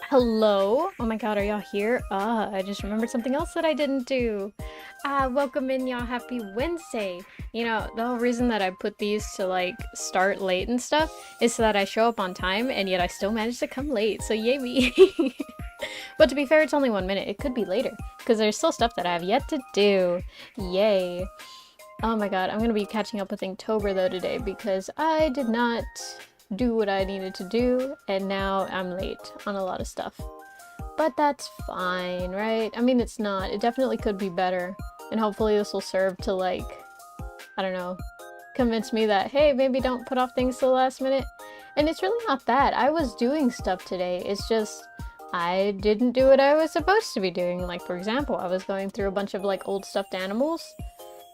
Hello? Oh my god, are y'all here? I just remembered something else that I didn't do. Welcome in, y'all. Happy Wednesday. You know, the whole reason that I put these to like start late and stuff is so that I show up on time and yet I still manage to come late. So yay me. But to be fair, it's only 1 minute. It could be later because there's still stuff that I have yet to do. Yay. Oh my god, I'm gonna be catching up with Inktober though today because I did not do what I needed to do and now I'm late on a lot of stuff. But that's fine, right? I mean, it's not. It definitely could be better. And hopefully this will serve to like, I don't know, convince me that, hey, maybe don't put off things to the last minute. And it's really not that. I was doing stuff today. It's just I didn't do what I was supposed to be doing. Like, for example, I was going through a bunch of like old stuffed animals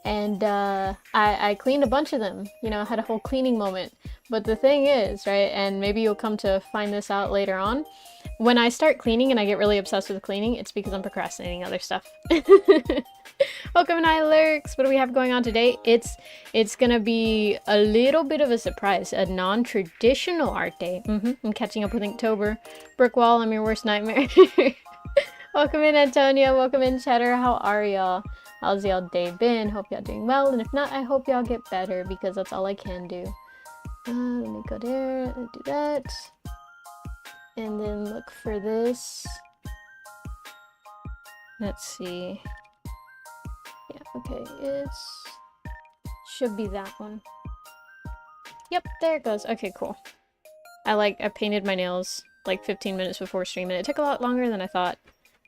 and I cleaned a bunch of them, you know, had a whole cleaning moment. But the thing is, right, and maybe you'll come to find this out later on, when I start cleaning and I get really obsessed with cleaning, it's because I'm procrastinating other stuff. Welcome, Night Lurks. What do we have going on today? It's gonna be a little bit of a surprise, a non-traditional art day. I'm catching up with Inktober. Brick wall, I'm your worst nightmare. Welcome in, Antonia. Welcome in, Cheddar. How are y'all? How's y'all day been? Hope y'all doing well, and if not, I hope y'all get better because that's all I can do. Let me go there, do that, and then look for this. Let's see. Yeah, okay, it's should be that one. Yep, there it goes. Okay, cool. I painted my nails like 15 minutes before stream, and it took a lot longer than I thought.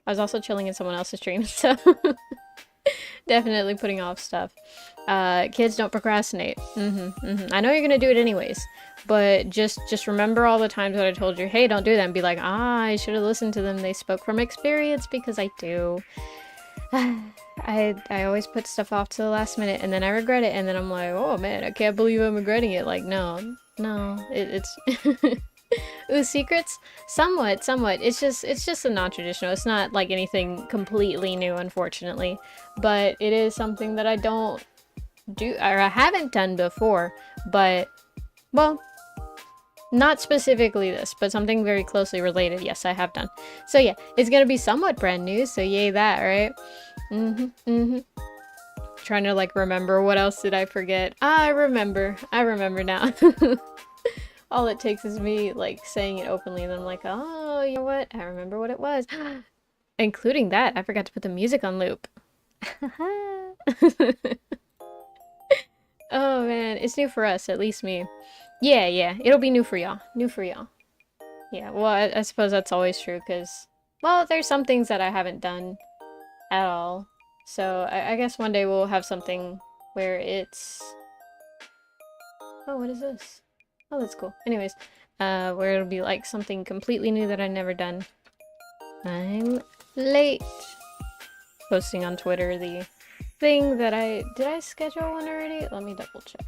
I was also chilling in someone else's stream, so definitely putting off stuff. Kids, don't procrastinate. I know you're gonna do it anyways, but just remember all the times that I told you, hey, don't do that, and be like, I should have listened to them. They spoke from experience, because I do. I always put stuff off to the last minute, and then I regret it, and then I'm like, oh man, I can't believe I'm regretting it. Like, no, it's ooh, secrets? Somewhat. It's just a non-traditional. It's not like anything completely new, unfortunately. But it is something that I don't do, or I haven't done before. But, well, not specifically this, but something very closely related, yes, I have done. So yeah, it's gonna be somewhat brand new, so yay that, right? Trying to like remember what else did I forget. I remember now. All it takes is me like saying it openly, and then I'm like, oh, you know what? I remember what it was. Including that, I forgot to put the music on loop. Oh man, it's new for us, at least me. Yeah, it'll be new for y'all. Yeah, well, I suppose that's always true, because, well, there's some things that I haven't done at all. So I guess one day we'll have something where it's... Oh, what is this? Oh, that's cool. Anyways, where it'll be like something completely new that I've never done. I'm late. Posting on Twitter the thing that did I schedule one already? Let me double check.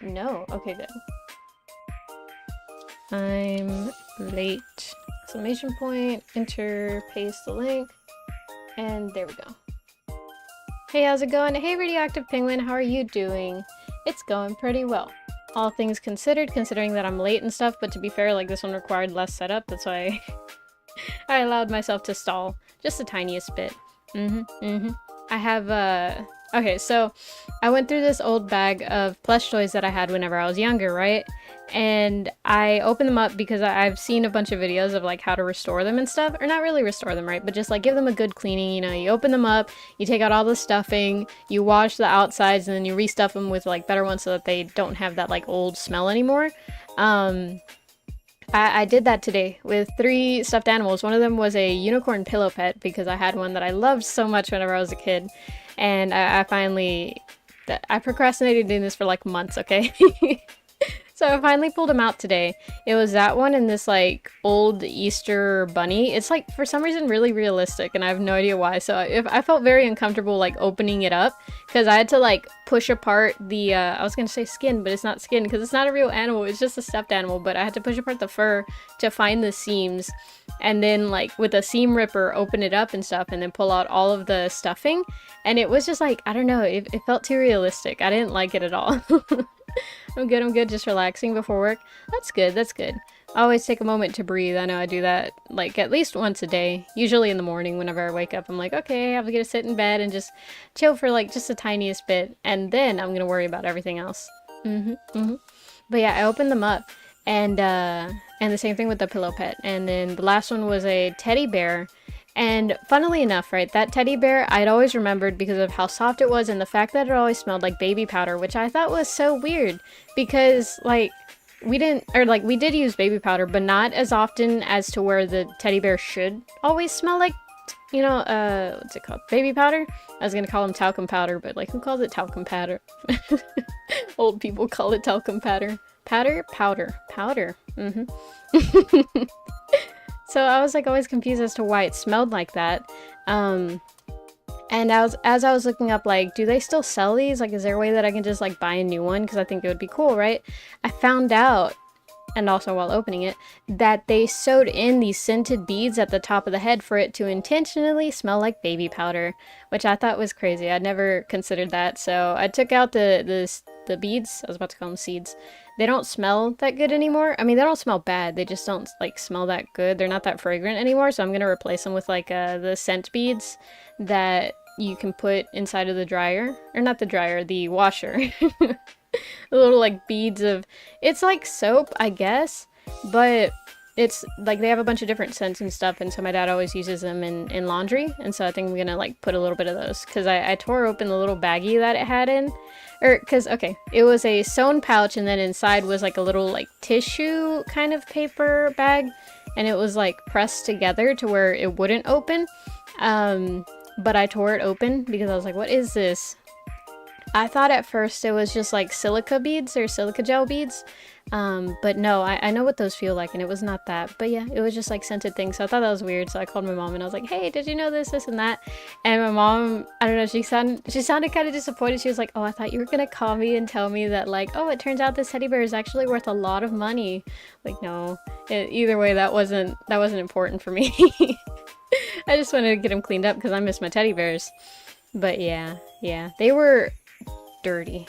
No. Okay, good. I'm late. Exclamation point, enter, paste the link, and there we go. Hey, how's it going? Hey, Radioactive Penguin, how are you doing? It's going pretty well. All things considered, considering that I'm late and stuff, but to be fair, like, this one required less setup, that's why I allowed myself to stall just the tiniest bit. I have, okay, so I went through this old bag of plush toys that I had whenever I was younger, right? And I opened them up because I've seen a bunch of videos of like how to restore them and stuff, or not really restore them, right? But just like give them a good cleaning, you know, you open them up, you take out all the stuffing, you wash the outsides, and then you restuff them with like better ones so that they don't have that like old smell anymore. I did that today with 3 stuffed animals. One of them was a unicorn pillow pet because I had one that I loved so much whenever I was a kid. And I procrastinated doing this for like months, okay? So I finally pulled him out today. It was that one and this like old Easter bunny. It's like for some reason really realistic and I have no idea why. So I felt very uncomfortable like opening it up because I had to like push apart the I was gonna say skin, but it's not skin because it's not a real animal. It's just a stuffed animal, but I had to push apart the fur to find the seams and then like with a seam ripper open it up and stuff and then pull out all of the stuffing. And it was just like, I don't know, it felt too realistic. I didn't like it at all. I'm good, just relaxing before work. That's good. I always take a moment to breathe. I know I do that like at least once a day. Usually in the morning whenever I wake up, I'm like, okay, I'm gonna sit in bed and just chill for like just the tiniest bit, and then I'm gonna worry about everything else. But yeah, I opened them up, and the same thing with the pillow pet. And then the last one was a teddy bear. And funnily enough, right, that teddy bear I'd always remembered because of how soft it was and the fact that it always smelled like baby powder, which I thought was so weird because like we didn't, or like we did use baby powder, but not as often as to where the teddy bear should always smell like, you know, what's it called? Baby powder? I was gonna call them talcum powder, but like who calls it talcum powder? Old people call it talcum powder. Powder. So I was like always confused as to why it smelled like that. And as I was looking up, like, do they still sell these? Like, is there a way that I can just like buy a new one? Because I think it would be cool, right? I found out, and also while opening it, that they sewed in these scented beads at the top of the head for it to intentionally smell like baby powder, which I thought was crazy. I'd never considered that. So I took out the beads. I was about to call them seeds. They don't smell that good anymore. I mean, they don't smell bad. They just don't like smell that good. They're not that fragrant anymore. So I'm gonna replace them with like the scent beads that you can put inside of the dryer, or not the dryer, the washer. The little like beads of, it's like soap, I guess, but it's like they have a bunch of different scents and stuff, and so my dad always uses them in laundry, and so I think I'm gonna like put a little bit of those, because I tore open the little baggie that it had in, or because okay, it was a sewn pouch, and then inside was like a little like tissue kind of paper bag, and it was like pressed together to where it wouldn't open, but I tore it open because I was like, what is this? I thought at first it was just like silica beads or silica gel beads, but no, I know what those feel like, and it was not that. But yeah, it was just like scented things, so I thought that was weird. So I called my mom and I was like, hey, did you know this and that? And my mom, I don't know, she sounded kind of disappointed. She was like, oh, I thought you were gonna call me and tell me that like, oh, it turns out this teddy bear is actually worth a lot of money. Like, no, either way, that wasn't important for me. I just wanted to get them cleaned up because I miss my teddy bears. But yeah, they were dirty.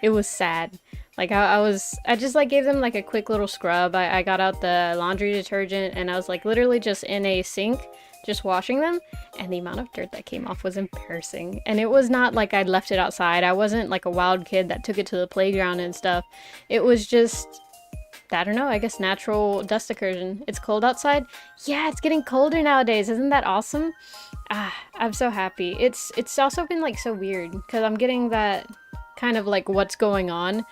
It was sad. Like I just like gave them like a quick little scrub. I got out the laundry detergent and I was like literally just in a sink just washing them, and the amount of dirt that came off was embarrassing. And it was not like I'd left it outside. I wasn't like a wild kid that took it to the playground and stuff. It was just, I don't know, I guess natural dust incursion. It's cold outside. Yeah, it's getting colder nowadays. Isn't that awesome? I'm so happy. It's also been like so weird because I'm getting that kind of like what's going on.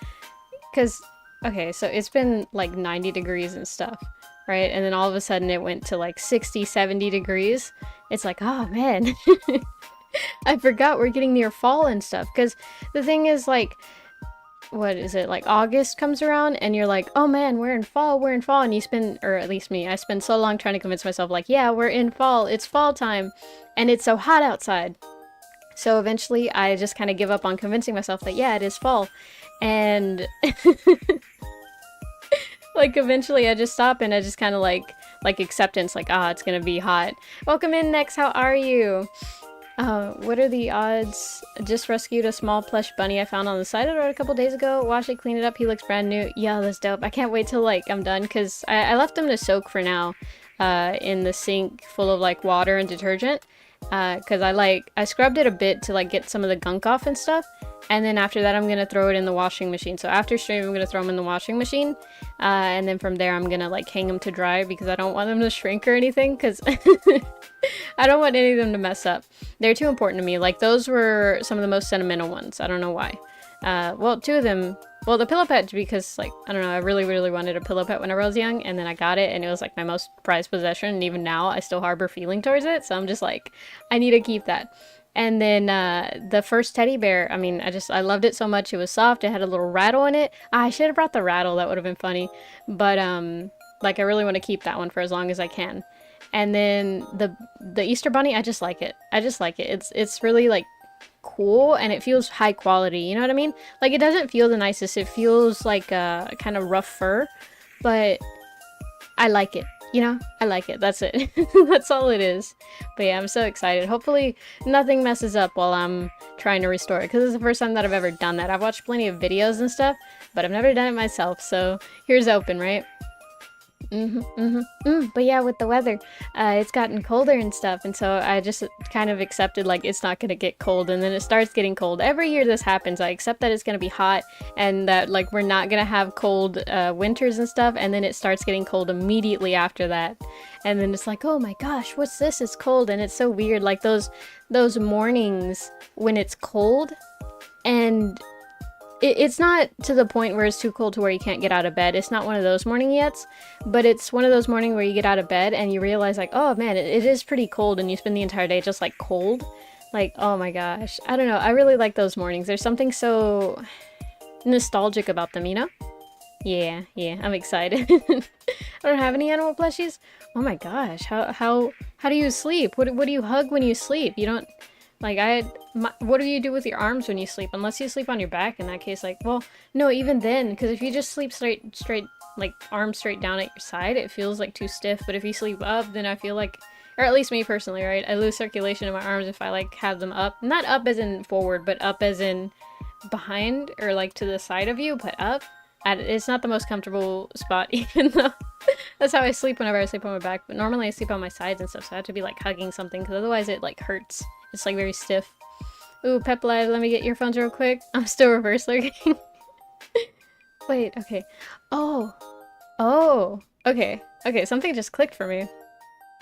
Because, okay, so it's been like 90 degrees and stuff, right? And then all of a sudden it went to like 60, 70 degrees. It's like, oh man, I forgot we're getting near fall and stuff. Because the thing is like, what is it, like August comes around and you're like, oh man, we're in fall, and you spend, or at least me, I spend so long trying to convince myself like, yeah, we're in fall, it's fall time, and it's so hot outside. So eventually I just kind of give up on convincing myself that yeah, it is fall, and like eventually I just stop and I just kind of like acceptance, like, it's gonna be hot. Welcome in, Next, how are you? What are the odds? Just rescued a small plush bunny I found on the side of the road a couple days ago. Wash it, clean it up. He looks brand new. Yeah, that's dope. I can't wait till like I'm done, because I left him to soak for now in the sink full of like water and detergent, because I scrubbed it a bit to like get some of the gunk off and stuff, and then after that I'm gonna throw it in the washing machine. So after stream I'm gonna throw them in the washing machine, and then from there I'm gonna like hang them to dry, because I don't want them to shrink or anything, because I don't want any of them to mess up. They're too important to me. Like, those were some of the most sentimental ones. I don't know why. Well, two of them, well, the pillow pet, because like, I don't know, I really, really wanted a pillow pet when I was young, and then I got it and it was like my most prized possession, and even now I still harbor feeling towards it, so I'm just like, I need to keep that. And then the first teddy bear, I mean, I loved it so much. It was soft, it had a little rattle in it. I should have brought the rattle, that would have been funny. But like, I really want to keep that one for as long as I can. And then the Easter bunny, I just like it. It's really like cool, and it feels high quality, you know what I mean? Like, it doesn't feel the nicest, it feels like a kind of rough fur, but I like it, you know? I like it, that's it. That's all it is. But yeah, I'm so excited. Hopefully nothing messes up while I'm trying to restore it, because it's the first time that I've ever done that. I've watched plenty of videos and stuff, but I've never done it myself, so here's open, right? But yeah, with the weather, it's gotten colder and stuff, and so I just kind of accepted like it's not gonna get cold, and then it starts getting cold. Every year this happens. I accept that it's gonna be hot, and that like we're not gonna have cold winters and stuff, and then it starts getting cold immediately after that, and then it's like, oh my gosh, what's this? It's cold, and it's so weird. Like those mornings when it's cold, and it's not to the point where it's too cold to where you can't get out of bed. It's not one of those morning yets, but it's one of those morning where you get out of bed and you realize like, oh man, it is pretty cold, and you spend the entire day just like cold. Like, oh my gosh. I don't know. I really like those mornings. There's something so nostalgic about them, you know? Yeah, I'm excited. I don't have any animal plushies. Oh my gosh. How do you sleep? What do you hug when you sleep? You don't like what do you do with your arms when you sleep? Unless you sleep on your back, in that case, like, well, no, even then, because if you just sleep straight, like, arms straight down at your side, it feels, like, too stiff. But if you sleep up, then I feel like, or at least me personally, right? I lose circulation in my arms if I, like, have them up. Not up as in forward, but up as in behind, or, like, to the side of you, but up. It's not the most comfortable spot, even though that's how I sleep whenever I sleep on my back. But normally I sleep on my sides and stuff, so I have to be, like, hugging something, because otherwise it, like, hurts. It's, like, very stiff. Ooh, Pep Live, let me get earphones real quick. I'm still reverse lurking. Wait, okay. Oh. Okay, something just clicked for me.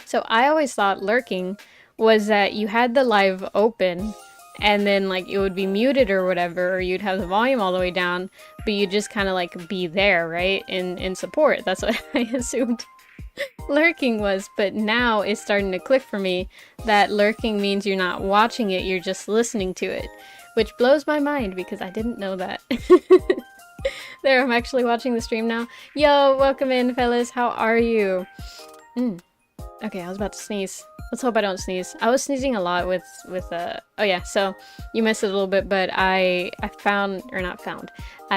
So I always thought lurking was that you had the live open, and then, like, it would be muted or whatever, or you'd have the volume all the way down, but you'd just kind of, like, be there, right? In support. That's what I assumed lurking was, but now it's starting to click for me that lurking means you're not watching it, you're just listening to it, which blows my mind because I didn't know that. There, I'm actually watching the stream now. Yo, welcome in, fellas. How are you? Okay, I was about to sneeze. Let's hope I don't sneeze. I was sneezing a lot with oh yeah, so you missed it a little bit, but I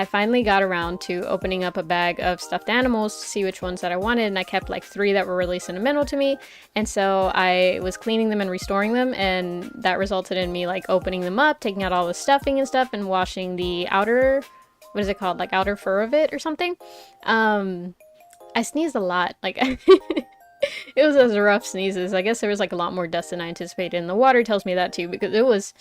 finally got around to opening up a bag of stuffed animals to see which ones that I wanted, and I kept like 3 that were really sentimental to me, and so I was cleaning them and restoring them, and that resulted in me like opening them up, taking out all the stuffing and stuff, and washing the outer, what is it called, like outer fur of it or something. I sneezed a lot, like it was those rough sneezes. I guess there was like a lot more dust than I anticipated, and the water tells me that too, because it was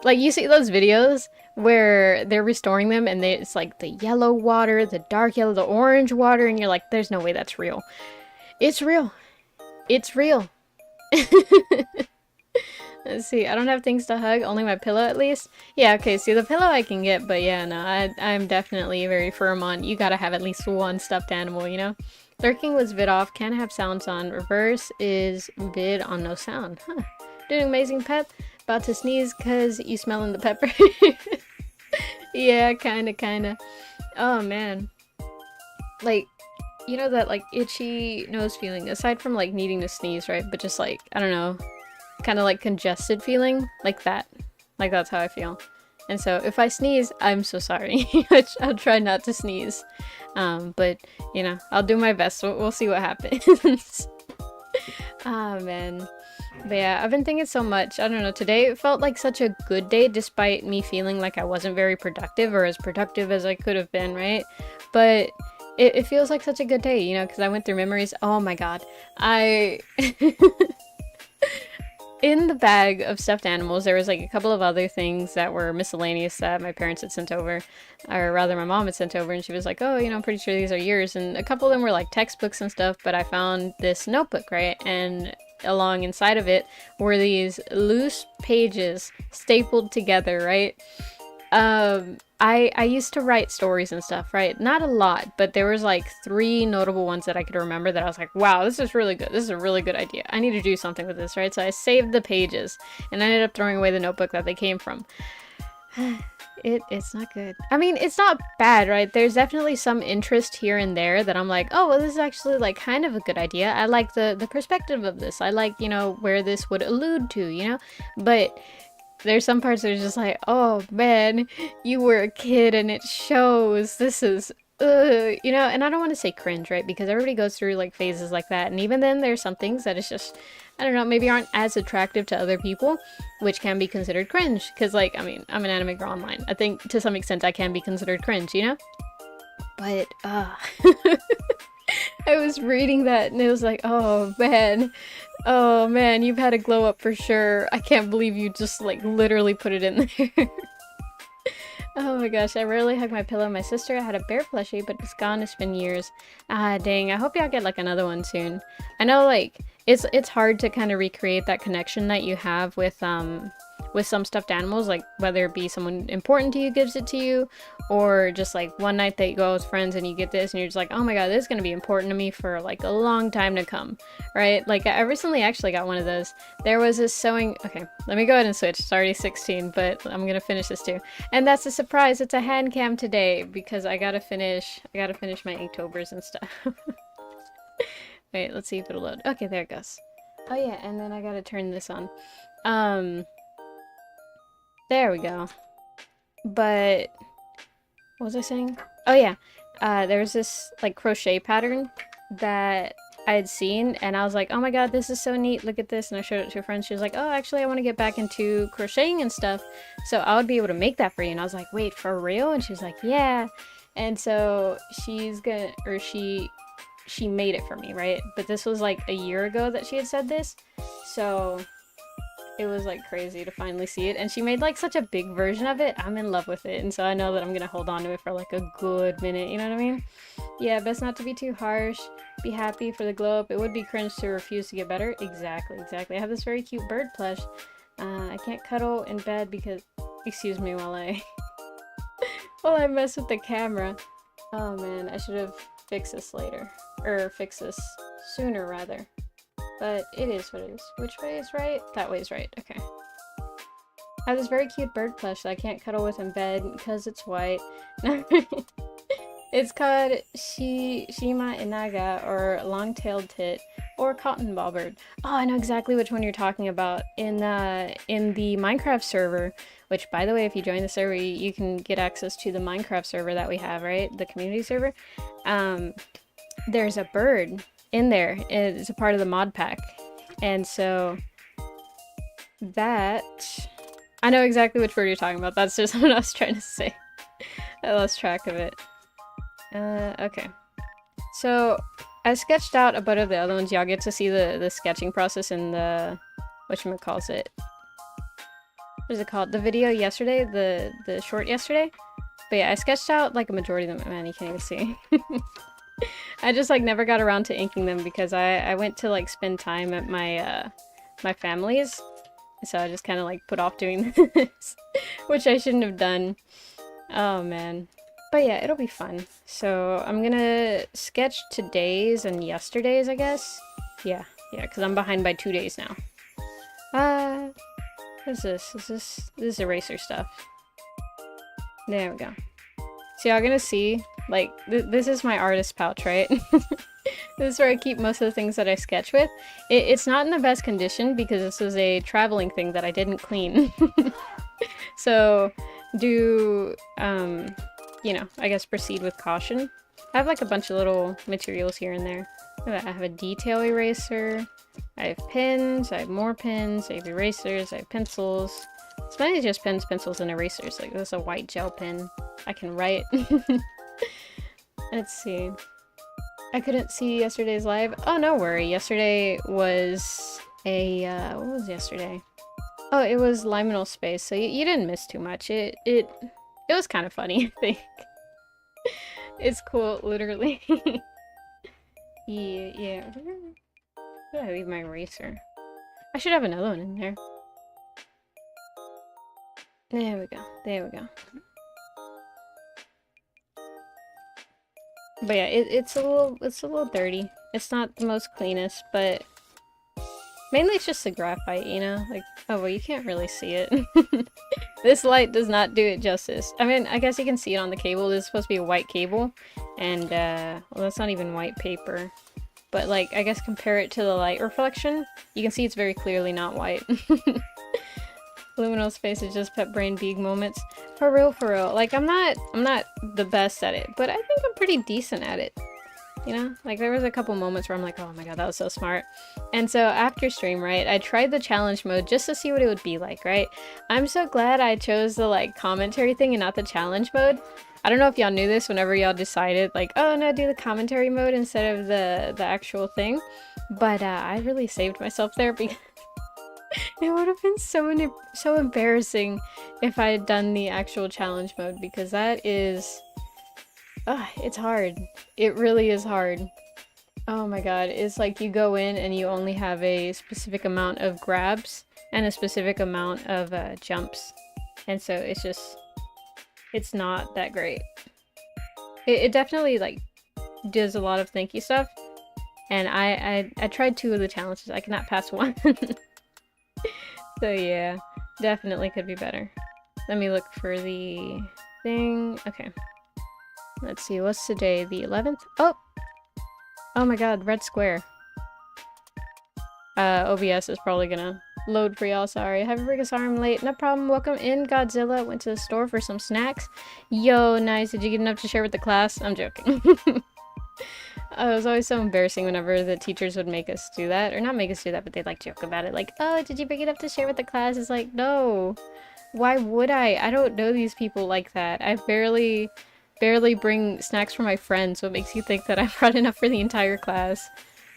like, you see those videos where they're restoring them and it's like the yellow water, the dark yellow, the orange water, and you're like, there's no way that's real. It's real. It's real. Let's see, I don't have things to hug, only my pillow at least. Yeah, okay, see, the pillow I can get, but yeah, no, I'm definitely very firm on, you gotta have at least one stuffed animal, you know? Lurking was vid off, can have sounds on. Reverse is vid on no sound. Huh. Doing amazing, Pep. About to sneeze because you smelling the pepper. Yeah, kinda. Oh, man. Like, you know that, like, itchy nose feeling? Aside from, like, needing to sneeze, right? But just, like, I don't know. Kind of, like, congested feeling? Like that. Like, that's how I feel. And so, if I sneeze, I'm so sorry. I'll try not to sneeze. But, you know, I'll do my best. We'll see what happens. Ah, man. But yeah, I've been thinking so much. I don't know, today it felt like such a good day, despite me feeling like I wasn't very productive, or as productive as I could have been, right? But it feels like such a good day, you know, because I went through memories. Oh my god. In the bag of stuffed animals, there was like a couple of other things that were miscellaneous that my parents had sent over, or rather my mom had sent over, and she was like, oh, you know, I'm pretty sure these are yours. And a couple of them were like textbooks and stuff, but I found this notebook, right? And along inside of it were these loose pages stapled together, right? I used to write stories and stuff, right? Not a lot, but there was like 3 notable ones that I could remember that I was like, wow, this is really good. This is a really good idea. I need to do something with this, right? So I saved the pages and I ended up throwing away the notebook that they came from. It's not good. I mean, it's not bad, right? There's definitely some interest here and there that I'm like, oh, well, this is actually like kind of a good idea. I like the perspective of this. I like, you know, where this would allude to, you know? But there's some parts that are just like, oh man, you were a kid and it shows. This is, you know, and I don't want to say cringe, right? Because everybody goes through like phases like that. And even then there's some things that it's just, I don't know, maybe aren't as attractive to other people, which can be considered cringe. Because like, I mean, I'm an anime girl online. I think to some extent I can be considered cringe, you know? But, I was reading that and it was like, oh man. Oh man, you've had a glow up for sure. I can't believe you just like literally put it in there. Oh my gosh, I rarely hug my pillow. My sister had a bear plushie, but it's gone. It's been years. Ah, dang. I hope y'all get like another one soon. I know like it's hard to kind of recreate that connection that you have with some stuffed animals, like whether it be someone important to you gives it to you, or just like one night that you go with friends and you get this and you're just like, oh my god, this is gonna be important to me for like a long time to come, right? Like I recently actually got one of those. There was this sewing, okay, let me go ahead and switch. It's already 16, but I'm gonna finish this too. And that's a surprise, it's a hand cam today because I gotta finish my Inktobers and stuff. Wait, let's see if it'll load. Okay, there it goes. Oh yeah, and then I gotta turn this on. There we go. But what was I saying? Oh yeah, there's this like crochet pattern that I had seen and I was like, oh my god, this is so neat, look at this. And I showed it to a friend. She was like, oh, actually I want to get back into crocheting and stuff, so I would be able to make that for you. And I was like, wait, for real? And she was like, yeah. And so she's gonna, or she made it for me, right? But this was like a year ago that she had said this, so it was like crazy to finally see it. And she made like such a big version of it. I'm in love with it, and so I know that I'm gonna hold on to it for like a good minute, you know what I mean? Yeah, best not to be too harsh. Be happy for the glow up. It would be cringe to refuse to get better. Exactly. I have this very cute bird plush. I can't cuddle in bed because, excuse me while I while I mess with the camera. Oh man, I should have fixed this later, or fixed this sooner rather. But it is what it is. Which way is right? That way is right. Okay. I have this very cute bird plush that I can't cuddle with in bed because it's white. It's called Shima Inaga, or long-tailed tit, or cotton bobbird. Oh, I know exactly which one you're talking about. In the Minecraft server, which by the way, if you join the server, you can get access to the Minecraft server that we have, right? The community server. There's a bird in there. It's a part of the mod pack. And so that, I know exactly which bird you're talking about. That's just what I was trying to say. I lost track of it. Okay. So I sketched out a bunch of the other ones. Y'all get to see the sketching process in the, whatchamacallit. What is it called? The video yesterday, the short yesterday. But yeah, I sketched out like a majority of them. Man, you can't even see. I just like never got around to inking them because I went to like spend time at my my family's. So I just kind of like put off doing this, which I shouldn't have done. Oh man. But yeah, it'll be fun. So I'm gonna sketch today's and yesterday's, I guess. Yeah, because I'm behind by 2 days now. What is this? This is eraser stuff. There we go. So y'all gonna see, like, this is my artist pouch, right? This is where I keep most of the things that I sketch with. It's not in the best condition because this was a traveling thing that I didn't clean. So do, you know, I guess proceed with caution. I have like a bunch of little materials here and there. I have a detail eraser, I have pins, I have more pins, I have erasers, I have pencils. It's mainly just pens, pencils, and erasers. Like, there's a white gel pen. I can write. Let's see. I couldn't see yesterday's live. Oh, no worry. Yesterday was a, what was yesterday? Oh, it was Liminal Space, so you didn't miss too much. It was kind of funny, I think. It's cool, literally. Yeah. Where did I leave my eraser? I should have another one in there. There we go. But yeah, it's a little dirty. It's not the most cleanest, but mainly it's just the graphite, you know? Like, oh well, you can't really see it. This light does not do it justice. I mean, I guess you can see it on the cable. This is supposed to be a white cable, and well, that's not even white paper. But like, I guess compare it to the light reflection, you can see it's very clearly not white. Liminal Space is just pet brain big moments. For real. Like, I'm not the best at it, but I think I'm pretty decent at it. You know, like there was a couple moments where I'm like, oh my god, that was so smart. And so after stream, right, I tried the challenge mode just to see what it would be like, right? I'm so glad I chose the like commentary thing and not the challenge mode. I don't know if y'all knew this whenever y'all decided like, oh no, do the commentary mode instead of the actual thing. But I really saved myself there because it would have been so embarrassing if I had done the actual challenge mode because that is it's hard. It really is hard. Oh my god, it's like you go in and you only have a specific amount of grabs and a specific amount of jumps. And so it's just, it's not that great. It definitely like does a lot of thank you stuff. And I tried 2 of the challenges. I cannot pass 1. So yeah, definitely could be better. Let me look for the thing. Okay. Let's see, what's today? The 11th? Oh! Oh my god, red square. OBS is probably gonna load for y'all, sorry. Have a freaking sorry I'm late. No problem, welcome in, Godzilla. Went to the store for some snacks. Yo, nice. Did you get enough to share with the class? I'm joking. It was always so embarrassing whenever the teachers would make us do that. Or not make us do that, but they'd like joke about it. Like, oh, did you bring enough to share with the class? It's like, no. Why would I? I don't know these people like that. I barely bring snacks for my friends, so it makes you think that I brought enough for the entire class.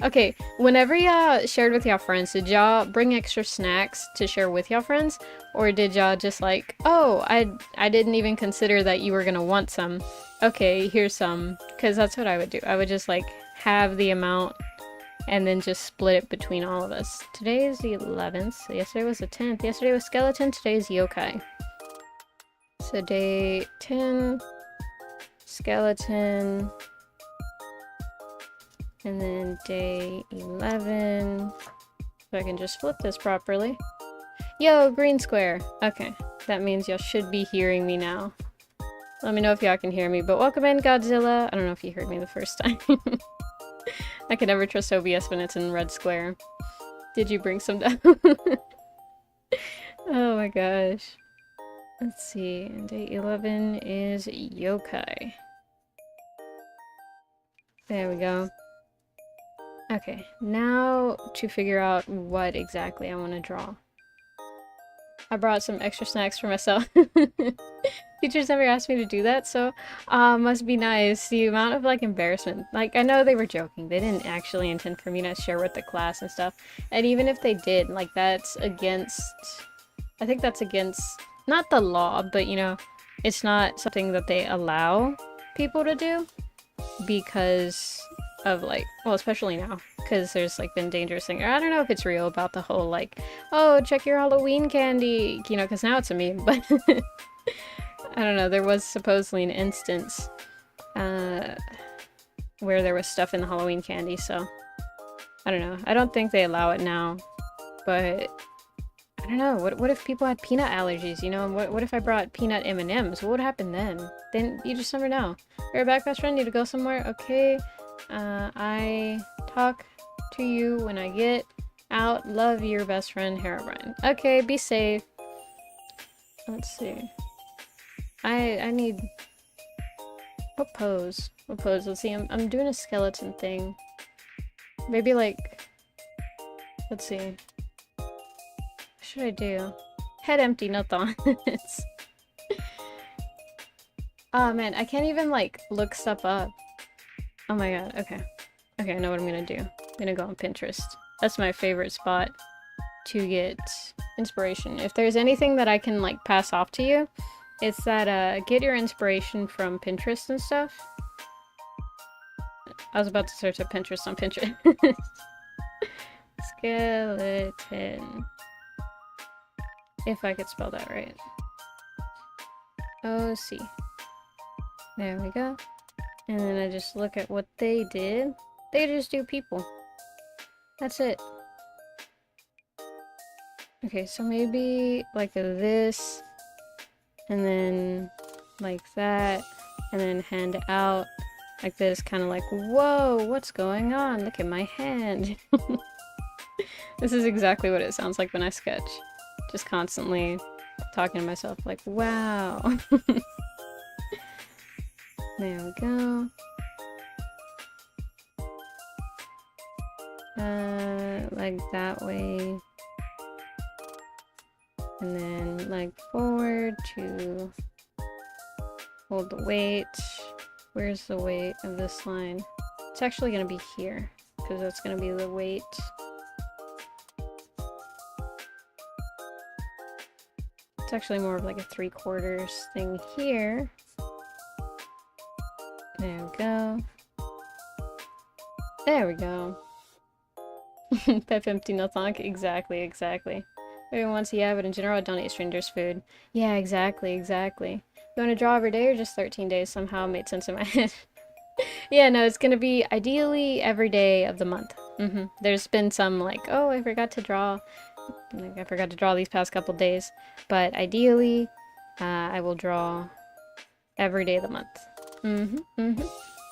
Okay, whenever y'all shared with y'all friends, did y'all bring extra snacks to share with y'all friends? Or did y'all just like, oh, I didn't even consider that you were gonna want some. Okay, here's some. Because that's what I would do. I would just like have the amount and then just split it between all of us. Today is the 11th, so yesterday was the 10th. Yesterday was skeleton, today is yokai. So day 10... skeleton, and then day 11, so I can just flip this properly. Yo, green square. Okay, that means y'all should be hearing me now. Let me know if y'all can hear me, but welcome in, Godzilla. I don't know if you heard me the first time. I can never trust OBS when it's in red square. Did you bring some down? Oh my gosh. Let's see, day 11 is yokai. There we go. Okay, now to figure out what exactly I want to draw. I brought some extra snacks for myself. Teachers never asked me to do that, so must be nice. The amount of like embarrassment. Like, I know they were joking. They didn't actually intend for me to share with the class and stuff. And even if they did, like that's against... I think that's against... not the law, but you know, it's not something that they allow people to do because of like, well, especially now, because there's like been dangerous things. I don't know if it's real about the whole like, oh, check your Halloween candy, you know, because now it's a meme, but I don't know, there was supposedly an instance where there was stuff in the Halloween candy, so I don't know. I don't think they allow it now, but I don't know, what if people had peanut allergies, you know? What if I brought peanut M&Ms? What would happen then? Then you just never know. You're back, best friend? Need to go somewhere? Okay. I talk to you when I get out. Love your best friend, Herobrine. Okay, be safe. Let's see. I need... what pose? What pose? Let's see, I'm doing a skeleton thing. Maybe like... let's see. What should I do? Head empty, no thoughts. Oh man, I can't even like look stuff up. Oh my god, okay. Okay, I know what I'm gonna do. I'm gonna go on Pinterest. That's my favorite spot to get inspiration. If there's anything that I can like pass off to you, it's that get your inspiration from Pinterest and stuff. I was about to search up Pinterest on Pinterest. Skeleton. If I could spell that right. O-C. There we go. And then I just look at what they did. They just do people. That's it. Okay, so maybe like this, and then like that, and then hand out like this, kind of like, whoa, what's going on? Look at my hand. This is exactly what it sounds like when I sketch. Just constantly talking to myself like, wow. There we go. leg that way. And then leg forward to hold the weight. Where's the weight of this line? It's actually going to be here, because that's going to be the weight. It's actually more of like a 3/4 thing here. There we go. There we go. Pep empty, no thonk. Exactly, exactly. Everyone wants to, yeah, but in general I don't eat strangers' food. Yeah, exactly, exactly. You want to draw every day or just 13 days? Somehow made sense in my head. Yeah, no, it's gonna be ideally every day of the month. There's been some like, oh, I forgot to draw. Like, I forgot to draw these past couple days. But ideally, I will draw every day of the month.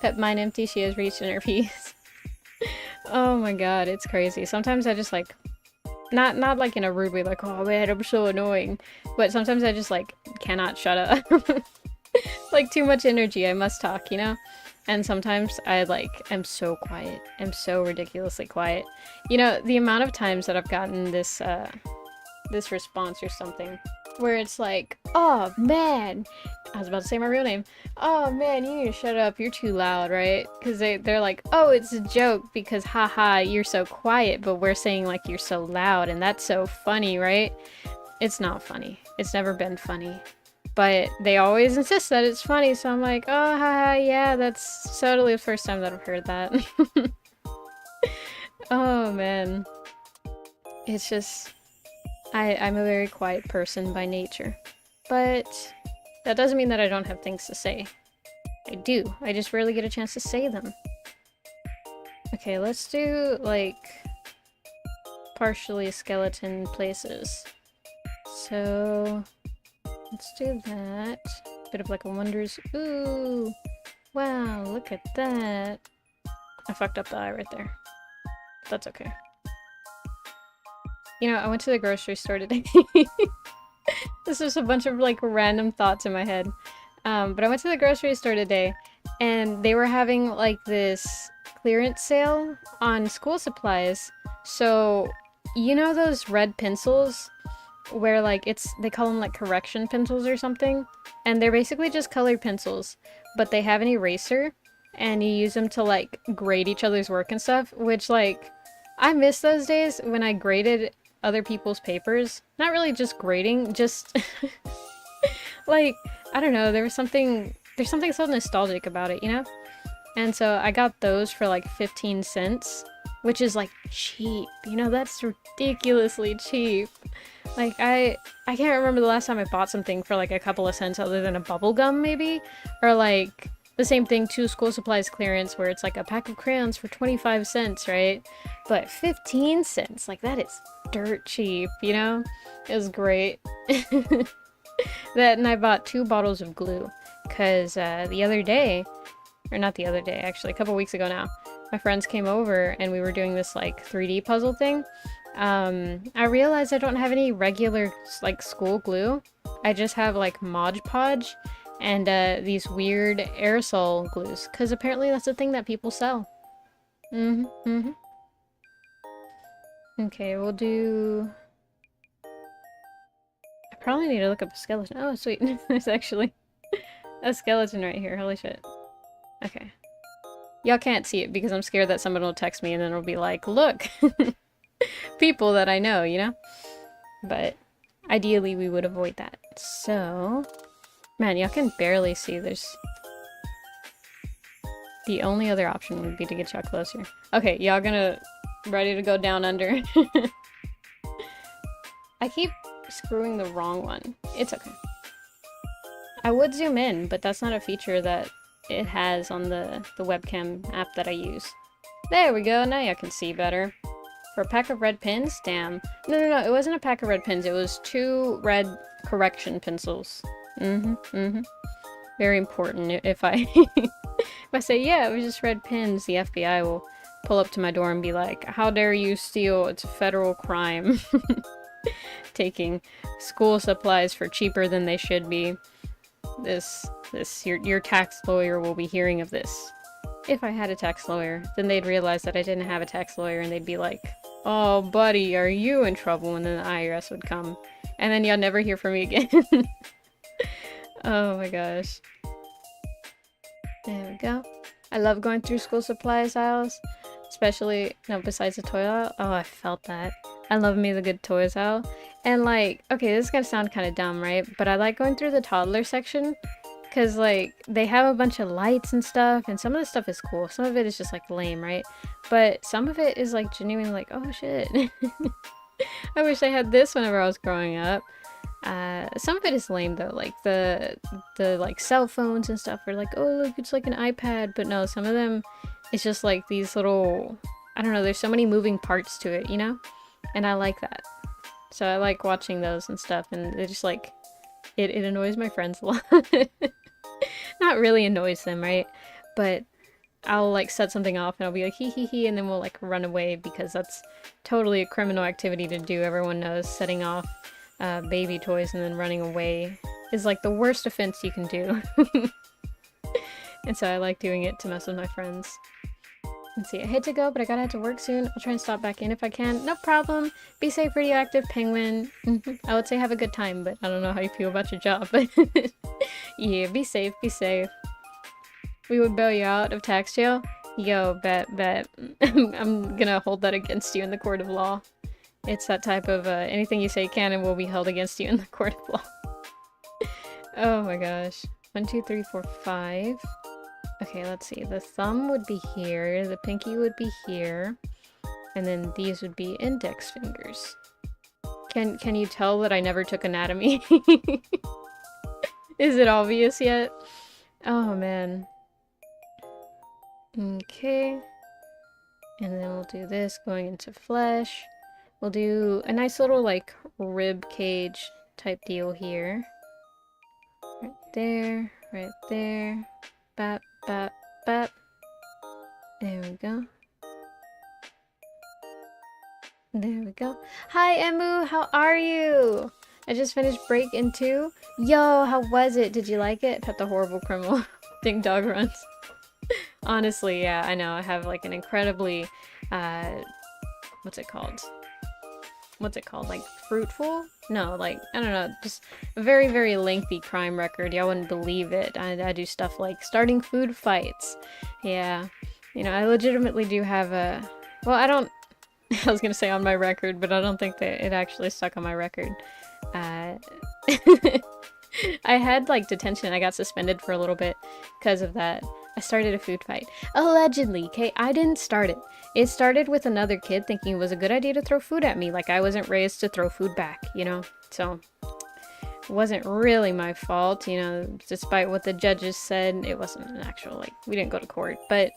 Pep mine empty, she has reached inner peace. Oh my god, it's crazy. Sometimes I just like, not like in a rude way, like, oh man, I'm so annoying. But sometimes I just like cannot shut up. Like too much energy, I must talk, you know? And sometimes I like am so quiet. I'm so ridiculously quiet. You know, the amount of times that I've gotten this this response or something where it's like, oh man, I was about to say my real name. Oh man, you need to shut up, you're too loud, right? Because they're like, oh, it's a joke because haha, you're so quiet, but we're saying like you're so loud and that's so funny, right? It's not funny. It's never been funny. But they always insist that it's funny, so I'm like, oh, haha, yeah, that's totally the first time that I've heard that. Oh, man. It's just, I'm a very quiet person by nature. But that doesn't mean that I don't have things to say. I do. I just rarely get a chance to say them. Okay, let's do, like, partially skeleton places. So... let's do that. Bit of like a wonders. Ooh! Wow, look at that. I fucked up the eye right there. That's okay. You know, I went to the grocery store today. This is a bunch of like random thoughts in my head. But I went to the grocery store today and they were having like this clearance sale on school supplies. So, you know those red pencils? Where like they call them like correction pencils or something, and they're basically just colored pencils, but they have an eraser and you use them to like grade each other's work and stuff, which like I miss those days when I graded other people's papers. Not really just grading, just like, I don't know, there's something so nostalgic about it, you know? And so I got those for like 15 cents, which is like cheap, you know, that's ridiculously cheap. Like, I can't remember the last time I bought something for like a couple of cents other than a bubble gum maybe, or like the same thing to school supplies clearance where it's like a pack of crayons for 25 cents, right? But 15 cents, like that is dirt cheap, you know? It was great. That, and I bought 2 bottles of glue because the other day, or not the other day, actually a couple weeks ago now, my friends came over and we were doing this like 3D puzzle thing. I realized I don't have any regular like school glue. I just have like Mod Podge and these weird aerosol glues, because apparently that's a thing that people sell. Okay, we'll do... I probably need to look up a skeleton. Oh, sweet. There's actually a skeleton right here. Holy shit. Okay. Y'all can't see it because I'm scared that someone will text me and then it'll be like, look! People that I know, you know? But ideally we would avoid that. So... man, y'all can barely see. There's... the only other option would be to get y'all closer. Okay, y'all gonna... ready to go down under. I keep screwing the wrong one. It's okay. I would zoom in, but that's not a feature that it has on the webcam app that I use. There we go, now y'all can see better. For a pack of red pens? Damn. No, it wasn't a pack of red pens, it was 2 red correction pencils. Very important. If I if I say, yeah, it was just red pens, the FBI will pull up to my door and be like, how dare you steal? It's a federal crime. Taking school supplies for cheaper than they should be. Your tax lawyer will be hearing of this. If I had a tax lawyer, then they'd realize that I didn't have a tax lawyer and they'd be like, oh, buddy, are you in trouble? And then the IRS would come. And then y'all never hear from me again. Oh my gosh. There we go. I love going through school supplies aisles. Especially, no, besides the toy aisle. Oh, I felt that. I love me the good toys aisle. And like, okay, this is gonna sound kind of dumb, right? But I like going through the toddler section. Because, like, they have a bunch of lights and stuff, and some of the stuff is cool. Some of it is just, like, lame, right? But some of it is, like, genuinely like, oh, shit. I wish I had this whenever I was growing up. Some of it is lame, though. Like, the like, cell phones and stuff are like, oh, look, it's like an iPad. But no, some of them, it's just, like, these little, I don't know, there's so many moving parts to it, you know? And I like that. So I like watching those and stuff, and it just, like, it annoys my friends a lot. Not really annoys them, right? But I'll like set something off and I'll be like hee hee hee, and then we'll like run away because that's totally a criminal activity to do. Everyone knows setting off baby toys and then running away is like the worst offense you can do. And so I like doing it to mess with my friends. Let's see, I hate to go, but I gotta head to work soon. I'll try and stop back in if I can. No problem. Be safe, radioactive penguin. I would say have a good time, but I don't know how you feel about your job. But yeah, be safe, be safe. We would bail you out of tax jail. Yo, bet. I'm gonna hold that against you in the court of law. It's that type of anything you say can and will be held against you in the court of law. Oh my gosh. 1, 2, 3, 4, 5. Okay, let's see. The thumb would be here, the pinky would be here, and then these would be index fingers. Can you tell that I never took anatomy? Is it obvious yet? Oh man. Okay. And then we'll do this going into flesh. We'll do a nice little like rib cage type deal here. Right there, right there. Bap, bap, bap. There we go. There we go. Hi, Emu! How are you? I just finished break in 2. Yo, how was it? Did you like it? Pet the horrible criminal. Ding dog runs. Honestly, yeah, I know. I have like an incredibly, what's it called? Like fruitful? No, like, I don't know, just a very, very lengthy crime record. Y'all wouldn't believe it. I do stuff like starting food fights. Yeah, you know, I legitimately do have a, well, I don't, I was gonna say on my record, but I don't think that it actually stuck on my record. I had like detention. I got suspended for a little bit because of that. I started a food fight. Allegedly, okay? I didn't start it. It started with another kid thinking it was a good idea to throw food at me, like I wasn't raised to throw food back, you know? So, it wasn't really my fault, you know, despite what the judges said. It wasn't an actual, like, we didn't go to court, but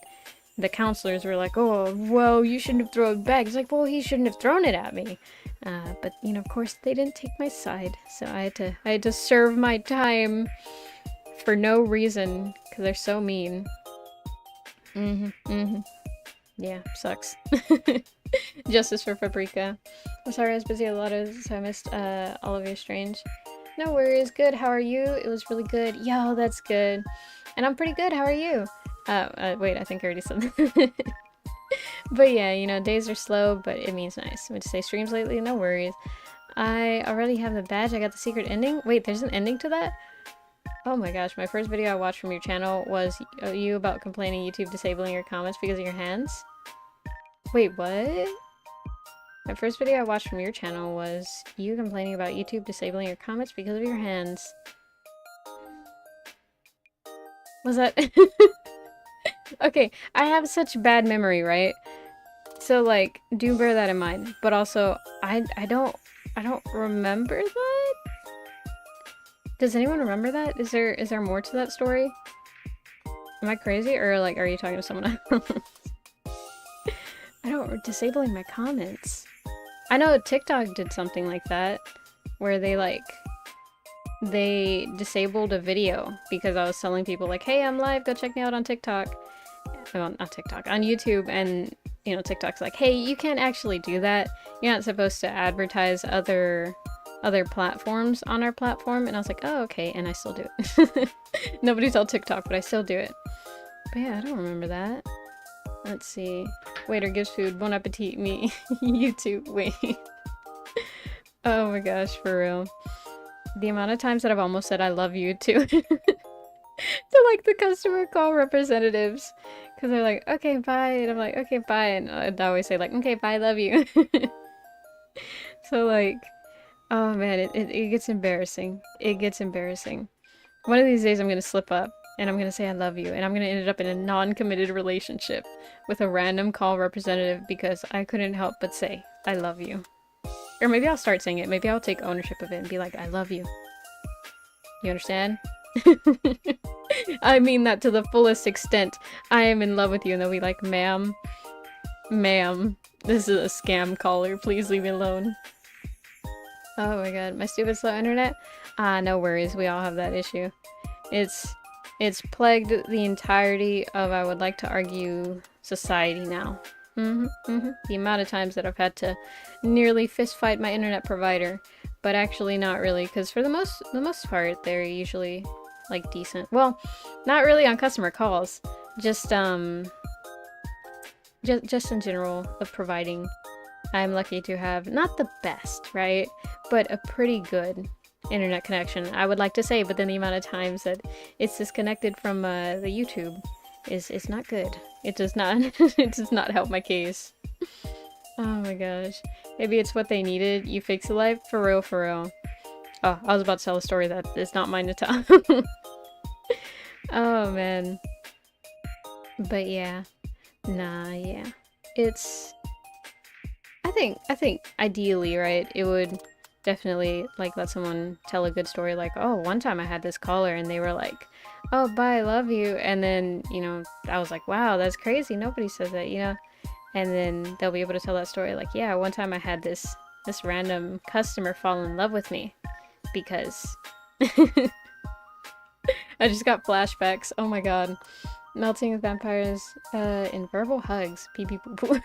the counselors were like, oh, well, you shouldn't have thrown it back. It's like, well, he shouldn't have thrown it at me. But, you know, of course, they didn't take my side, so I had to serve my time for no reason, because they're so mean. Yeah, sucks. Justice for Paprika. I'm sorry I was busy a lot of, so I missed all of your strange. No worries. Good. How are you? It was really good. Yo, that's good. And I'm pretty good. How are you? Wait, I think I already said that. But yeah, you know, days are slow, but it means nice. Went to say streams lately? No worries. I already have the badge. I got the secret ending. Wait, there's an ending to that? Oh my gosh, my first video I watched from your channel was you about complaining YouTube disabling your comments because of your hands. Wait, what? My first video I watched from your channel was you complaining about YouTube disabling your comments because of your hands. Was that... Okay, I have such bad memory, right? So like, do bear that in mind. But also, I don't remember that? Does anyone remember that? Is there more to that story? Am I crazy, or like, are you talking to someone else? Disabling my comments. I know TikTok did something like that, where they disabled a video because I was telling people like, hey, I'm live, go check me out on TikTok. Well, not TikTok, on YouTube, and you know, TikTok's like, hey, you can't actually do that. You're not supposed to advertise other platforms on our platform. And I was like, oh, okay, and I still do it. Nobody told TikTok, but I still do it. But yeah, I don't remember that. Let's see. Waiter gives food. Bon appetit, me. You too. Wait. Oh my gosh, for real. The amount of times that I've almost said I love you too. To like the customer call representatives. Because they're like, okay, bye. And I'm like, okay, bye. And I'd always say like, okay, bye, love you. So like, oh man, it gets embarrassing. It gets embarrassing. One of these days I'm gonna slip up and I'm gonna say I love you and I'm gonna end up in a non-committed relationship with a random call representative because I couldn't help but say I love you. Or maybe I'll start saying it. Maybe I'll take ownership of it and be like, I love you. You understand? I mean that to the fullest extent. I am in love with you. And they'll be like, ma'am, this is a scam caller. Please leave me alone. Oh my god, my stupid slow internet? No worries. We all have that issue. It's plagued the entirety of, I would like to argue, society now. The amount of times that I've had to nearly fist fight my internet provider, but actually not really, because for the most part they're usually like decent. Well, not really on customer calls, just in general of providing. I'm lucky to have not the best, right, but a pretty good internet connection, I would like to say, but then the amount of times that it's disconnected from the YouTube is not good. It does not it does not help my case. Oh my gosh. Maybe it's what they needed. You fix a life? For real, for real. Oh, I was about to tell a story that is not mine to tell. Oh man. But yeah. Nah, yeah. It's I think ideally, right, it would definitely like let someone tell a good story like, oh, one time I had this caller and they were like, oh, bye, love you, and then, you know, I was like, wow, that's crazy, nobody says that, you know, and then they'll be able to tell that story like, yeah, one time I had this random customer fall in love with me because I just got flashbacks. Oh my god. Melting with vampires in verbal hugs. Pee pee poo poo.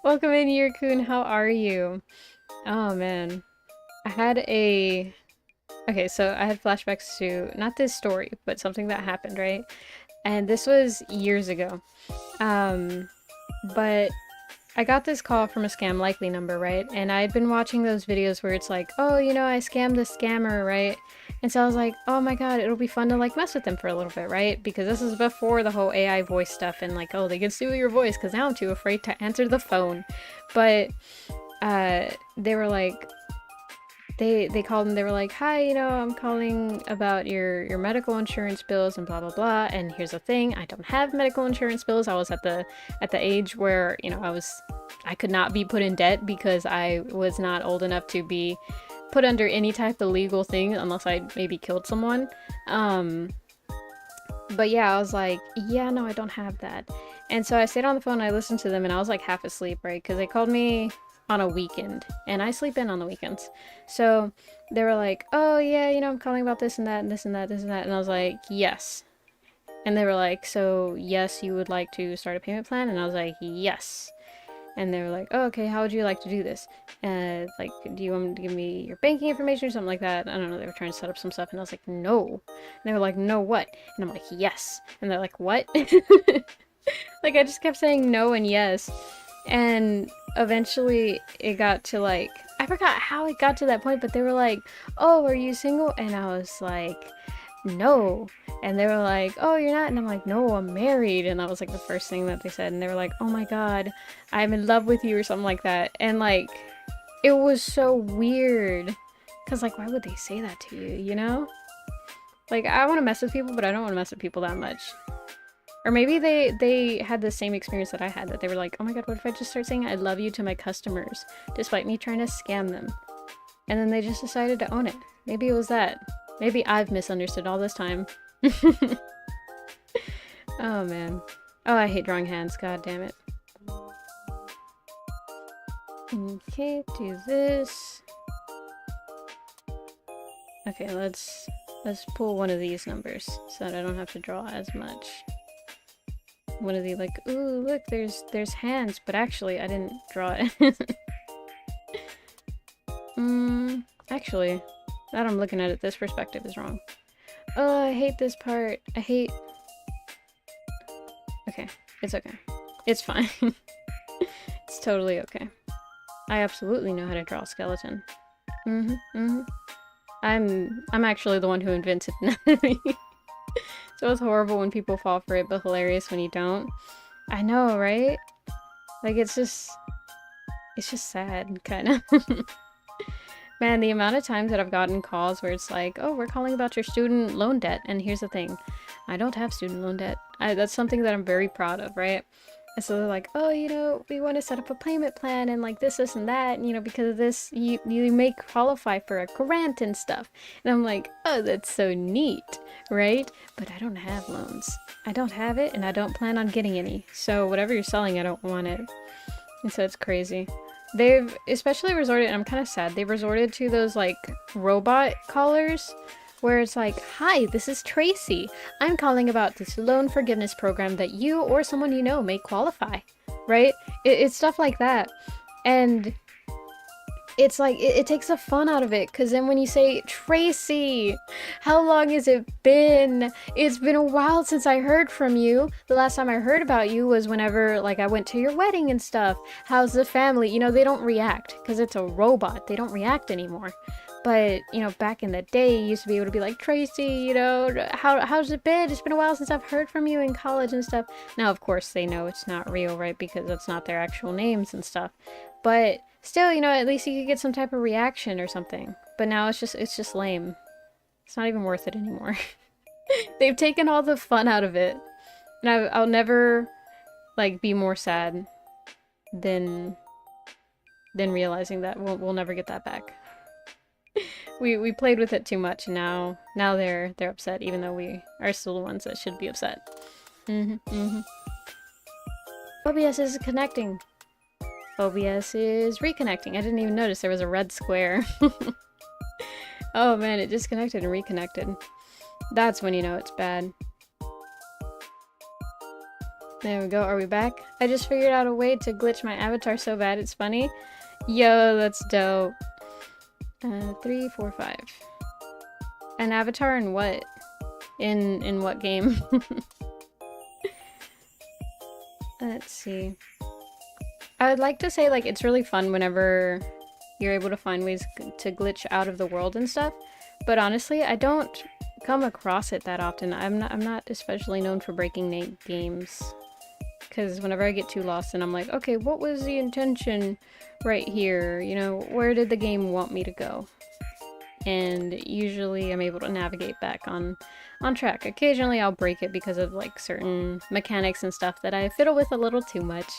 Welcome in, Yurkun. How are you? Oh man. I had a... Okay, so I had flashbacks to, not this story, but something that happened, right? And this was years ago. But I got this call from a scam likely number, right? And I had been watching those videos where it's like, oh, you know, I scammed this scammer, right? And so I was like, oh my god, it'll be fun to like mess with them for a little bit, right? Because this is before the whole AI voice stuff and like, oh, they can steal your voice, because now I'm too afraid to answer the phone. But they were like, they called and they were like, hi, you know, I'm calling about your medical insurance bills and blah blah blah, and here's the thing, I don't have medical insurance bills. I was at the age where, you know, I could not be put in debt because I was not old enough to be put under any type of legal thing unless I maybe killed someone. But yeah, I was like, yeah, no, I don't have that. And so I stayed on the phone, I listened to them, and I was like half asleep, right? Because they called me on a weekend, and I sleep in on the weekends. So they were like, oh yeah, you know, I'm calling about this and that and this and that, this and that. And I was like, yes. And they were like, so yes, you would like to start a payment plan? And I was like, yes. And they were like, oh, okay, how would you like to do this? Like, do you want to give me your banking information or something like that? I don't know, they were trying to set up some stuff, and I was like, no. And they were like, no what? And I'm like, yes. And they're like, what? Like, I just kept saying no and yes. And eventually it got to like, I forgot how it got to that point, but they were like, oh, are you single? And I was like, no. And they were like, oh, you're not? And I'm like, no, I'm married. And that was like the first thing that they said. And they were like, oh my god, I'm in love with you or something like that. And like, it was so weird, because like, why would they say that to you, you know? Like, I want to mess with people, but I don't want to mess with people that much. Or maybe they had the same experience that I had, that they were like, oh my god, what if I just start saying I love you to my customers, despite me trying to scam them? And then they just decided to own it. Maybe it was that. Maybe I've misunderstood all this time. Oh man. Oh, I hate drawing hands, god damn it. Okay, do this. Okay, let's pull one of these numbers so that I don't have to draw as much. One of the like, ooh, look, there's hands, but actually I didn't draw it. Actually, that I'm looking at it, this perspective is wrong. Oh, I hate this part. I hate Okay, it's okay. It's fine. It's totally okay. I absolutely know how to draw a skeleton. Mm-hmm, mm-hmm. I'm actually the one who invented anatomy. So it's horrible when people fall for it, but hilarious when you don't. I know, right? Like, it's just sad, kind of. Man, the amount of times that I've gotten calls where it's like, oh, we're calling about your student loan debt. And here's the thing, I don't have student loan debt. That's something that I'm very proud of, right? And so they're like, oh, we want to set up a payment plan and like this and that, and, because of this, you may qualify for a grant and stuff. And I'm like, oh, that's so neat, right? But I don't have loans. I don't have it, and I don't plan on getting any. So whatever you're selling, I don't want it. And so it's crazy. They've especially resorted, and I'm kind of sad, they've resorted to those like robot callers where it's like, hi, this is Tracy. I'm calling about this loan forgiveness program that you or someone you know may qualify, right? It's stuff like that. And it's like, it takes the fun out of it, because then when you say, Tracy, how long has it been? It's been a while since I heard from you. The last time I heard about you was whenever, like, I went to your wedding and stuff. How's the family? They don't react, because it's a robot. They don't react anymore. But, back in the day, you used to be able to be like, Tracy, how's it been? It's been a while since I've heard from you in college and stuff. Now, of course, they know it's not real, right? Because that's not their actual names and stuff. But still, at least you could get some type of reaction or something. But now it's just lame. It's not even worth it anymore. They've taken all the fun out of it. And I'll never, like, be more sad than realizing that we'll never get that back. We played with it too much, and now they're upset, even though we are still the ones that should be upset. OBS is connecting. OBS is reconnecting. I didn't even notice there was a red square. Oh man, it disconnected and reconnected. That's when you know it's bad. There we go. Are we back? I just figured out a way to glitch my avatar so bad it's funny. Yo, that's dope. 3, 4, 5. An avatar in what? In what game? Let's see. I would like to say, like, it's really fun whenever you're able to find ways to glitch out of the world and stuff, but honestly, I don't come across it that often. I'm not especially known for breaking games, because whenever I get too lost and I'm like, okay, what was the intention right here? Where did the game want me to go? And usually I'm able to navigate back on track. Occasionally I'll break it because of like certain mechanics and stuff that I fiddle with a little too much.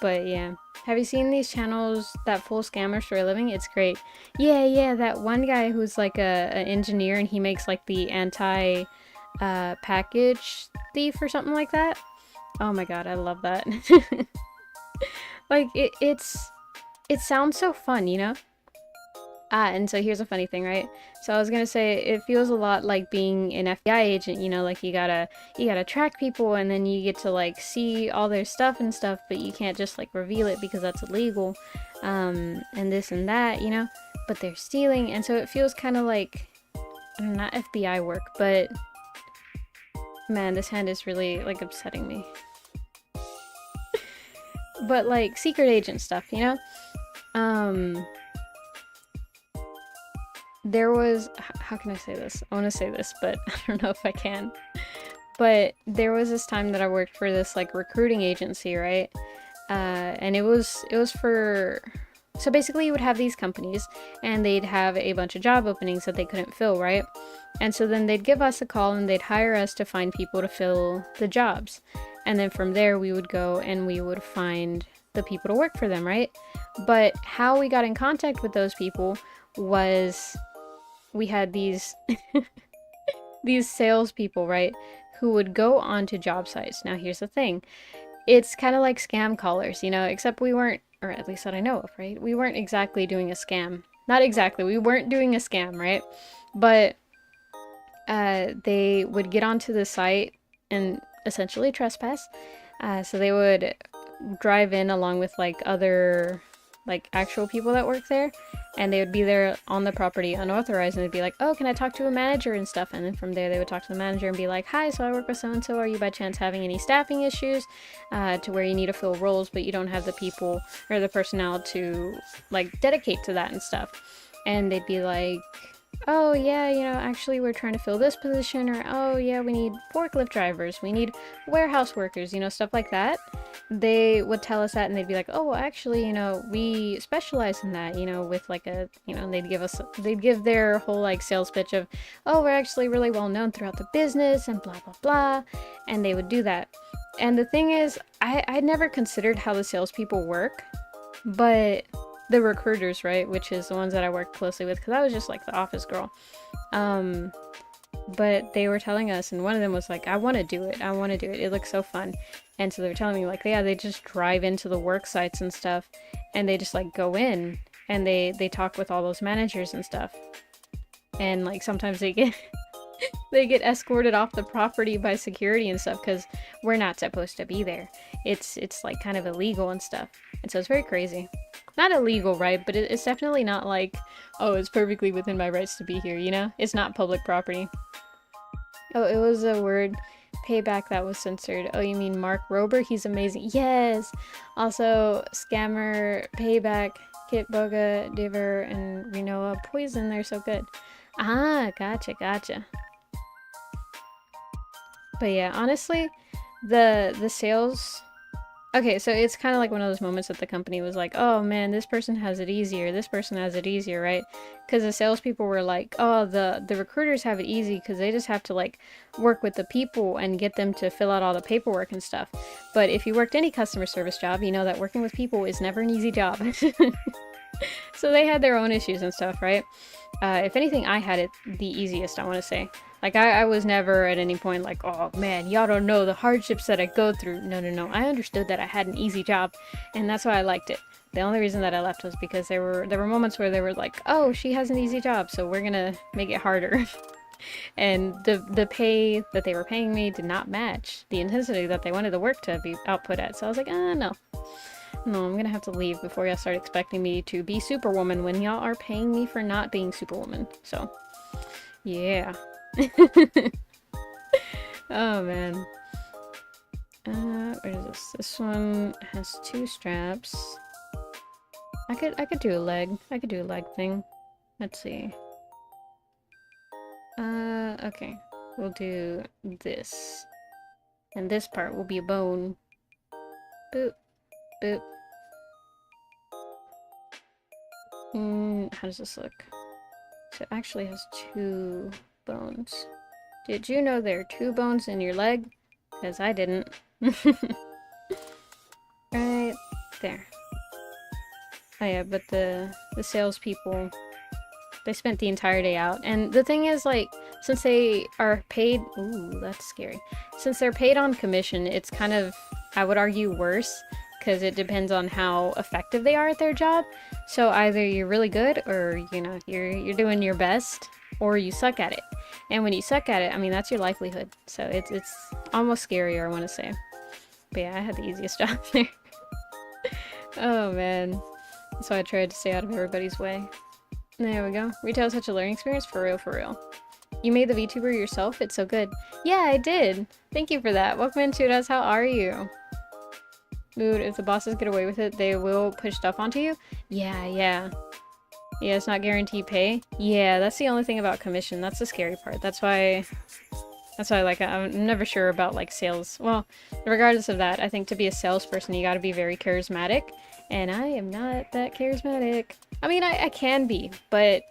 But yeah. Have you seen these channels that fool scammers for a living? It's great. Yeah, that one guy who's like an engineer and he makes like the anti package thief or something like that. Oh my god, I love that. Like it sounds so fun, and so here's a funny thing, right? So I was gonna say, it feels a lot like being an FBI agent, like you gotta track people, and then you get to like see all their stuff and stuff, but you can't just like reveal it because that's illegal, and this and that, but they're stealing, and so it feels kind of like, I don't know, not FBI work, but man, this hand is really like upsetting me. But like secret agent stuff, there was, how can I say this? I want to say this, but I don't know if I can. But there was this time that I worked for this like recruiting agency, right? And it was for, so basically you would have these companies and they'd have a bunch of job openings that they couldn't fill, right? And so then they'd give us a call and they'd hire us to find people to fill the jobs. And then from there we would go and we would find the people to work for them, right? But how we got in contact with those people was, we had these these salespeople, right, who would go onto job sites. Now here's the thing, it's kind of like scam callers, except we weren't, or at least that I know of, right? We weren't exactly doing a scam. Not exactly, we weren't doing a scam, right? But they would get onto the site and essentially trespass. So they would drive in along with like other like actual people that work there, and they would be there on the property unauthorized, and they'd be like, oh, can I talk to a manager and stuff? And then from there they would talk to the manager and be like, hi, so I work with so and so, are you by chance having any staffing issues to where you need to fill roles but you don't have the people or the personnel to like dedicate to that and stuff? And they'd be like, oh yeah, actually we're trying to fill this position, or oh yeah, we need forklift drivers, we need warehouse workers, stuff like that. They would tell us that, and they'd be like, oh well, actually, we specialize in that, with like a, they'd give their whole like sales pitch of, oh, we're actually really well known throughout the business and blah blah blah, and they would do that. And the thing is, I never considered how the salespeople work, but the recruiters, right, which is the ones that I worked closely with, because I was just like the office girl, but they were telling us, and one of them was like, I want to do it, it looks so fun. And so they were telling me like, yeah, they just drive into the work sites and stuff, and they just like go in and they talk with all those managers and stuff, and like sometimes they get they get escorted off the property by security and stuff, because we're not supposed to be there. It's like kind of illegal and stuff, and so it's very crazy. Not illegal, right? But it's definitely not like, oh, it's perfectly within my rights to be here, It's not public property. Oh, it was a word, payback, that was censored. Oh, you mean Mark Rober? He's amazing. Yes! Also, Scammer, Payback, Kit Boga, Diver, and Renoa Poison. They're so good. Ah, gotcha. But yeah, honestly, the sales... Okay, so it's kind of like one of those moments that the company was like, oh man, this person has it easier, right? Because the salespeople were like, oh, the recruiters have it easy because they just have to like work with the people and get them to fill out all the paperwork and stuff. But if you worked any customer service job, you know that working with people is never an easy job. So they had their own issues and stuff, right? If anything, I had it the easiest, I want to say. Like, I was never at any point like, oh man, y'all don't know the hardships that I go through. No. I understood that I had an easy job, and that's why I liked it. The only reason that I left was because there were moments where they were like, oh, she has an easy job, so we're gonna make it harder. And the pay that they were paying me did not match the intensity that they wanted the work to be output at. So I was like, no, I'm gonna have to leave before y'all start expecting me to be Superwoman when y'all are paying me for not being Superwoman. So, yeah. Oh man. Where is this? This one has 2 straps. I could do a leg. I could do a leg thing. Let's see. Okay. We'll do this. And this part will be a bone. Boop. Boop. How does this look? So it actually has 2 bones. Did you know there are 2 bones in your leg? Because I didn't. Right there. Oh yeah, but the salespeople, they spent the entire day out. And the thing is, like, since they are paid... Ooh, that's scary. Since they're paid on commission, it's kind of, I would argue, worse. Because it depends on how effective they are at their job. So either you're really good, or, you're doing your best, or you suck at it. And when you suck at it, I mean, that's your livelihood. So it's almost scarier, I want to say. But yeah, I had the easiest job there. Oh man. So I tried to stay out of everybody's way. There we go. Retail is such a learning experience, for real. You made the VTuber yourself? It's so good. Yeah, I did. Thank you for that. Welcome into us. How are you? Dude, if the bosses get away with it, they will push stuff onto you? Yeah. Yeah, it's not guaranteed pay. Yeah, that's the only thing about commission. That's the scary part. That's why like I'm never sure about like sales. Well, regardless of that, I think to be a salesperson, you gotta be very charismatic. And I am not that charismatic. I mean, I can be, but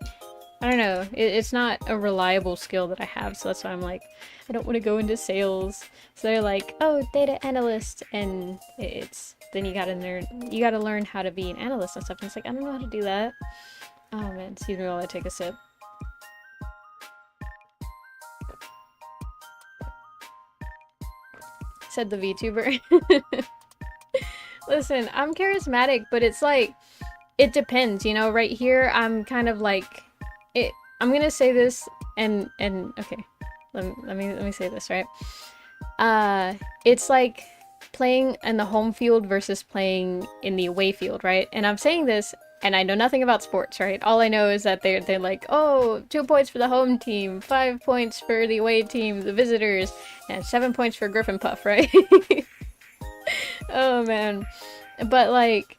I don't know. It's not a reliable skill that I have, so that's why I'm like, I don't want to go into sales. So they're like, oh, data analyst, and then you gotta learn how to be an analyst and stuff. And it's like, I don't know how to do that. Oh man, excuse me while I take a sip. Said the VTuber. Listen, I'm charismatic, but it's like, it depends, right here, I'm kind of like, I'm gonna say this, and okay, let me say this, right? It's like, playing in the home field versus playing in the away field, right? And I'm saying this, and I know nothing about sports, right? All I know is that they're like, oh, 2 points for the home team, 5 points for the away team, the visitors, and 7 points for Griffin Puff, right? Oh man. But like,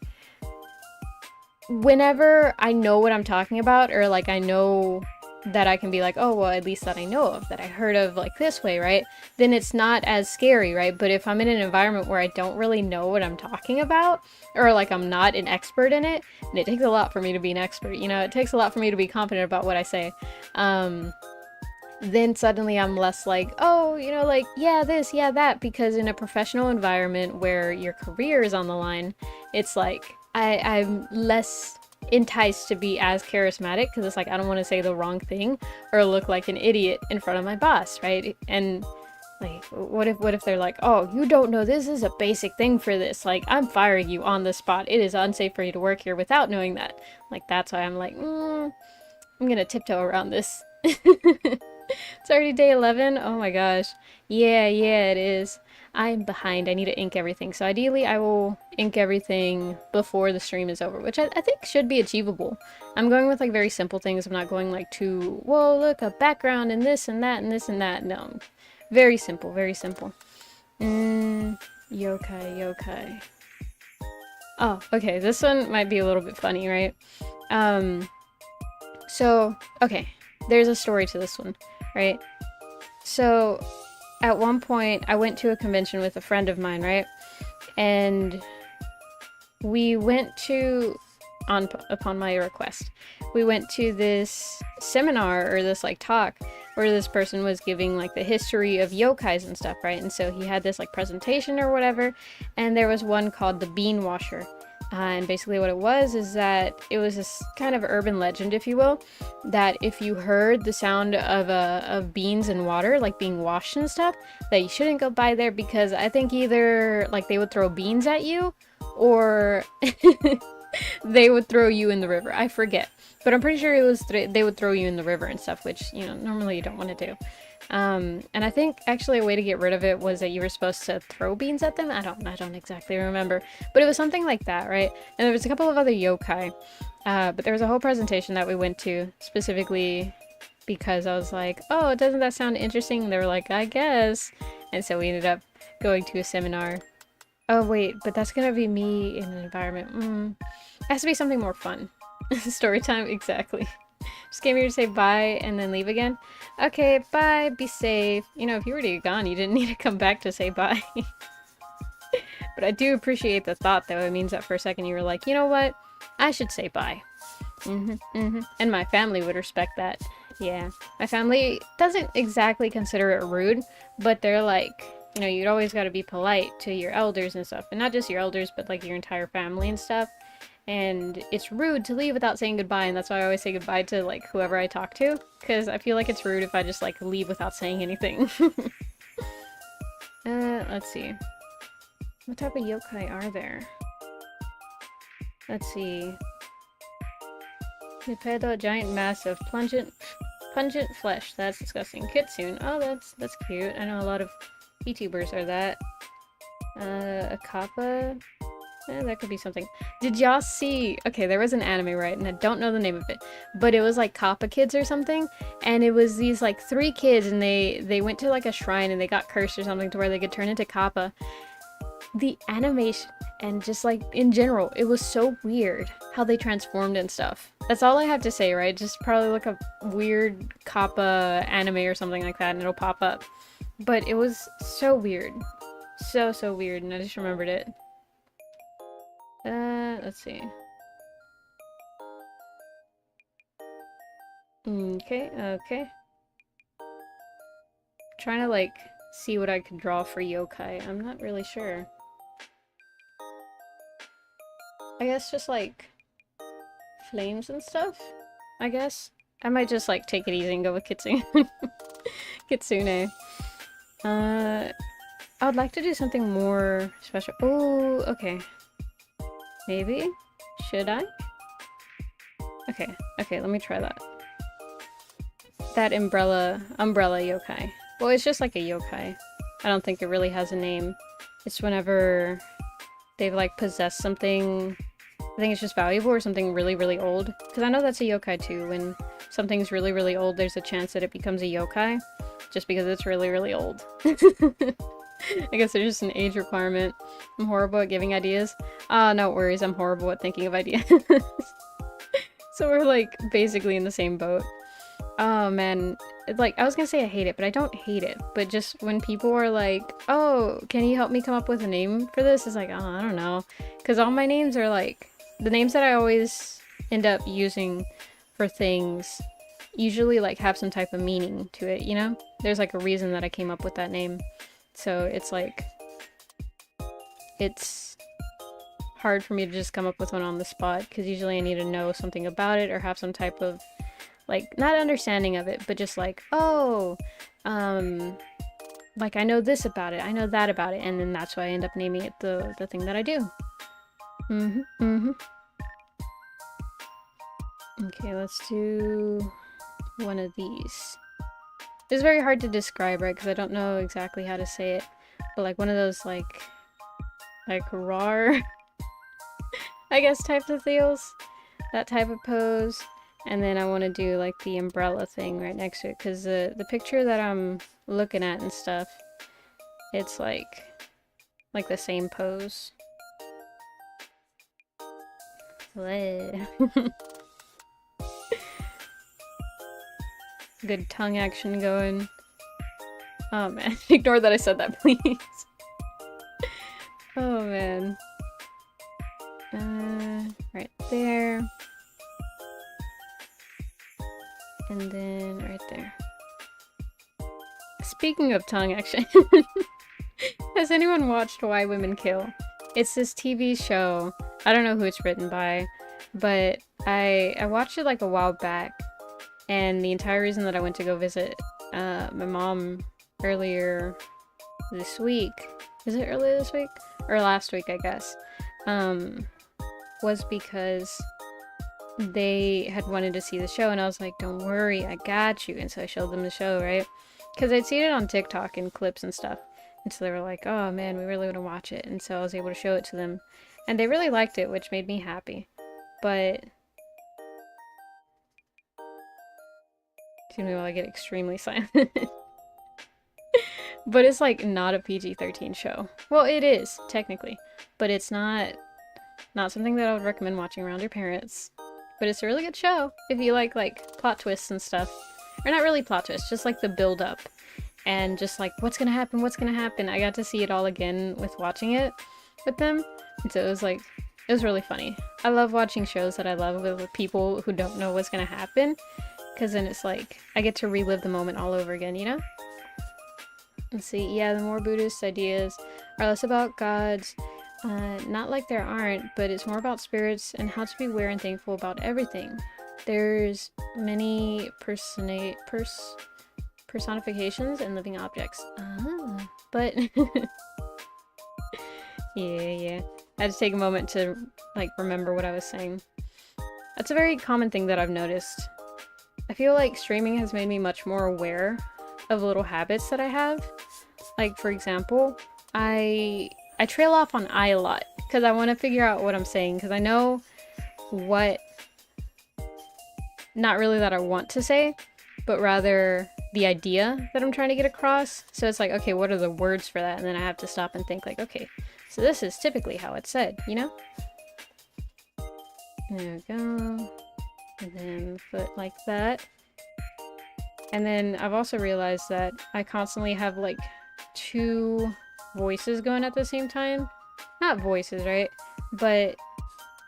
whenever I know what I'm talking about, or like I know that I can be like, oh, well, at least that I know of, that I heard of like this way, right? Then it's not as scary, right? But if I'm in an environment where I don't really know what I'm talking about, or like I'm not an expert in it, and it takes a lot for me to be an expert, you know, it takes a lot for me to be confident about what I say. Then suddenly I'm less like, oh, you know, like, yeah, this, yeah, that, because in a professional environment where your career is on the line, it's like, I'm less enticed to be as charismatic because it's like, I don't want to say the wrong thing or look like an idiot in front of my boss, right? And like, what if they're like, oh, you don't know this is a basic thing for this, like, I'm firing you on the spot, it is unsafe for you to work here without knowing that. Like, that's why I'm like, I'm gonna tiptoe around this. It's already day 11? Oh my gosh. Yeah, it is. I'm behind. I need to ink everything. So ideally, I will ink everything before the stream is over, which I think should be achievable. I'm going with like very simple things. I'm not going like too, whoa, look, a background and this and that and this and that. No. Very simple, very simple. Yokai. Oh, okay. This one might be a little bit funny, right? So, okay. There's a story to this one, right? So, at one point, I went to a convention with a friend of mine, right? And we went to, upon my request, we went to this seminar or this like talk where this person was giving like the history of yokais and stuff, right? And so he had this like presentation or whatever, and there was one called the Bean Washer. And basically what it was is that it was this kind of urban legend, if you will, that if you heard the sound of beans and water, like being washed and stuff, that you shouldn't go by there because I think either like they would throw beans at you or they would throw you in the river. I forget. But I'm pretty sure it was they would throw you in the river and stuff, which, you know, normally you don't want to do. And I think actually a way to get rid of it was that you were supposed to throw beans at them. I don't exactly remember, but it was something like that, right? And there was a couple of other yokai, but there was a whole presentation that we went to specifically because I was like, oh, doesn't that sound interesting? And they were like, I guess. And so we ended up going to a seminar. Oh wait, but that's gonna be me in an environment. It has to be something more fun. Story time, exactly. Just came here to say bye and then leave again. Okay, bye, be safe. You know, if you were to get gone, you didn't need to come back to say bye. But I do appreciate the thought, though. It means that for a second you were like, you know what? I should say bye. And my family would respect that. Yeah. My family doesn't exactly consider it rude, but they're like, you know, you'd always got to be polite to your elders and stuff. And not just your elders, but like your entire family and stuff. And it's rude to leave without saying goodbye, and that's why I always say goodbye to like whoever I talk to, because I feel like it's rude if I just like leave without saying anything. Let's see. What type of yokai are there? Let's see. Nipedo, giant mass of pungent flesh. That's disgusting. Kitsune. Oh, that's cute. I know a lot of VTubers are that. A kappa. That could be something. Did y'all see? Okay, there was an anime, right? And I don't know the name of it, but it was like Kappa Kids or something. And it was these like 3 kids, and they went to like a shrine and they got cursed or something to where they could turn into Kappa. The animation and just like in general, it was so weird how they transformed and stuff. That's all I have to say, right? Just probably look up weird Kappa anime or something like that, and it'll pop up. But it was so weird, so weird, and I just remembered it. Let's see. Okay. Trying to like see what I could draw for yokai. I'm not really sure. I guess just like flames and stuff, I guess. I might just like take it easy and go with Kitsune. Kitsune. I would like to do something more special. Oh, okay. Maybe? Should I? Okay, let me try that. That umbrella yokai. Well, it's just like a yokai. I don't think it really has a name. It's whenever they've like possessed something. I think it's just valuable or something really, really old. Because I know that's a yokai too. When something's really, really old, there's a chance that it becomes a yokai. Just because it's really, really old. I guess there's just an age requirement. I'm horrible at giving ideas. No worries, I'm horrible at thinking of ideas. So we're like basically in the same boat. Oh man, like I was gonna say I hate it, but I don't hate it. But just when people are like, oh, can you help me come up with a name for this? It's like, oh, I don't know. Because all my names are like, the names that I always end up using for things usually like have some type of meaning to it, you know? There's like a reason that I came up with that name. So it's like, it's hard for me to just come up with one on the spot because usually I need to know something about it or have some type of like, not understanding of it, but just like, oh, like I know this about it, I know that about it, and then that's why I end up naming it the thing that I do. Okay, let's do one of these. It's very hard to describe, right? Because I don't know exactly how to say it, but like one of those like rar, I guess, type of deals, that type of pose. And then I want to do like the umbrella thing right next to it because the picture that I'm looking at and stuff, it's like the same pose. Good tongue action going. Oh man, ignore that I said that, please. Oh man. Right there. And then right there. Speaking of tongue action, has anyone watched Why Women Kill? It's this TV show. I don't know who it's written by, but I watched it like a while back, and the entire reason that I went to go visit my mom earlier this week, is it earlier this week? Or last week, I guess, was because they had wanted to see the show, and I was like, don't worry, I got you. And so I showed them the show, right? Because I'd seen it on TikTok in clips and stuff. And so they were like, oh man, we really want to watch it. And so I was able to show it to them. And they really liked it, which made me happy. But excuse me while I get extremely silent. But it's like not a PG-13 show. Well, it is, technically. But it's not something that I would recommend watching around your parents. But it's a really good show if you like plot twists and stuff. Or not really plot twists, just like the build up. And just like, what's gonna happen, what's gonna happen. I got to see it all again with watching it with them. And so it was like, it was really funny. I love watching shows that I love with people who don't know what's gonna happen. Because then it's like, I get to relive the moment all over again, you know? Let's see, yeah, the more Buddhist ideas are less about gods. Not like there aren't, but it's more about spirits and how to be aware and thankful about everything. There's many personifications and living objects. But yeah. I had to take a moment to like remember what I was saying. That's a very common thing that I've noticed. I feel like streaming has made me much more aware of little habits that I have. Like, for example, I trail off on I a lot because I want to figure out what I'm saying because I know what, not really that I want to say, but rather the idea that I'm trying to get across. So it's like, okay, what are the words for that? And then I have to stop and think like, okay, so this is typically how it's said, you know? There we go. And then foot like that. And then I've also realized that I constantly have like 2 voices going at the same time. Not voices, right? But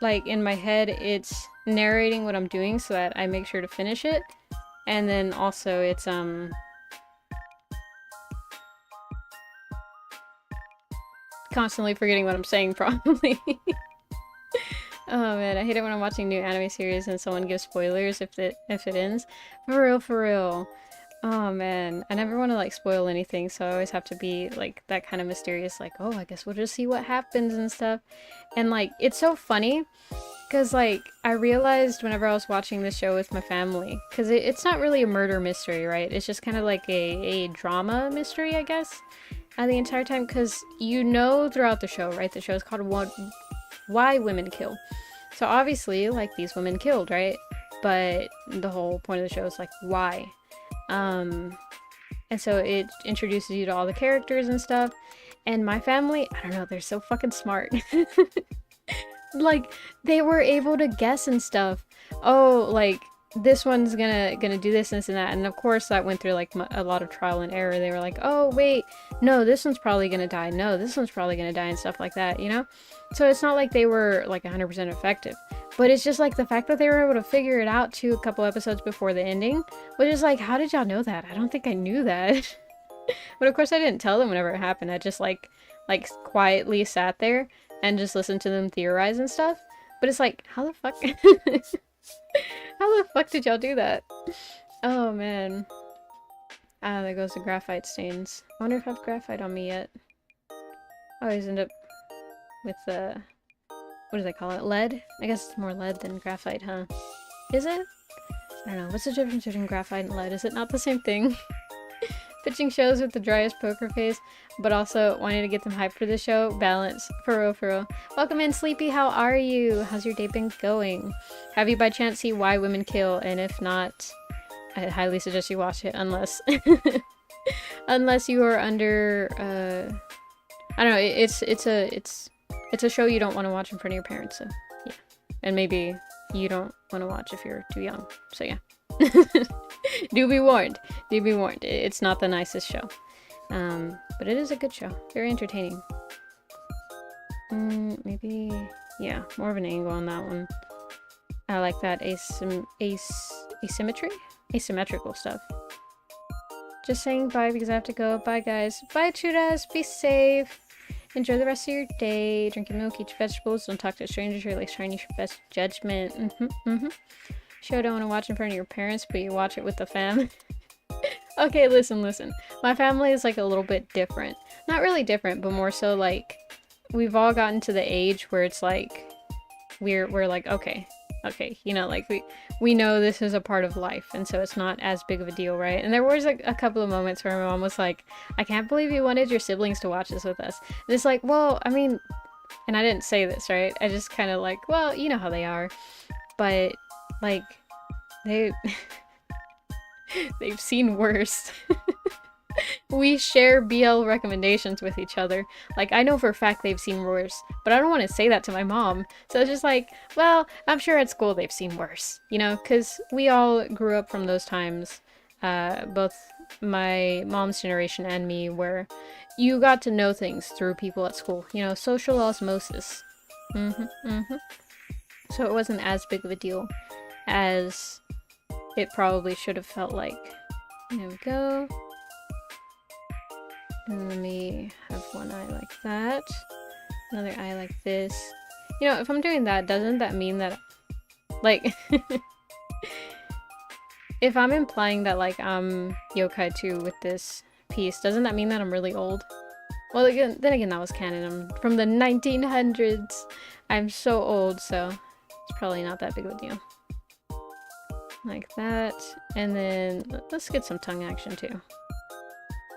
like in my head, it's narrating what I'm doing so that I make sure to finish it. And then also it's constantly forgetting what I'm saying probably. Oh man, I hate it when I'm watching new anime series and someone gives spoilers if it ends. For real. Oh man, I never want to like spoil anything, so I always have to be like that kind of mysterious, like, oh, I guess we'll just see what happens and stuff. And like, it's so funny because like I realized whenever I was watching this show with my family, because it's not really a murder mystery, right? It's just kind of like a drama mystery, I guess. the entire time, because you know throughout the show, right? The show is called Why Women Kill. So obviously, like, these women killed, right? But the whole point of the show is like, why? And so it introduces you to all the characters and stuff. And my family, I don't know, they're so fucking smart. Like, they were able to guess and stuff. Oh, like, this one's gonna do this and that. And of course that went through like a lot of trial and error. They were like, oh wait, no, this one's probably gonna die, no, this one's probably gonna die, and stuff like that, you know? So it's not like they were like 100% effective, but it's just like the fact that they were able to figure it out a couple episodes before the ending, which is like, how did y'all know that? I don't think I knew that. But of course I didn't tell them whenever it happened. I just like quietly sat there and just listened to them theorize and stuff. But it's like, how the fuck how the fuck did y'all do that? Oh man. Ah, there goes the graphite stains. I wonder if I have graphite on me yet. I always end up with what do they call it? Lead? I guess it's more lead than graphite, huh? Is it? I don't know. What's the difference between graphite and lead? Is it not the same thing? Pitching shows with the driest poker face, but also wanting to get them hyped for the show. Balance. For real, for real. Welcome in, Sleepy. How are you? How's your day been going? Have you by chance seen Why Women Kill? And if not, I highly suggest you watch it, unless unless you are under I don't know, it's a show you don't want to watch in front of your parents, so yeah. And maybe you don't want to watch if you're too young, so yeah. Do be warned. Do be warned. It's not the nicest show. But it is a good show. Very entertaining. Maybe, yeah, more of an angle on that one. I like that asymmetry? Asymmetrical stuff. Just saying bye because I have to go. Bye, guys. Bye, Chudas. Be safe. Enjoy the rest of your day. Drink your milk, eat your vegetables. Don't talk to strangers. Your like shine your best judgment. Show don't want to watch in front of your parents, but you watch it with the fam. Okay, listen. My family is like a little bit different. Not really different, but more so like we've all gotten to the age where it's like we're like, okay, you know, like we know this is a part of life, and so it's not as big of a deal, right? And there was like a couple of moments where my mom was like, I can't believe you wanted your siblings to watch this with us. And it's like, well, I mean, and I didn't say this, right? I just kind of like, well, you know how they are. But like they've seen worse. We share BL recommendations with each other. Like, I know for a fact they've seen worse, but I don't want to say that to my mom. So it's just like, well, I'm sure at school they've seen worse, you know, because we all grew up from those times, both my mom's generation and me, where you got to know things through people at school, you know, social osmosis. So it wasn't as big of a deal as it probably should have felt like. There we go. And let me have one eye like that. Another eye like this. You know, if I'm doing that, doesn't that mean that, like, if I'm implying that, like, I'm yokai too with this piece, doesn't that mean that I'm really old? Well, again, then again, that was canon. I'm from the 1900s. I'm so old, so it's probably not that big of a deal. Like that. And then let's get some tongue action too.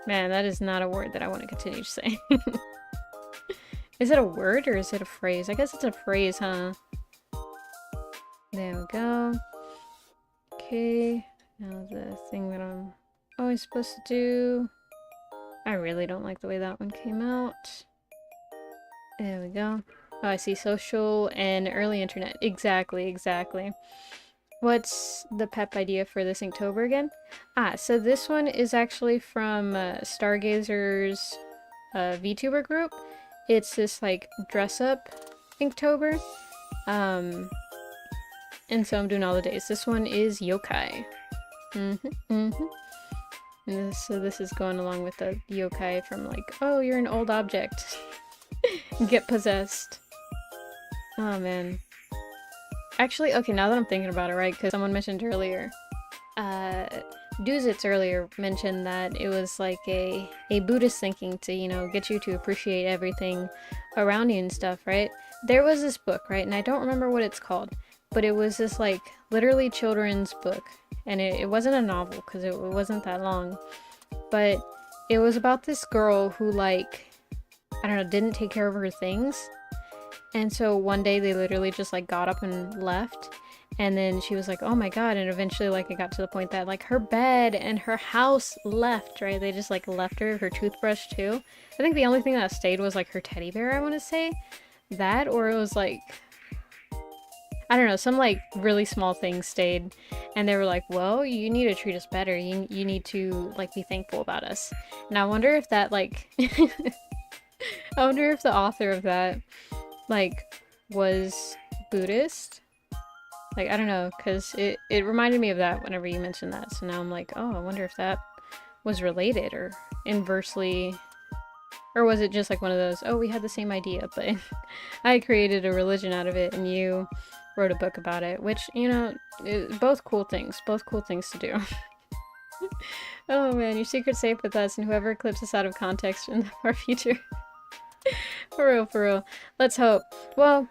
Man, that is not a word that I want to continue to say. Is it a word or is it a phrase? I guess it's a phrase, huh? There we go. Okay. Now the thing that I'm always supposed to do. I really don't like the way that one came out. There we go. Oh, I see social and early internet. Exactly. What's the pep idea for this Inktober again? So this one is actually from Stargazer's VTuber group. It's this like dress up Inktober. And so I'm doing all the days. This one is yokai. And so this is going along with the yokai from like, oh, you're an old object. Get possessed. Oh man. Actually, okay, now that I'm thinking about it, right, because someone mentioned earlier, Duzitz earlier mentioned that it was like a Buddhist thinking to, you know, get you to appreciate everything around you and stuff, right? There was this book, right, and I don't remember what it's called, but it was this, like, literally children's book, and it wasn't a novel, because it wasn't that long, but it was about this girl who, like, I don't know, didn't take care of her things. And so one day they literally just like got up and left. And then she was like, oh my god. And eventually, like, it got to the point that like her bed and her house left, right? They just like left her toothbrush too. I think the only thing that stayed was like her teddy bear, I want to say. That, or it was like, I don't know, some like really small things stayed. And they were like, well, you need to treat us better. You need to like be thankful about us. And I wonder if that like, I wonder if the author of that like was Buddhist. Like, I don't know, because it reminded me of that whenever you mentioned that. So now I'm like, oh, I wonder if that was related or inversely, or was it just like one of those, oh, we had the same idea, but I created a religion out of it and you wrote a book about it, which, you know, both cool things to do. Oh man, your secret's safe with us and whoever clips us out of context in our future. For real, for real. Let's hope. Well,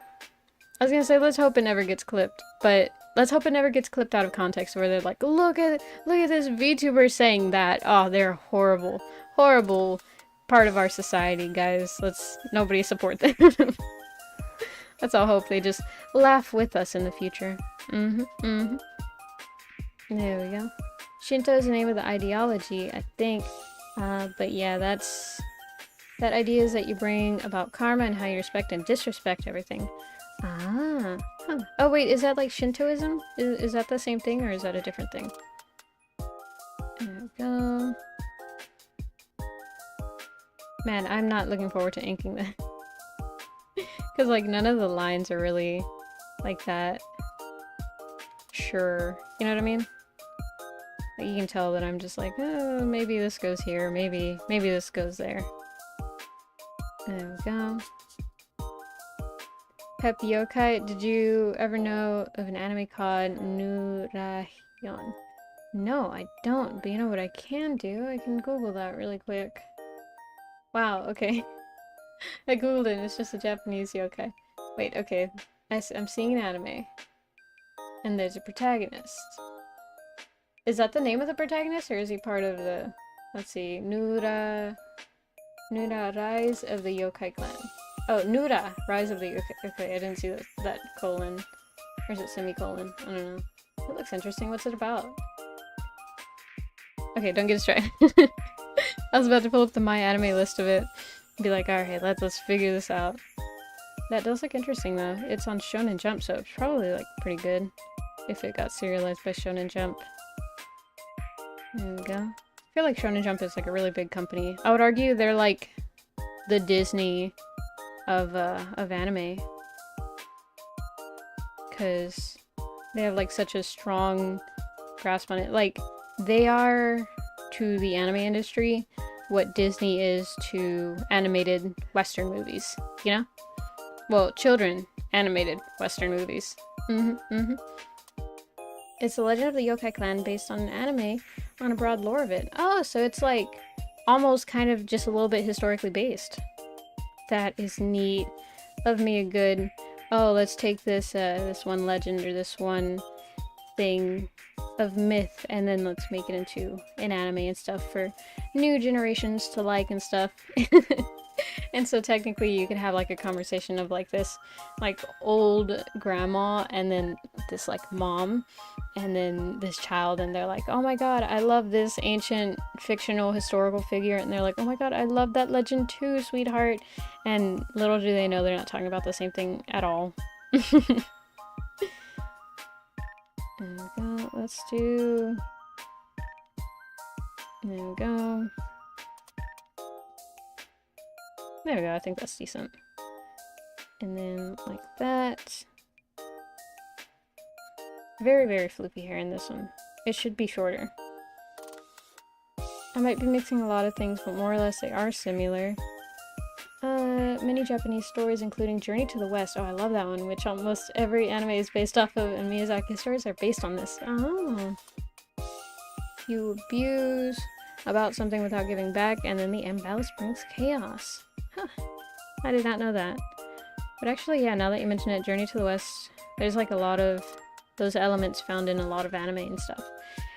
I was gonna say let's hope it never gets clipped, but let's hope it never gets clipped out of context where they're like, look at this VTuber saying that. Oh, they're horrible, horrible part of our society, guys. Nobody support them. Let's all hope they just laugh with us in the future. There we go. Shinto is the name of the ideology, I think. But yeah, that idea is that you bring about karma and how you respect and disrespect everything. Ah. Huh. Oh wait, is that like Shintoism? Is that the same thing or is that a different thing? There we go. Man, I'm not looking forward to inking that. Because like none of the lines are really like that. Sure. You know what I mean? Like you can tell that I'm just like, oh, maybe this goes here, maybe this goes there. There we go. Pep Yokai, did you ever know of an anime called Nurahyon? No, I don't, but you know what I can do? I can Google that really quick. Wow, okay. I googled it and it's just a Japanese yokai. Wait, okay. I'm seeing an anime. And there's a protagonist. Is that the name of the protagonist or is he part of the... Let's see. Nura, Rise of the Yokai Clan. Oh, Nura, Rise of the Yokai. Okay, I didn't see that colon. Or is it semicolon? I don't know. It looks interesting. What's it about? Okay, don't get distracted. I was about to pull up the My Anime list of it. Be like, alright, let's figure this out. That does look interesting though. It's on Shonen Jump, so it's probably like pretty good if it got serialized by Shonen Jump. There we go. I feel like Shonen Jump is like a really big company. I would argue they're like the Disney of anime. Cause they have like such a strong grasp on it. Like they are to the anime industry what Disney is to animated Western movies, you know? Well, children animated Western movies. It's the legend of the Yokai Clan based on an anime on a broad lore of it. Oh, so it's like almost kind of just a little bit historically based. That is neat. Love me a good, oh, let's take this this one legend or this one thing of myth and then let's make it into an anime and stuff for new generations to like and stuff. And so technically you could have like a conversation of like this like old grandma and then this like mom and then this child and they're like, oh my god, I love this ancient fictional historical figure, and they're like, oh my god, I love that legend too, sweetheart. And little do they know they're not talking about the same thing at all. There we go. Let's do... There we go. There we go. I think that's decent. And then like that. Very, very floopy hair in this one. It should be shorter. I might be mixing a lot of things, but more or less they are similar. Many Japanese stories, including Journey to the West. Oh, I love that one, which almost every anime is based off of, and Miyazaki's stories are based on this. Oh. You abuse about something without giving back, and then the imbalance brings chaos. Huh. I did not know that. But actually, yeah, now that you mention it, Journey to the West, there's like a lot of those elements found in a lot of anime and stuff.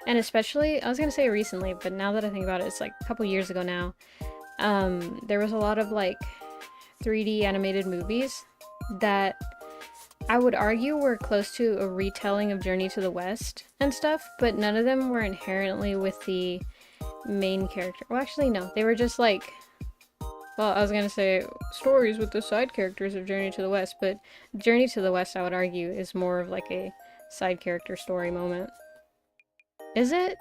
And especially, I was gonna say recently, but now that I think about it, it's like a couple years ago now. There was a lot of like 3D animated movies that I would argue were close to a retelling of Journey to the West and stuff, but none of them were inherently with the main character. Well, actually, no. They were just like, well, I was gonna say stories with the side characters of Journey to the West, but Journey to the West, I would argue, is more of like a side character story moment. Is it?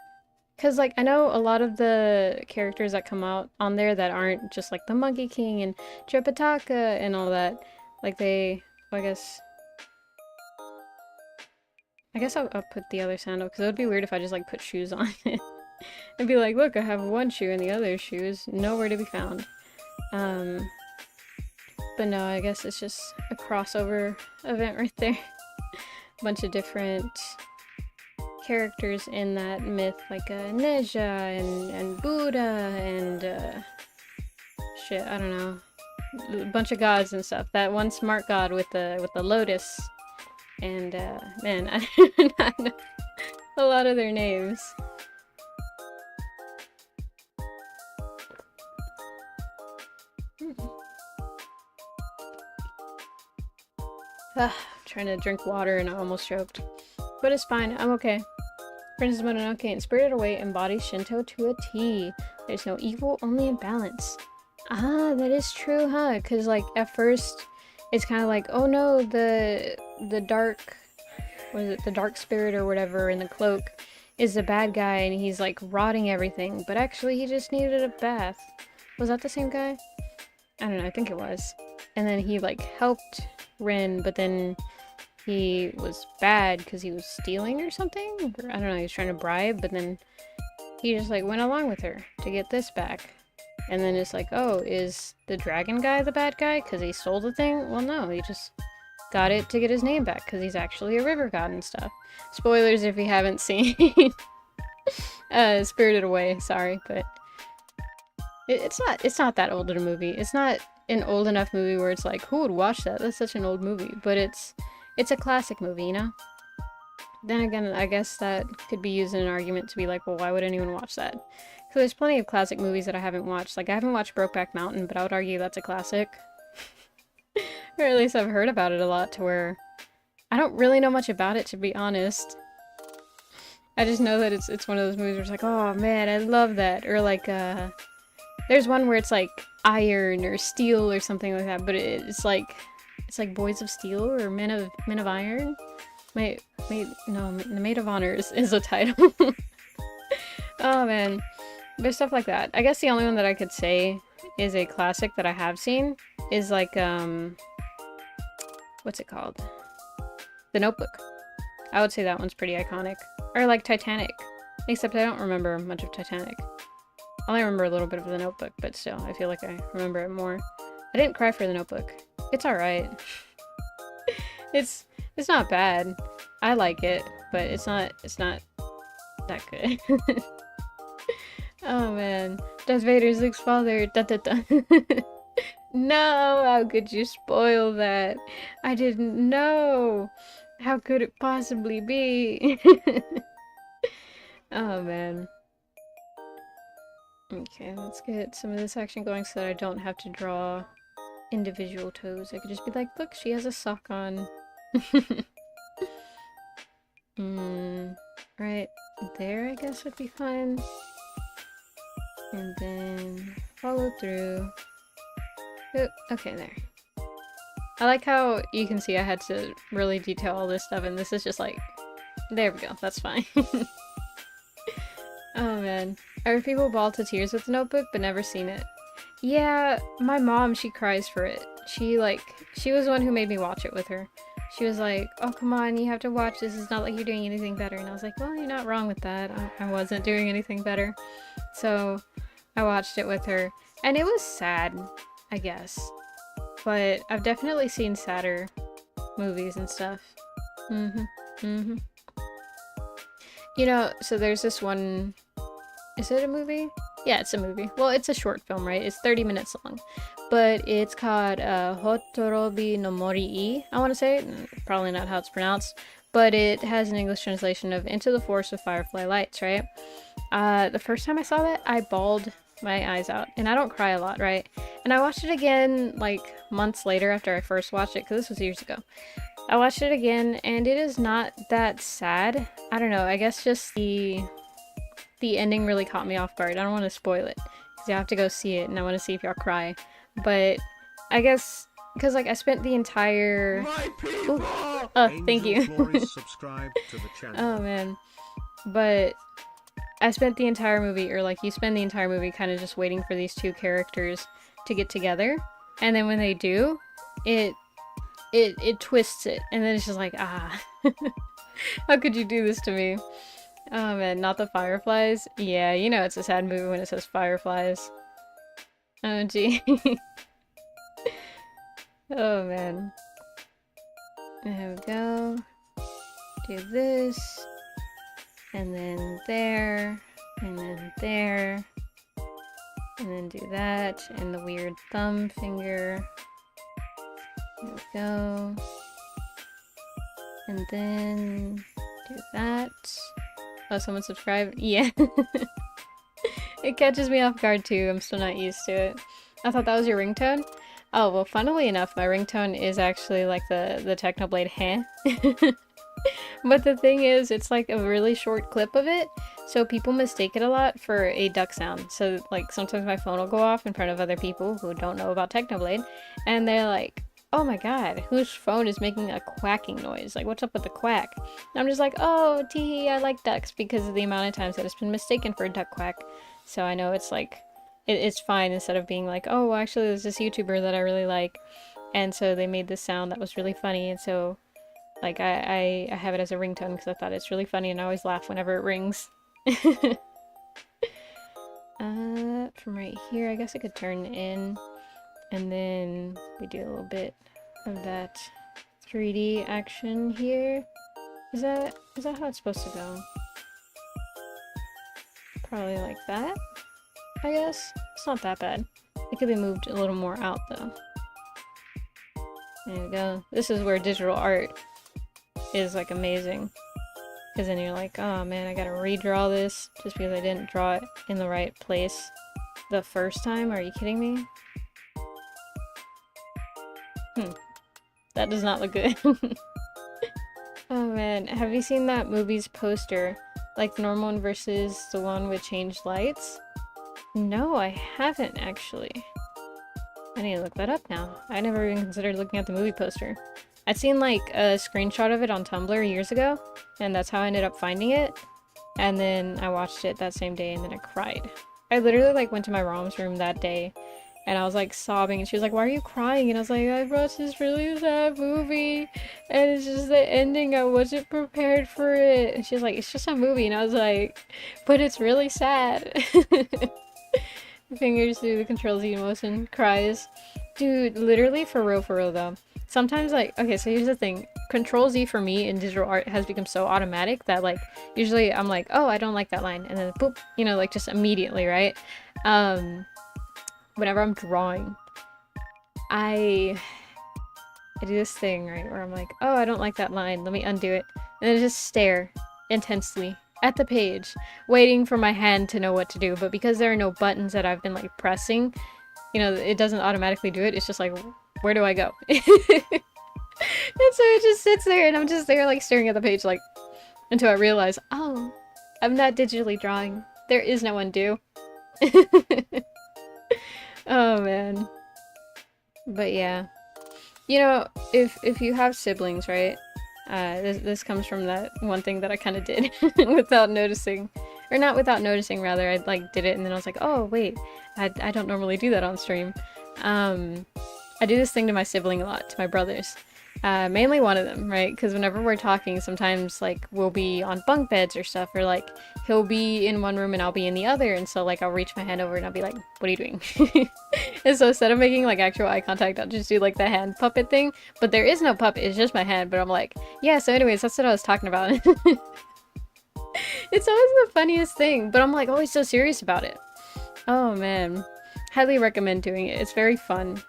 Because, like, I know a lot of the characters that come out on there that aren't just like the Monkey King and Tripitaka and all that, like, well, I guess I'll put the other sandal because it would be weird if I just like put shoes on it. I'd be like, look, I have one shoe and the other shoe is nowhere to be found. Um, but no, I guess it's just a crossover event right there. Bunch of different characters in that myth, like Neja and Buddha and shit, I don't know, a bunch of gods and stuff. That one smart god with the lotus, and man, I do not know a lot of their names. Trying to drink water and I almost choked. But it's fine, I'm okay. Princess Mononoke and Spirited Away embodies Shinto to a T. There's no evil, only imbalance. Ah, that is true, huh? Because, like, at first, it's kind of like, oh no, the dark, what is it, the dark spirit or whatever in the cloak is the bad guy and he's, like, rotting everything. But actually, he just needed a bath. Was that the same guy? I don't know, I think it was. And then he, like, helped Rin, but then he was bad because he was stealing or something? I don't know, he was trying to bribe, but then he just like went along with her to get this back. And then it's like, oh, is the dragon guy the bad guy because he stole the thing? Well, no, he just got it to get his name back because he's actually a river god and stuff. Spoilers if you haven't seen Spirited Away, sorry, but it's not that old of a movie. It's not an old enough movie where it's like, who would watch that? That's such an old movie. But it's a classic movie, you know? Then again, I guess that could be used in an argument to be like, well, why would anyone watch that? Because there's plenty of classic movies that I haven't watched. Like, I haven't watched Brokeback Mountain, but I would argue that's a classic. Or at least I've heard about it a lot to where I don't really know much about it, to be honest. I just know that it's one of those movies where it's like, oh man, I love that. Or like, there's one where it's like iron or steel or something like that, but it's like Boys of Steel or Men of Iron. No, the Maid of Honor is a title. Oh man, there's stuff like that. I guess the only one that I could say is a classic that I have seen is like what's it called? The Notebook. I would say that one's pretty iconic. Or like Titanic, except I don't remember much of Titanic. I only remember a little bit of The Notebook, but still, I feel like I remember it more. I didn't cry for The Notebook. It's alright. It's not bad. I like it, but it's not that good. Oh man. Darth Vader's Luke's father. Da, da, da. No, how could you spoil that? I didn't know. How could it possibly be? Oh man. Okay, let's get some of this action going so that I don't have to draw individual toes. I could just be like, look, she has a sock on. Right there, I guess would be fine. And then follow through. Oh, okay, there. I like how you can see I had to really detail all this stuff, and this is just like, there we go, that's fine. Oh man. I heard people bawl to tears with The Notebook, but never seen it. Yeah, my mom, she cries for it. She was the one who made me watch it with her. She was like, oh come on, you have to watch this, it's not like you're doing anything better. And I was like, well, you're not wrong with that. I wasn't doing anything better. So I watched it with her, and it was sad, I guess. But I've definitely seen sadder movies and stuff. You know, so there's this one... Is it a movie? Yeah, it's a movie. Well, it's a short film, right? It's 30 minutes long. But it's called Hotorobi no Morii, I want to say. Probably not how it's pronounced. but it has an English translation of Into the Forest of Firefly Lights, right? The first time I saw that, I bawled my eyes out, and I don't cry a lot, right? And I watched it again like months later after I first watched it, because this was years ago. I watched it again, and it is not that sad. I don't know, I guess just the ending really caught me off guard. I don't want to spoil it, because you have to go see it, and I want to see if y'all cry. But I guess, because like I spent the entire... Ooh. Oh, thank you. Oh man. But I spent the entire movie, or like you spend the entire movie kind of just waiting for these two characters to get together. And then when they do, it twists it. And then it's just like, ah. How could you do this to me? Oh man, not the fireflies? Yeah, you know it's a sad movie when it says fireflies. Oh gee. Oh man. There we go. Do this. And then there. And then there. And then do that. And the weird thumb finger. There we go. And then do that. Oh, someone subscribed? Yeah. It catches me off guard too. I'm still not used to it. I thought that was your ringtone? Oh, well, funnily enough, my ringtone is actually like the Technoblade heh. But the thing is, it's like a really short clip of it, so people mistake it a lot for a duck sound. So, like, sometimes my phone will go off in front of other people who don't know about Technoblade, and they're like, oh my god, whose phone is making a quacking noise? Like, what's up with the quack? And I'm just like, oh, teehee, I like ducks, because of the amount of times that it's been mistaken for a duck quack. So I know it's like, it's fine, instead of being like, oh, actually there's this YouTuber that I really like, and so they made this sound that was really funny, and so like I have it as a ringtone because I thought it's really funny, and I always laugh whenever it rings. From right here, I guess I could turn in, and then we do a little bit of that 3D action here. Is that how it's supposed to go? Probably like that, I guess. It's not that bad. It could be moved a little more out though. There we go. This is where digital art is like amazing. Because then you're like, oh man, I gotta redraw this just because I didn't draw it in the right place the first time. Are you kidding me? That does not look good. Oh man, have you seen that movie's poster? Like the normal one versus the one with changed lights? No, I haven't actually. I need to look that up now. I never even considered looking at the movie poster. I'd seen like a screenshot of it on Tumblr years ago, and that's how I ended up finding it. And then I watched it that same day, and then I cried. I literally like went to my mom's room that day, and I was like sobbing, and she was like, why are you crying? And I was like, I watched this really sad movie, and it's just the ending, I wasn't prepared for it. And she's like, it's just a movie, and I was like, but it's really sad. Fingers through the Control Z motion, cries. Dude, literally for real though. Sometimes like, okay, so here's the thing. Control Z for me in digital art has become so automatic that like, usually I'm like, oh, I don't like that line. And then boop, you know, like just immediately, right? Whenever I'm drawing, I do this thing, right? Where I'm like, oh, I don't like that line. Let me undo it. And then I just stare intensely at the page, waiting for my hand to know what to do. But because there are no buttons that I've been like pressing, you know, it doesn't automatically do it. It's just like, where do I go? And so it just sits there, and I'm just there like staring at the page like until I realize, oh, I'm not digitally drawing. There is no undo. Oh man. But yeah. You know, if you have siblings, right? This comes from that one thing that I kind of did without noticing. Or not without noticing, rather. I like did it and then I was like, oh wait, I don't normally do that on stream. I do this thing to my sibling a lot, to my brothers. Mainly one of them, right? Because whenever we're talking, sometimes like we'll be on bunk beds or stuff, or like he'll be in one room and I'll be in the other, and so like I'll reach my hand over and I'll be like, what are you doing? And so instead of making like actual eye contact, I'll just do like the hand puppet thing. But there is no puppet, it's just my hand, but I'm like, yeah, so anyways, that's what I was talking about. It's always the funniest thing, but I'm like always so serious about it. Oh man. Highly recommend doing it. It's very fun.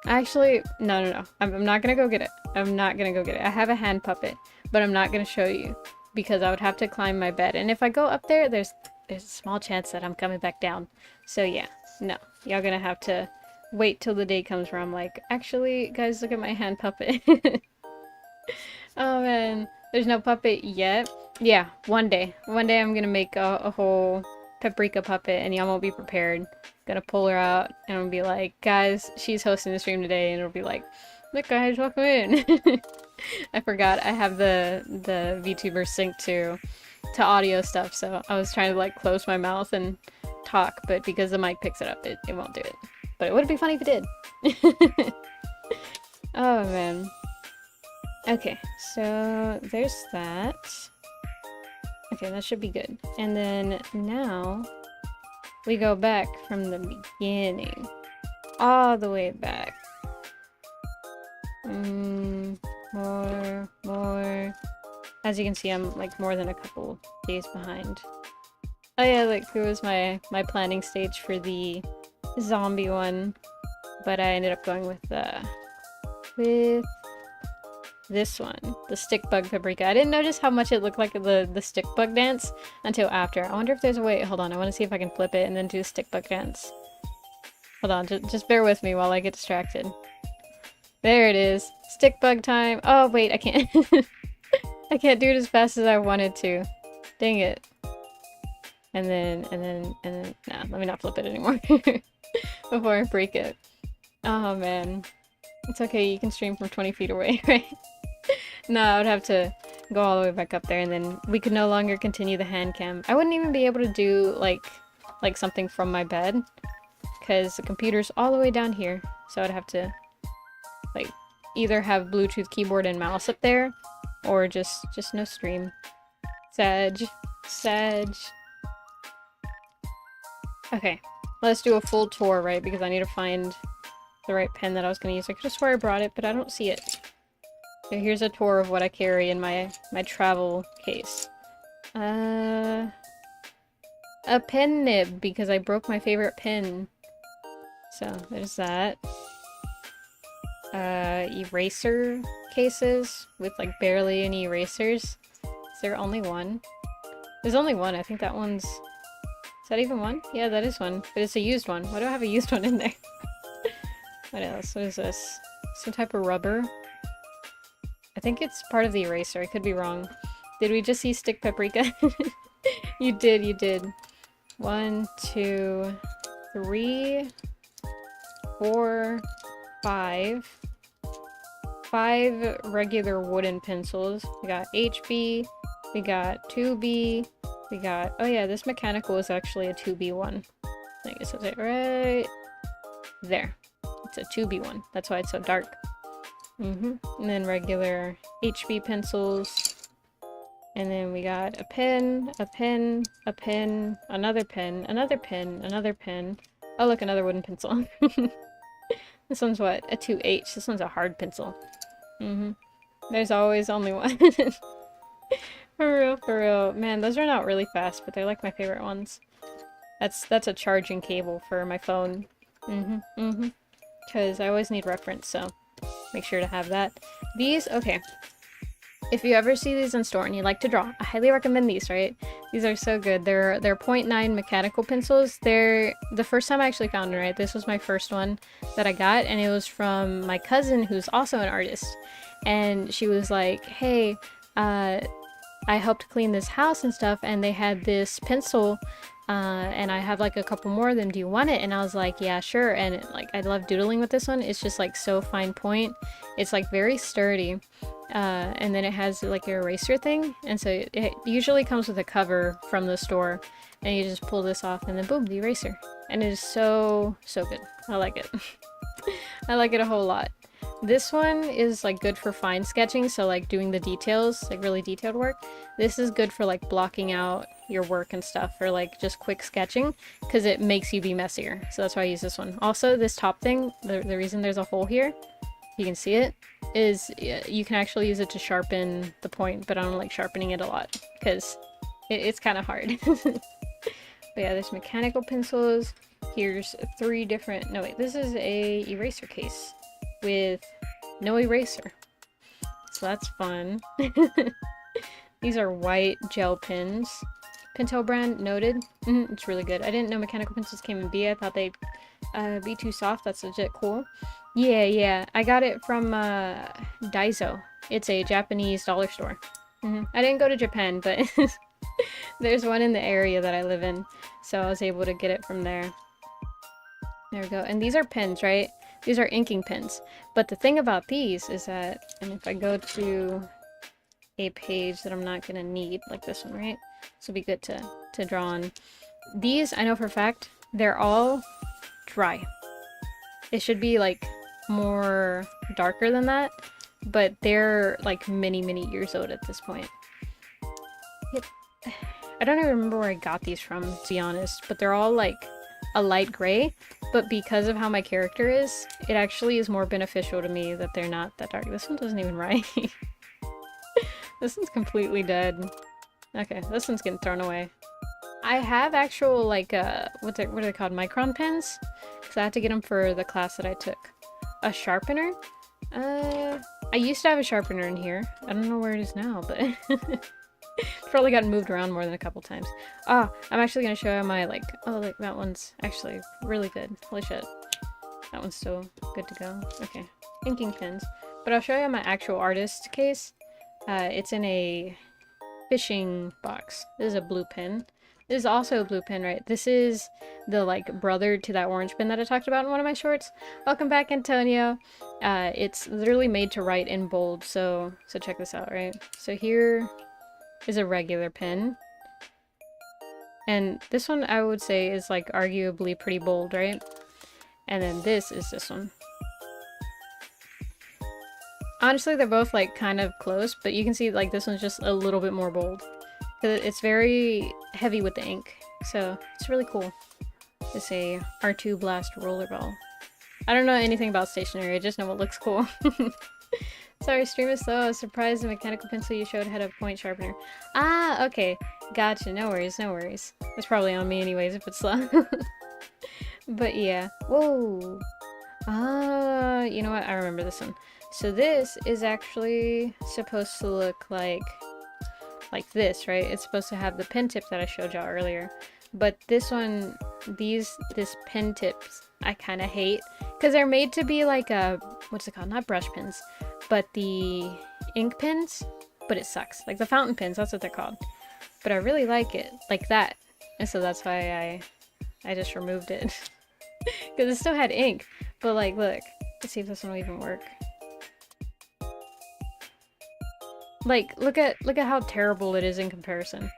Actually, no. I'm not gonna go get it. I'm not gonna go get it. I have a hand puppet, but I'm not gonna show you because I would have to climb my bed. And if I go up there, there's a small chance that I'm coming back down. So yeah, no. Y'all gonna have to wait till the day comes where I'm like, actually, guys, look at my hand puppet. Oh man, there's no puppet yet. Yeah, one day. One day I'm gonna make a whole paprika puppet and y'all won't be prepared. Gonna pull her out and I'll be like, guys, she's hosting the stream today, and it'll be like, look guys, welcome in. I forgot I have the VTuber sync to audio stuff, so I was trying to like close my mouth and talk, but because the mic picks it up, it won't do it. But it would be funny if it did. Oh man. Okay, so there's that. Okay, that should be good. And then now we go back from the beginning. All the way back. More. As you can see, I'm like more than a couple days behind. Oh yeah, like here was my planning stage for the zombie one, but I ended up going with this one, the stick bug paprika. I didn't notice how much it looked like the stick bug dance until after. I wonder if there's a way. Hold on, I want to see if I can flip it and then do a stick bug dance. Hold on, just bear with me while I get distracted. There it is, stick bug time. Oh wait, I can't. I can't do it as fast as I wanted to. Dang it. And then, nah, let me not flip it anymore before I break it. Oh man. It's okay, you can stream from 20 feet away, right? No, I would have to go all the way back up there, and then we could no longer continue the hand cam. I wouldn't even be able to do like something from my bed, because the computer's all the way down here, so I'd have to like either have Bluetooth keyboard and mouse up there, or just no stream. Sag. Okay, let's do a full tour, right? Because I need to find the right pen that I was going to use. I could have swore I brought it, but I don't see it. So here's a tour of what I carry in my travel case. A pen nib, because I broke my favorite pen. So there's that. Eraser cases with like barely any erasers. Is there only one? There's only one. I think that one's... Is that even one? Yeah, that is one. But it's a used one. Why do I have a used one in there? What else? What is this? Some type of rubber? I think it's part of the eraser. I could be wrong. Did we just see stick paprika? You did. 1, 2, 3, 4, 5. 5 regular wooden pencils. We got HB. We got 2B. We got... Oh yeah, this mechanical is actually a 2B one. I think it says it right there. It's a 2B one. That's why it's so dark. And then regular HB pencils. And then we got a pen, a pen, a pen, another pen, another pen, another pen. Oh look, another wooden pencil. This one's what? A 2H. This one's a hard pencil. There's always only one. For real. Man, those run out really fast, but they're like my favorite ones. That's a charging cable for my phone. Because I always need reference, so make sure to have that. These, okay. If you ever see these in store and you like to draw, I highly recommend these, right? These are so good. They're 0.9 mechanical pencils. They're the first time I actually found them, right? This was my first one that I got, and it was from my cousin who's also an artist. And she was like, hey, I helped clean this house and stuff, and they had this pencil, and I have like a couple more of them. Do you want it? And I was like, yeah, sure. And like, I love doodling with this one. It's just like so fine point. It's like very sturdy. And then it has like an eraser thing. And so it usually comes with a cover from the store, and you just pull this off and then boom, the eraser. And it is so good. I like it. I like it a whole lot. This one is like good for fine sketching, so like doing the details, like really detailed work. This is good for like blocking out your work and stuff, or like just quick sketching, because it makes you be messier. So that's why I use this one. Also, this top thing, the reason there's a hole here, you can see it, is you can actually use it to sharpen the point, but I don't like sharpening it a lot because it's kind of hard. But yeah, there's mechanical pencils. Here's 3 different, no wait, this is a eraser case with no eraser. so that's fun. These are white gel pens. Pentel brand, noted. It's really good. I didn't know mechanical pencils came in B. I thought they'd be too soft. That's legit cool. Yeah. I got it from Daiso. It's a Japanese dollar store. I didn't go to Japan, but there's one in the area that I live in, so I was able to get it from there. There we go. And these are pens, right? These are inking pens. But the thing about these is that, and if I go to a page that I'm not gonna need, like this one, right? This will be good to draw on. These, I know for a fact, they're all dry. It should be like more darker than that, but they're like many years old at this point. Yep. I don't even remember where I got these from, to be honest, but they're all like a light gray, but because of how my character is, it actually is more beneficial to me that they're not that dark. This one doesn't even write. This one's completely dead. Okay, this one's getting thrown away. I have actual, like, what are they called? Micron pens? Because I had to get them for the class that I took. A sharpener? I used to have a sharpener in here. I don't know where it is now, but... probably gotten moved around more than a couple times. I'm actually going to show you my, like... Oh, like, that one's actually really good. Holy shit. That one's still good to go. Okay. Inking pens. But I'll show you my actual artist case. It's in a fishing box. This is a blue pen. This is also a blue pen, right? This is the, like, brother to that orange pen that I talked about in one of my shorts. Welcome back, Antonio. It's literally made to write in bold, so check this out, right? So here is a regular pen. And this one, I would say, is, like, arguably pretty bold, right? And then this is this one. Honestly, they're both, like, kind of close, but you can see, like, this one's just a little bit more bold. It's very heavy with the ink, so it's really cool. It's a R2 Blast Rollerball. I don't know anything about stationery, I just know what looks cool. Sorry, stream is slow. I was surprised the mechanical pencil you showed had a point sharpener. Ah, okay. Gotcha. No worries, no worries. It's probably on me anyways if it's slow. But yeah. Whoa. You know what? I remember this one. So this is actually supposed to look like this, right? It's supposed to have the pen tip that I showed y'all earlier. But this one, this pen tips, I kind of hate. Because they're made to be like a, what's it called? Not brush pens, but the ink pens. But it sucks. Like the fountain pens, that's what they're called. But I really like it, like that. And so that's why I just removed it. Because it still had ink. But like, look. Let's see if this one will even work. Like, look at how terrible it is in comparison.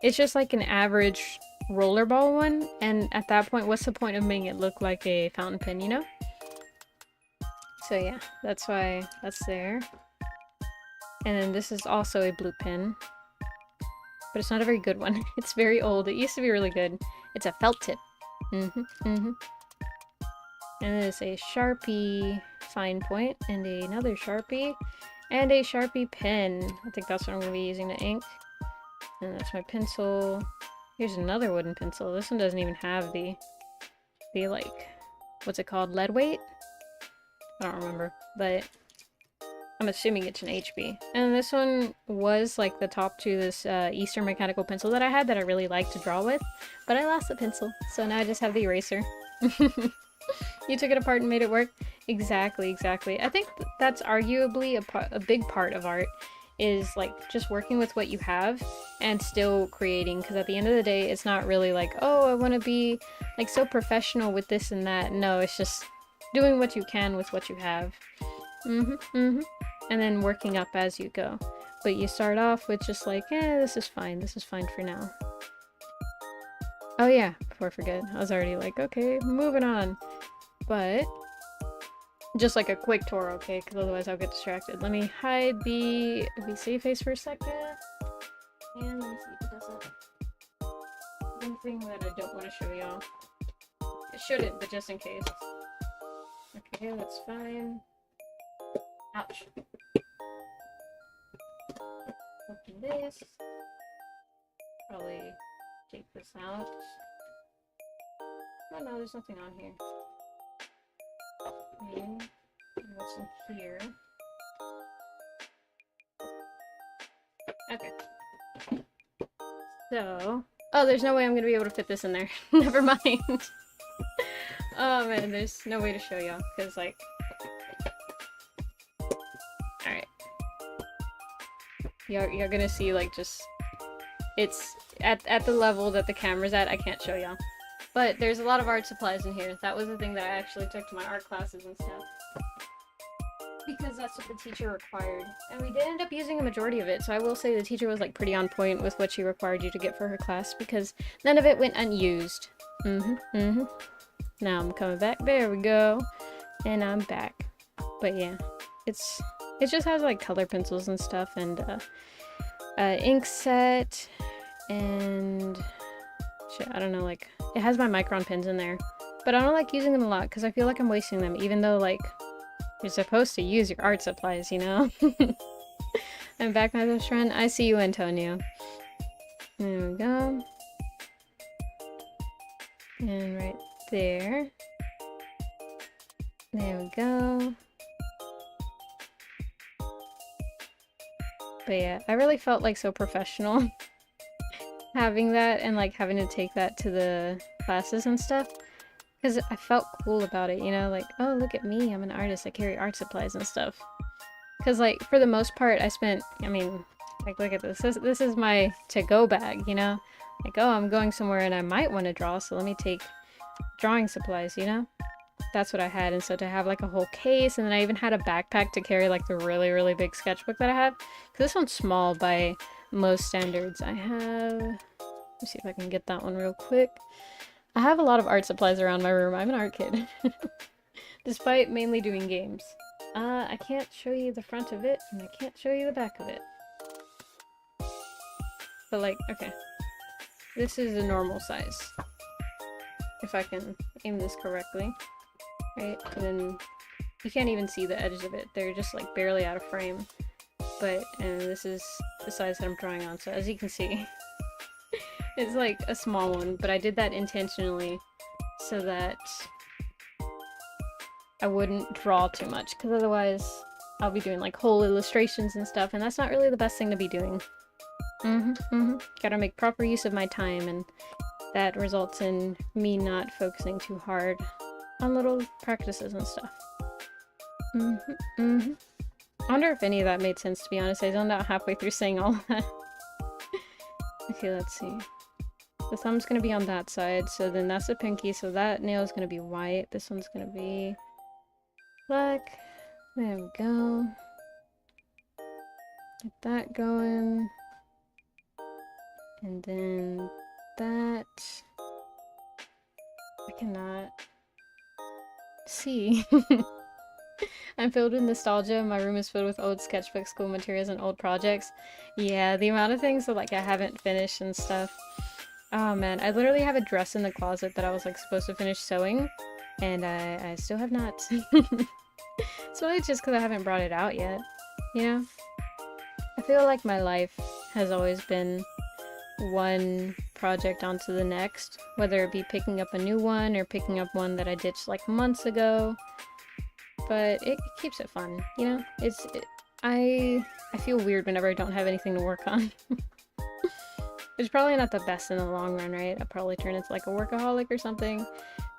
It's just like an average rollerball one, and at that point, what's the point of making it look like a fountain pen, you know? So yeah, that's why that's there. And then this is also a blue pen, but it's not a very good one. It's very old. It used to be really good. It's a felt tip. And there's a Sharpie fine point, and another Sharpie. And a Sharpie pen. I think that's what I'm going to be using to ink. And that's my pencil. Here's another wooden pencil. This one doesn't even have the like, what's it called? Lead weight? I don't remember. But I'm assuming it's an HB. And this one was like the top to this Eastern mechanical pencil that I had that I really liked to draw with. But I lost the pencil. So now I just have the eraser. You took it apart and made it work? Exactly. I think that's arguably a big part of art, is like just working with what you have and still creating, because at the end of the day, it's not really like, oh, I want to be like so professional with this and that. No, it's just doing what you can with what you have. And then working up as you go. But you start off with just like, this is fine for now. Oh yeah, before I forget, I was already like, okay, moving on. But just like a quick tour, okay? Because otherwise I'll get distracted. Let me hide the save face for a second. And let me see if it does it. One thing that I don't want to show y'all. It shouldn't, but just in case. Okay, that's fine. Ouch. Open this. Probably take this out. Oh no, there's nothing on here. Okay, what's in here? Okay. So... Oh, there's no way I'm gonna be able to fit this in there. Never mind. Oh man, there's no way to show y'all, because like... Alright. You're gonna see like just... It's at the level that the camera's at, I can't show y'all. But there's a lot of art supplies in here. That was the thing that I actually took to my art classes and stuff. Because that's what the teacher required. And we did end up using a majority of it, so I will say the teacher was like pretty on point with what she required you to get for her class, because none of it went unused. Now I'm coming back. There we go. And I'm back. But yeah, it just has like color pencils and stuff, and ink set, and shit, I don't know, like, it has my micron pens in there. But I don't like using them a lot, because I feel like I'm wasting them, even though, like, you're supposed to use your art supplies, you know? I'm back, my best friend. I see you, Antonio. There we go. And right there. There we go. But yeah, I really felt like so professional having that, and like having to take that to the classes and stuff. Because I felt cool about it, you know, like, oh, look at me, I'm an artist, I carry art supplies and stuff. Because, like, for the most part, I spent, I mean, like, look at this. This is my to-go bag, you know? Like, oh, I'm going somewhere and I might want to draw, so let me take drawing supplies, you know? That's what I had, and so to have, like, a whole case, and then I even had a backpack to carry, like, the really, really big sketchbook that I have. Because this one's small by most standards. I have... Let me see if I can get that one real quick. I have a lot of art supplies around my room. I'm an art kid. Despite mainly doing games. I can't show you the front of it, and I can't show you the back of it. But like, okay. This is a normal size. If I can aim this correctly. Right? And then you can't even see the edges of it. They're just like barely out of frame. But, and this is the size that I'm drawing on, so as you can see, it's like a small one, but I did that intentionally so that I wouldn't draw too much, because otherwise I'll be doing like whole illustrations and stuff, and that's not really the best thing to be doing. Gotta make proper use of my time, and that results in me not focusing too hard on little practices and stuff. I wonder if any of that made sense, to be honest. I zoned out halfway through saying all that. Okay, let's see. The thumb's gonna be on that side, so then that's the pinky, so that nail's gonna be white. This one's gonna be black. There we go. Get that going. And then that... I cannot see. I'm filled with nostalgia. My room is filled with old sketchbook, school materials, and old projects. Yeah, the amount of things that like I haven't finished and stuff. Oh man, I literally have a dress in the closet that I was like supposed to finish sewing, and I still have not. It's really just because I haven't brought it out yet, you know? I feel like my life has always been one project onto the next, whether it be picking up a new one or picking up one that I ditched like months ago. But it keeps it fun, you know? I feel weird whenever I don't have anything to work on. It's probably not the best in the long run, right? I'll probably turn into like a workaholic or something.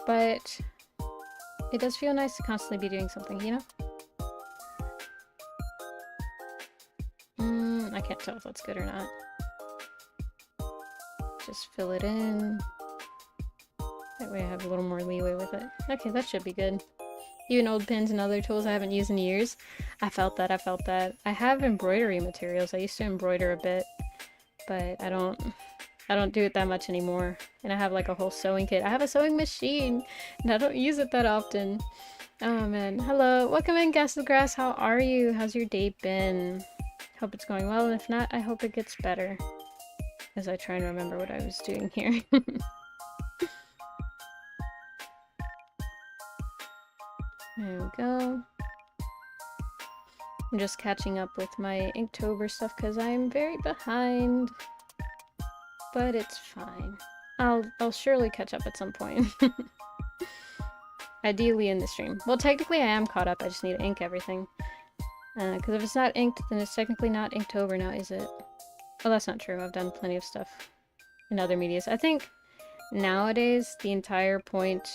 But it does feel nice to constantly be doing something, you know? I can't tell if that's good or not. Just fill it in. That way I have a little more leeway with it. Okay, that should be good. Even old pins and other tools I haven't used in years. I felt that. I have embroidery materials. I used to embroider a bit, but I don't do it that much anymore. And I have like a whole sewing kit. I have a sewing machine, and I don't use it that often. Oh man. Hello. Welcome in, Gas of the Grass. How are you? How's your day been? Hope it's going well, and if not, I hope it gets better. As I try and remember what I was doing here. There we go. I'm just catching up with my Inktober stuff because I'm very behind. But it's fine. I'll surely catch up at some point. Ideally in the stream. Well, technically I am caught up, I just need to ink everything. Because if it's not inked, then it's technically not Inktober now, is it? Oh, that's not true. I've done plenty of stuff in other medias. I think nowadays the entire point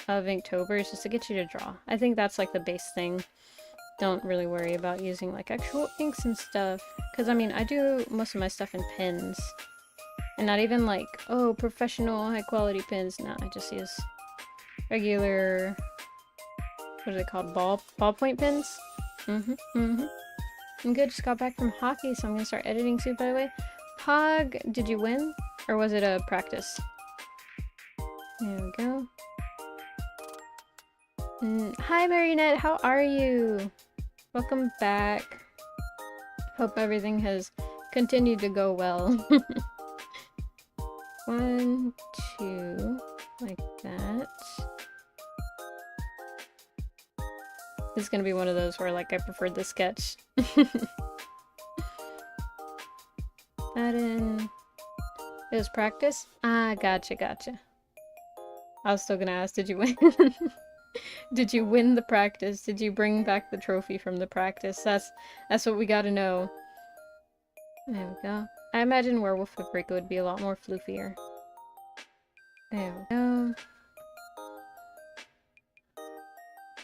of Inktober is just to get you to draw. I think that's like the base thing. Don't really worry about using like actual inks and stuff. Because I mean, I do most of my stuff in pens. And not even like, oh, professional high quality pens. No, I just use regular, what are they called? Ballpoint pens? I'm good, just got back from hockey, so I'm gonna start editing soon, by the way. Pog, did you win? Or was it a practice? There we go. Hi, Marionette, how are you? Welcome back. Hope everything has continued to go well. 1, 2, like that. This is gonna be one of those where, like, I preferred the sketch. That in. It was practice? Ah, gotcha. I was still gonna ask, did you win? Did you win the practice? Did you bring back the trophy from the practice? That's what we gotta know. There we go. I imagine Werewolf Paprika would be a lot more floofier. There we go.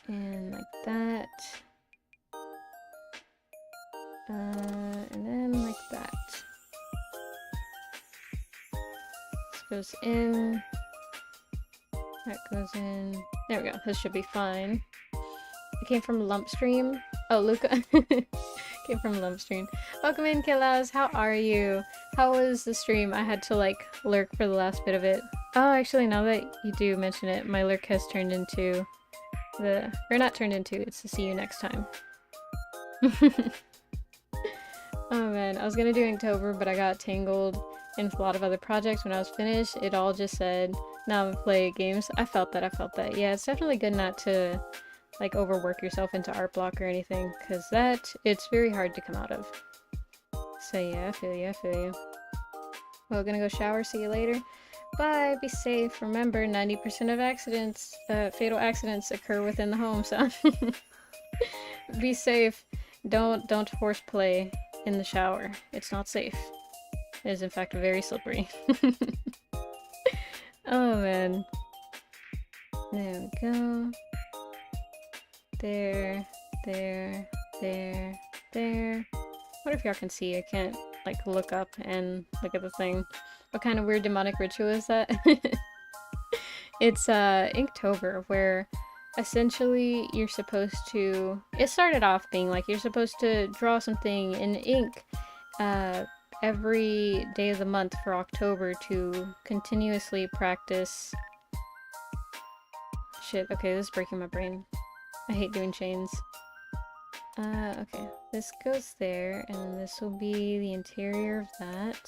And like that. And then like that. This goes in. That goes in. There we go. This should be fine. It came from Lumpstream. Oh, Luca. Came from Lumpstream. Welcome in, Killas. How are you? How was the stream? I had to like lurk for the last bit of it. Oh, actually, now that you do mention it, my lurk has turned into the, or not turned into, it's to see you next time. Oh man, I was gonna do Inktober, but I got tangled in a lot of other projects. When I was finished, it all just said, now play games. I felt that. Yeah, it's definitely good not to like overwork yourself into art block or anything, because it's very hard to come out of. So yeah, I feel you. Well, gonna go shower, see you later. Bye, be safe. Remember, 90% of accidents, fatal accidents occur within the home, so be safe. Don't horseplay in the shower. It's not safe. It is in fact very slippery. Oh man. There we go. There. What if y'all can see? I can't like look up and look at the thing. What kind of weird demonic ritual is that? It's Inktober, where essentially you're supposed to, it started off being like you're supposed to draw something in ink every day of the month for October to continuously practice. Shit, okay, this is breaking my brain. I hate doing chains. Okay, this goes there, and then this will be the interior of that.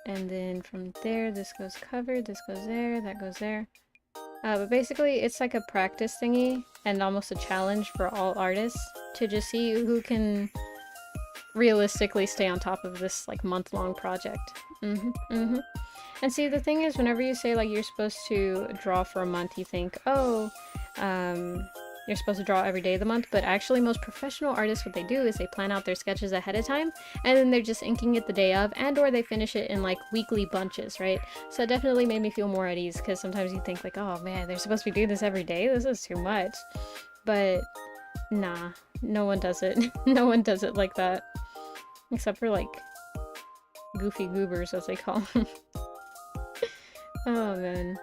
And then from there, this goes covered, this goes there, that goes there. But basically, it's like a practice thingy, and almost a challenge for all artists to just see who can realistically stay on top of this like month-long project. And see, the thing is, whenever you say like you're supposed to draw for a month, you think, oh, you're supposed to draw every day of the month, but actually most professional artists, what they do is they plan out their sketches ahead of time, and then they're just inking it the day of, and or they finish it in like weekly bunches, right? So it definitely made me feel more at ease, because sometimes you think like, oh man, they're supposed to be doing this every day? This is too much. But nah, no one does it. No one does it like that. Except for like goofy goobers, as they call them. Oh man.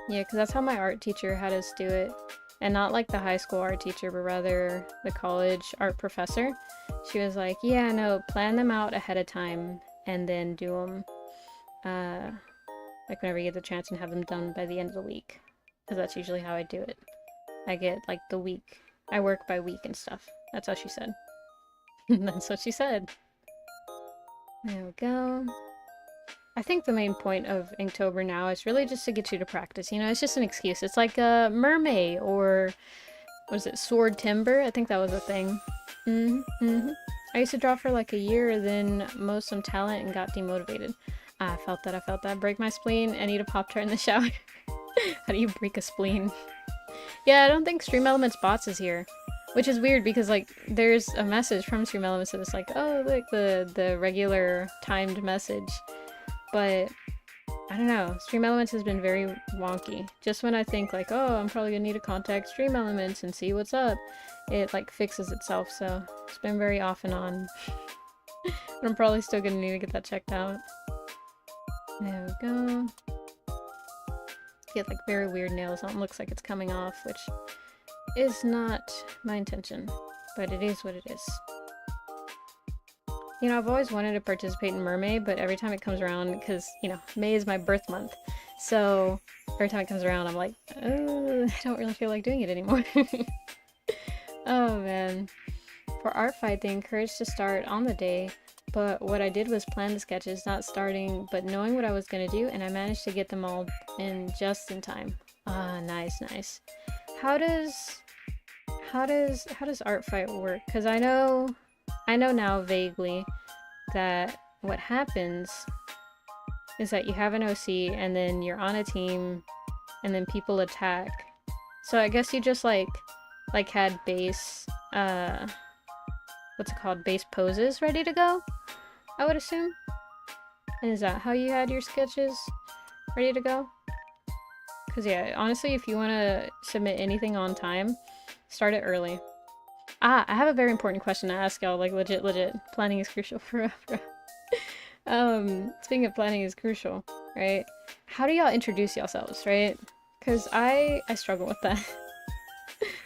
Yeah, because that's how my art teacher had us do it. And not like the high school art teacher, but rather the college art professor. She was like, yeah, no, plan them out ahead of time and then do them like whenever you get the chance, and have them done by the end of the week. Because that's usually how I do it. I get like the week. I work by week and stuff. That's how she said. That's what she said. There we go. I think the main point of Inktober now is really just to get you to practice. You know, it's just an excuse. It's like a mermaid, or was it sword timber? I think that was a thing. I used to draw for like a year, then mow some talent and got demotivated. I felt that. Break my spleen and eat a Pop-Tart in the shower. How do you break a spleen? Yeah, I don't think Stream Elements Bots is here. Which is weird because like there's a message from Stream Elements that's like, oh, like the regular timed message, but I don't know. Stream Elements has been very wonky. Just when I think like, oh, I'm probably gonna need to contact Stream Elements and see what's up, it like fixes itself. So it's been very off and on. But I'm probably still gonna need to get that checked out. There we go. Get like very weird nails on. Looks like it's coming off, which is not my intention, but it is what it is. You know, I've always wanted to participate in Mermaid, but every time it comes around, because, you know, May is my birth month, so every time it comes around, I'm like, oh, I don't really feel like doing it anymore. Oh, man. For art fight, they encouraged to start on the day, but what I did was plan the sketches, not starting, but knowing what I was going to do, and I managed to get them all in just in time. Ah, nice, nice. How does art fight work? Because I know now vaguely that what happens is that you have an OC and then you're on a team and then people attack. So I guess you just like had base what's it called? Base poses ready to go, I would assume. And is that how you had your sketches ready to go? Because yeah, honestly, if you want to submit anything on time, start it early. Ah, I have a very important question to ask y'all, like legit. Planning is crucial forever. Speaking of planning is crucial, right? How do y'all introduce yourselves, right? Because I struggle with that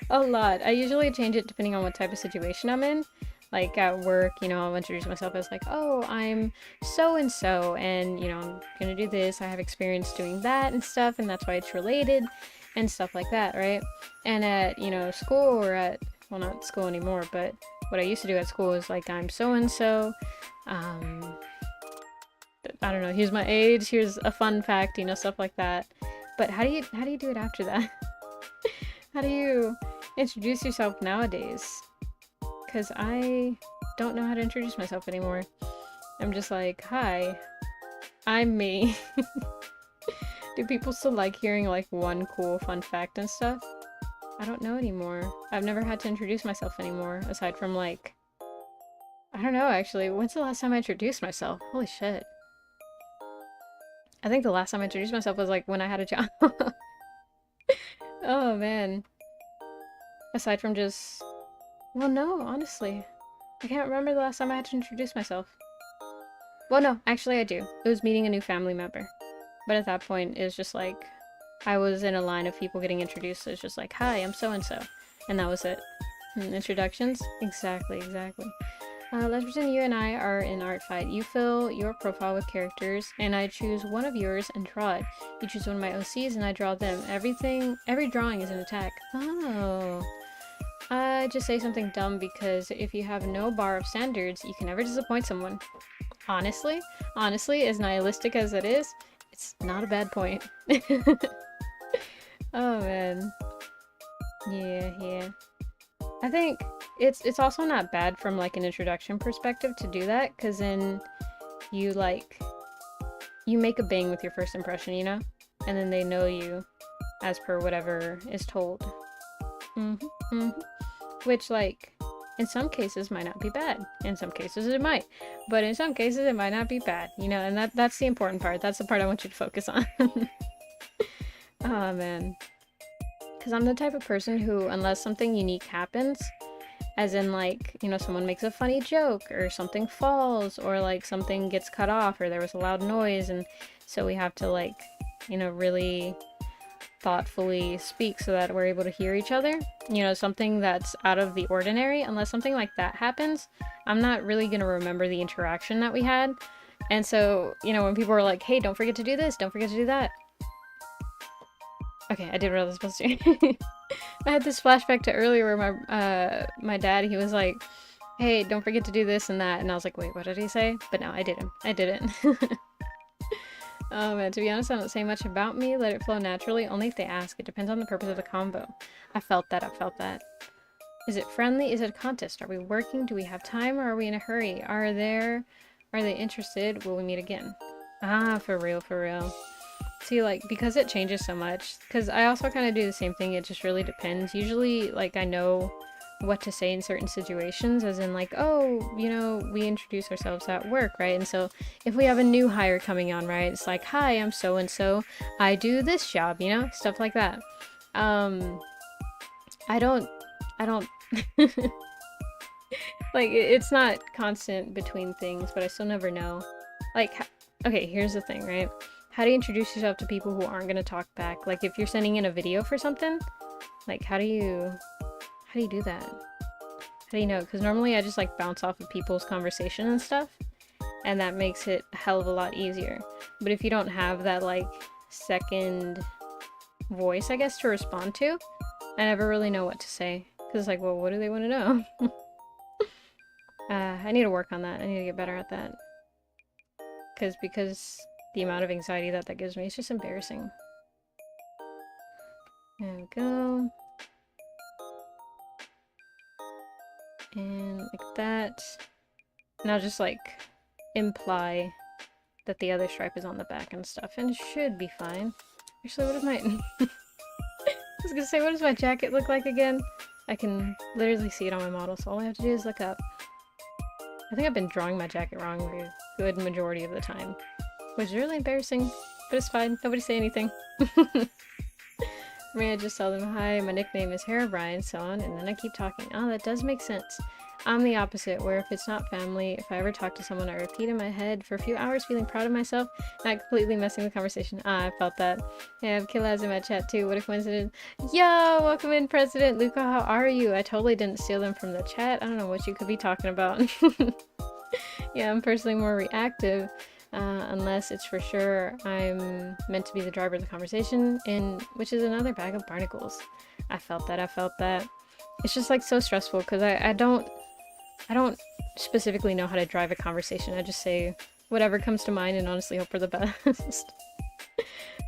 a lot. I usually change it depending on what type of situation I'm in. Like at work, you know, I'll introduce myself as like, oh, I'm so-and-so, and, you know, I'm gonna do this, I have experience doing that and stuff, and that's why it's related, and stuff like that, right? And at, you know, school, or at, well, not school anymore, but what I used to do at school is like, I'm so-and-so, I don't know, here's my age, here's a fun fact, you know, stuff like that. But how do you do it after that? How do you introduce yourself nowadays? Because I don't know how to introduce myself anymore. I'm just like, hi, I'm me. Do people still like hearing like one cool fun fact and stuff? I don't know anymore. I've never had to introduce myself anymore, aside from like, I don't know actually. When's the last time I introduced myself? Holy shit. I think the last time I introduced myself was like when I had a job. Oh man. Aside from just, well, no, honestly. I can't remember the last time I had to introduce myself. Well, no, actually I do. It was meeting a new family member. But at that point, it was just like, I was in a line of people getting introduced, so it's just like, hi, I'm so-and-so. And that was it. Introductions? Exactly. Let's pretend you and I are in art fight. You fill your profile with characters, and I choose one of yours and draw it. You choose one of my OCs, and I draw them. Every drawing is an attack. Oh. I just say something dumb because if you have no bar of standards, you can never disappoint someone. Honestly, as nihilistic as it is, it's not a bad point. Oh man. Yeah. I think it's also not bad from like an introduction perspective to do that, because then you make a bang with your first impression, you know? And then they know you as per whatever is told. Which, like, in some cases might not be bad. In some cases it might. But in some cases it might not be bad, you know? And that's the important part. That's the part I want you to focus on. Oh, man. Because I'm the type of person who, unless something unique happens, as in, like, you know, someone makes a funny joke, or something falls, or, like, something gets cut off, or there was a loud noise, and so we have to, like, you know, really thoughtfully speak so that we're able to hear each other, you know, something that's out of the ordinary. Unless something like that happens, I'm not really gonna remember the interaction that we had. And so, you know, when people are like, hey, don't forget to do this, don't forget to do that. Okay, I did what I was supposed to do. I had this flashback to earlier where my dad, he was like, hey, don't forget to do this and that, and I was like, wait, what did he say? But no, I didn't. Oh man, to be honest, I don't say much about me. Let it flow naturally, only if they ask. It depends on the purpose of the combo. I felt that. Is it friendly? Is it a contest? Are we working? Do we have time, or are we in a hurry? Are they interested? Will we meet again? Ah, for real. See, like, because it changes so much, because I also kind of do the same thing, it just really depends. Usually, like, I know what to say in certain situations, as in like, oh, you know, we introduce ourselves at work, right? And so if we have a new hire coming on, right, it's like, hi, I'm so and so, I do this job, you know, stuff like that. I don't like, it's not constant between things, but I still never know. Like, okay, here's the thing, right? How do you introduce yourself to people who aren't gonna talk back? Like, if you're sending in a video for something, like, how do you do that? How do you know? Because normally I just like bounce off of people's conversation and stuff, and that makes it a hell of a lot easier. But if you don't have that like second voice, I guess, to respond to, I never really know what to say. Because it's like, well, what do they want to know? I need to work on that. I need to get better at that. Because the amount of anxiety that gives me is just embarrassing. There we go. And like that. Now just like imply that the other stripe is on the back and stuff, and it should be fine. Actually, what does my I was gonna say, what does my jacket look like again? I can literally see it on my model, so all I have to do is look up. I think I've been drawing my jacket wrong the good majority of the time, which is really embarrassing, but it's fine. Nobody say anything. I mean, I just tell them, hi, my nickname is Herobrine, so on, and then I keep talking. Oh, that does make sense. I'm the opposite, where if it's not family, if I ever talk to someone, I repeat in my head for a few hours, feeling proud of myself, not completely messing the conversation. Ah, I felt that. I have Killaz in my chat too, what a coincidence. Yo, welcome in, President Luca, how are you? I totally didn't steal them from the chat. I don't know what you could be talking about. Yeah, I'm personally more reactive. Unless it's for sure I'm meant to be the driver of the conversation, and which is another bag of barnacles. I felt that. It's just like so stressful because I don't specifically know how to drive a conversation. I just say whatever comes to mind and honestly hope for the best.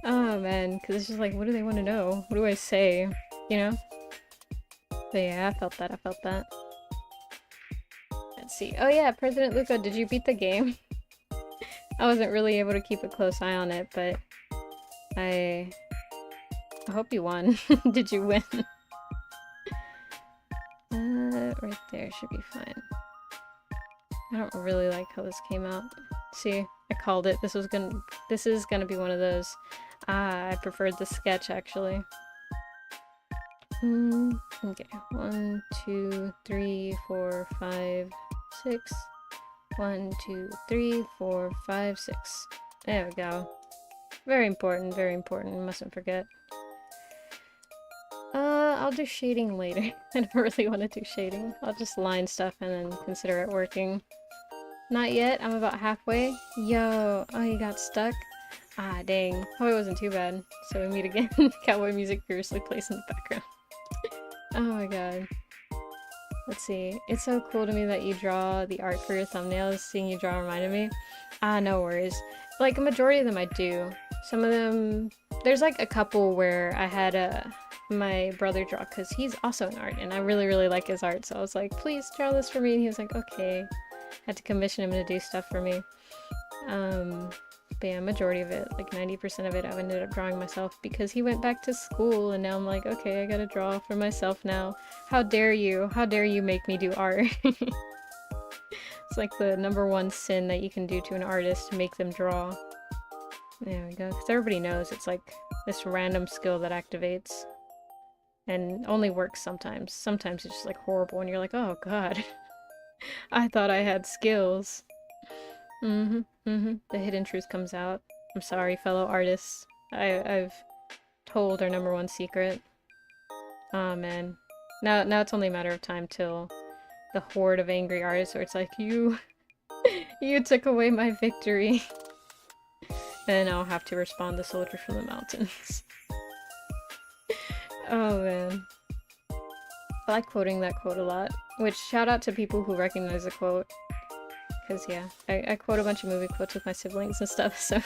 Oh man, because it's just like, what do they want to know? What do I say? You know? But yeah, I felt that. Let's see. Oh yeah, President Luca, did you beat the game? I wasn't really able to keep a close eye on it, but I hope you won. Did you win? Right there should be fine. I don't really like how this came out. See, I called it. This is gonna be one of those. Ah, I preferred the sketch actually. Okay. 1, 2, 3, 4, 5, 6. 1, 2, 3, 4, 5, 6. There we go. Very important, mustn't forget. I'll do shading later. I don't really want to do shading. I'll just line stuff and then consider it working. Not yet, I'm about halfway. Yo, oh, you got stuck? Ah, dang. Oh, it wasn't too bad. So we meet again. Cowboy music furiously plays in the background. Oh my god. Let's see. It's so cool to me that you draw the art for your thumbnails. Seeing you draw reminded me. Ah, no worries. Like, a majority of them I do. Some of them... There's like a couple where I had my brother draw, because he's also in art, and I really, really like his art. So I was like, please draw this for me. And he was like, okay. Had to commission him to do stuff for me. But yeah, majority of it, like 90% of it, I ended up drawing myself because he went back to school, and now I'm like, okay, I gotta draw for myself now. How dare you? How dare you make me do art? It's like the #1 sin that you can do to an artist, make them draw. There we go, because everybody knows it's like this random skill that activates. And only works sometimes. Sometimes it's just like horrible, and you're like, oh god. I thought I had skills. The hidden truth comes out. I'm sorry, fellow artists. I've told our #1 secret. Oh man. Now it's only a matter of time till the horde of angry artists where it's like, you took away my victory. And I'll have to respond to Soldier from the Mountains. Oh man. I like quoting that quote a lot. Which, shout out to people who recognize the quote. Because yeah, I quote a bunch of movie quotes with my siblings and stuff, so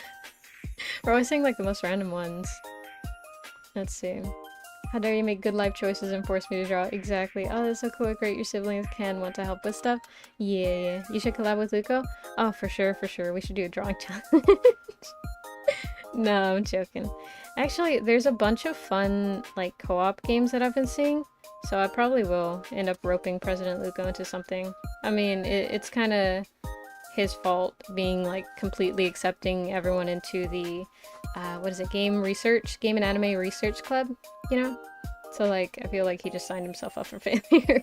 we're always saying like the most random ones. Let's see. How dare you make good life choices and force me to draw? Exactly. Oh, that's so cool. Great, your siblings can want to help with stuff. Yeah. You should collab with Luco? Oh, for sure. We should do a drawing challenge. No, I'm joking. Actually, there's a bunch of fun, like, co-op games that I've been seeing. So I probably will end up roping President Luco into something. I mean, it's kind of his fault being like completely accepting everyone into the what is it, game and anime research club, you know? So like I feel like he just signed himself up for failure.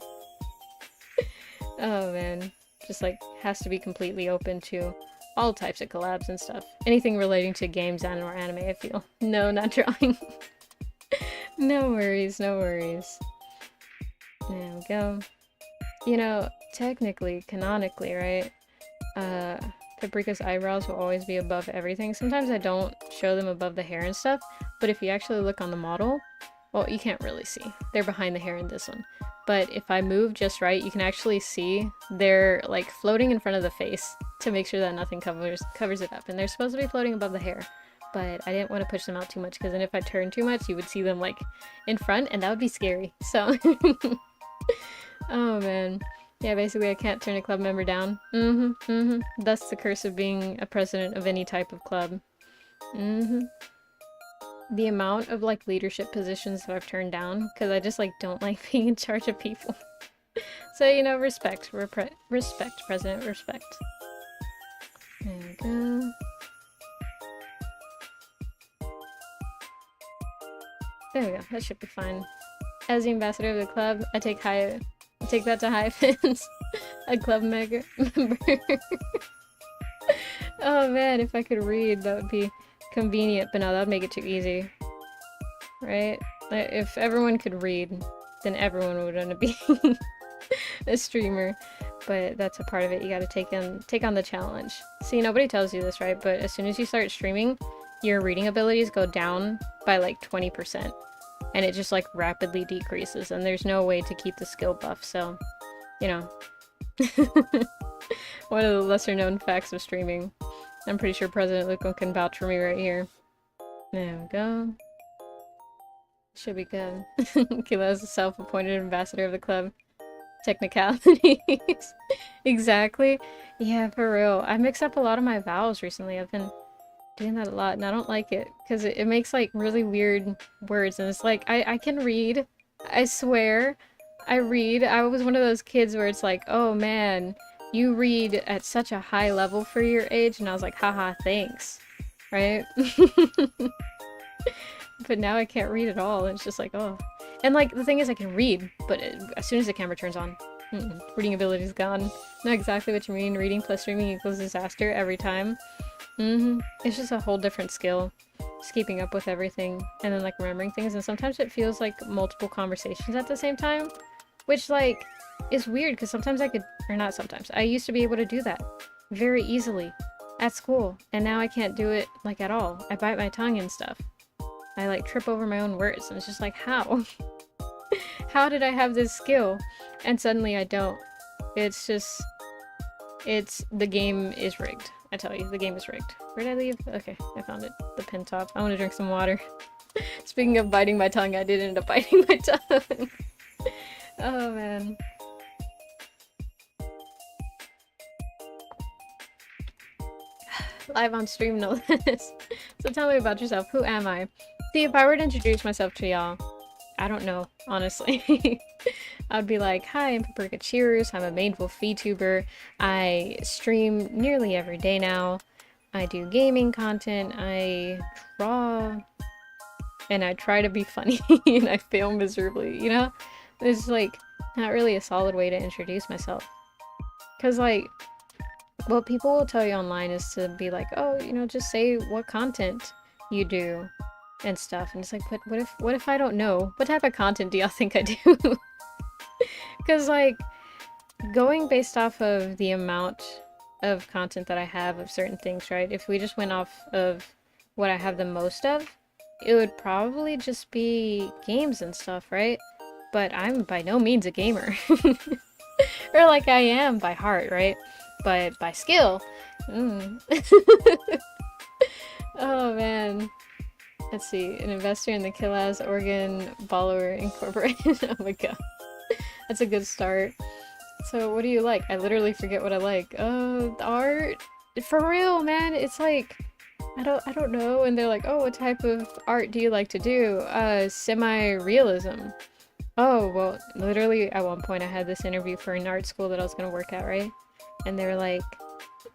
Oh man, just like has to be completely open to all types of collabs and stuff. Anything relating to games and or anime, I feel. No, not drawing. No worries, no worries. There we go. You know, technically, canonically, right? Paprika's eyebrows will always be above everything. Sometimes I don't show them above the hair and stuff, but if you actually look on the model, well, you can't really see. They're behind the hair in this one. But if I move just right, you can actually see they're like floating in front of the face to make sure that nothing covers it up. And they're supposed to be floating above the hair, but I didn't want to push them out too much because then if I turn too much, you would see them like in front and that would be scary. So, oh man. Yeah, basically I can't turn a club member down. That's the curse of being a president of any type of club. The amount of like leadership positions that I've turned down because I just like don't like being in charge of people. So, you know, respect, President, respect. There we go. There we go, that should be fine. As the ambassador of the club, I take that to high offense. A club member. Oh man, if I could read, that would be convenient, but no, that would make it too easy. Right? Like, if everyone could read, then everyone would want to be a streamer. But that's a part of it. You gotta take on the challenge. See, nobody tells you this, right? But as soon as you start streaming, your reading abilities go down by like 20%. And it just like rapidly decreases, and there's no way to keep the skill buff, so, you know. One of the lesser known facts of streaming. I'm pretty sure President Luco can vouch for me right here. There we go. Should be good. Kila is a self-appointed ambassador of the club. Technicalities. Exactly. Yeah, for real. I mix up a lot of my vowels recently. I've been doing that a lot and I don't like it because it makes like really weird words, and it's like I can read. I swear I read. I was one of those kids where it's like, oh man, you read at such a high level for your age, and I was like, haha, thanks, right? But now I can't read at all. It's just like, oh. And like the thing is I can read, but as soon as the camera turns on, reading ability is gone. Know exactly what you mean. Reading plus streaming equals disaster every time. It's just a whole different skill. Just keeping up with everything and then like remembering things, and sometimes it feels like multiple conversations at the same time, which like is weird because sometimes I could, or not sometimes, I used to be able to do that very easily at school, and now I can't do it like at all. I bite my tongue and stuff. I like trip over my own words, and it's just like, how? How did I have this skill and suddenly I don't? It's just, the game is rigged. I tell you, the game is rigged. Where did I leave? Okay, I found it. The pin top. I want to drink some water. Speaking of biting my tongue, I did end up biting my tongue. Oh man. Live on stream, no less. So tell me about yourself. Who am I? See, if I were to introduce myself to y'all, I don't know, honestly. I'd be like, hi, I'm Paprika Cheers. I'm a Made Wolf VTuber. I stream nearly every day now. I do gaming content. I draw. And I try to be funny. And I fail miserably, you know? It's like not really a solid way to introduce myself. Because like, what people will tell you online is to be like, oh, you know, just say what content you do and stuff. And it's like, but what if I don't know? What type of content do y'all think I do? Because like, going based off of the amount of content that I have of certain things, right? If we just went off of what I have the most of, it would probably just be games and stuff, right? But I'm by no means a gamer. Or like I am by heart, right? But by skill. Oh man. Let's see. An investor in the Killaz Oregon Baller Incorporated. Oh my god. That's a good start. So what do you like? I literally forget what I like. The art? For real, man. It's like, I don't know. And they're like, oh, what type of art do you like to do? Semi-realism. Oh, well, literally at one point I had this interview for an art school that I was gonna work at, right? And they were like,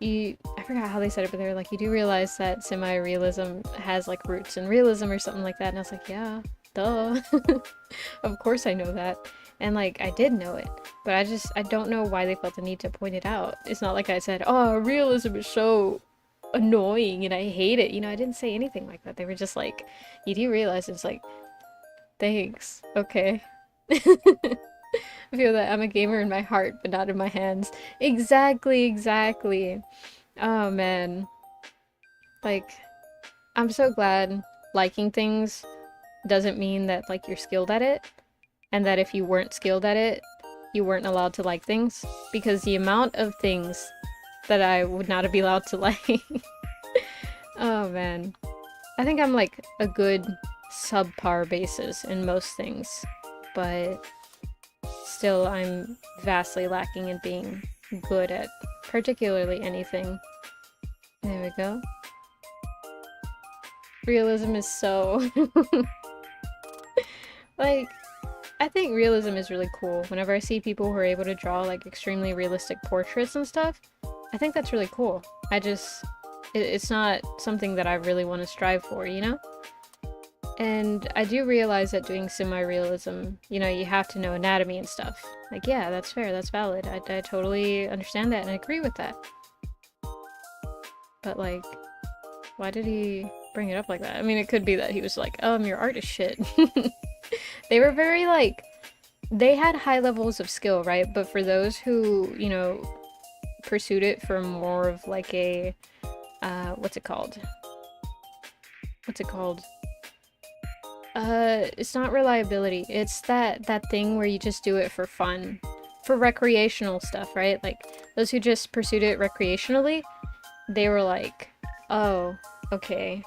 I forgot how they said it, but they were like, you do realize that semi-realism has like roots in realism or something like that. And I was like, yeah, duh. Of course I know that. And like, I did know it, but I don't know why they felt the need to point it out. It's not like I said, oh, realism is so annoying and I hate it. You know, I didn't say anything like that. They were just like, you do realize it's like, thanks, okay. I feel that I'm a gamer in my heart, but not in my hands. Exactly, exactly. Oh man. Like, I'm so glad liking things doesn't mean that like you're skilled at it, and that if you weren't skilled at it, you weren't allowed to like things. Because the amount of things that I would not be allowed to like. Oh man. I think I'm like a good subpar basis in most things, but still I'm vastly lacking in being good at particularly anything. There we go. Realism is so like, I think realism is really cool. Whenever I see people who are able to draw like extremely realistic portraits and stuff, I think that's really cool. It's not something that I really want to strive for, you know? And I do realize that doing semi-realism, you know, you have to know anatomy and stuff. Like, yeah, that's fair, that's valid. I totally understand that and I agree with that. But like, why did he bring it up like that? I mean, it could be that he was like, your art is shit. They were very like, they had high levels of skill, right? But for those who, you know, pursued it for more of like a, what's it called? It's not reliability. It's that thing where you just do it for fun, for recreational stuff, right? Like those who just pursued it recreationally, they were like, oh, okay.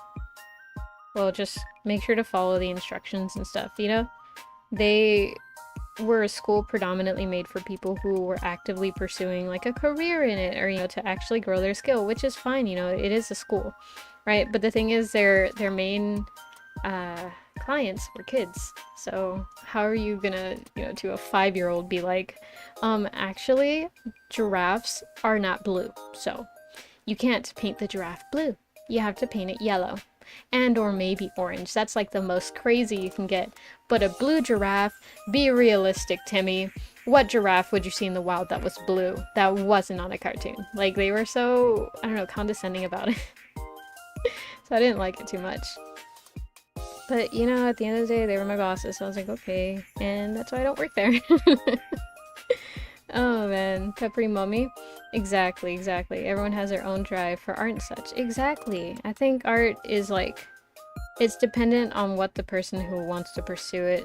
Well, just make sure to follow the instructions and stuff, you know? They were a school predominantly made for people who were actively pursuing like a career in it, or, you know, to actually grow their skill, which is fine, you know, it is a school, right? But the thing is, their main clients were kids. So how are you gonna, you know, to a 5-year-old be like, actually, giraffes are not blue, so you can't paint the giraffe blue. You have to paint it yellow. And or maybe orange. That's like the most crazy you can get. But a blue giraffe, be realistic, Timmy. What giraffe would you see in the wild that was blue? That wasn't on a cartoon. Like, they were so, I don't know, condescending about it. So I didn't like it too much. But, you know, at the end of the day, they were my bosses, so I was like, okay. And that's why I don't work there. Oh man, peppery mummy. Exactly, exactly. Everyone has their own drive for art and such. Exactly. I think art is like, it's dependent on what the person who wants to pursue it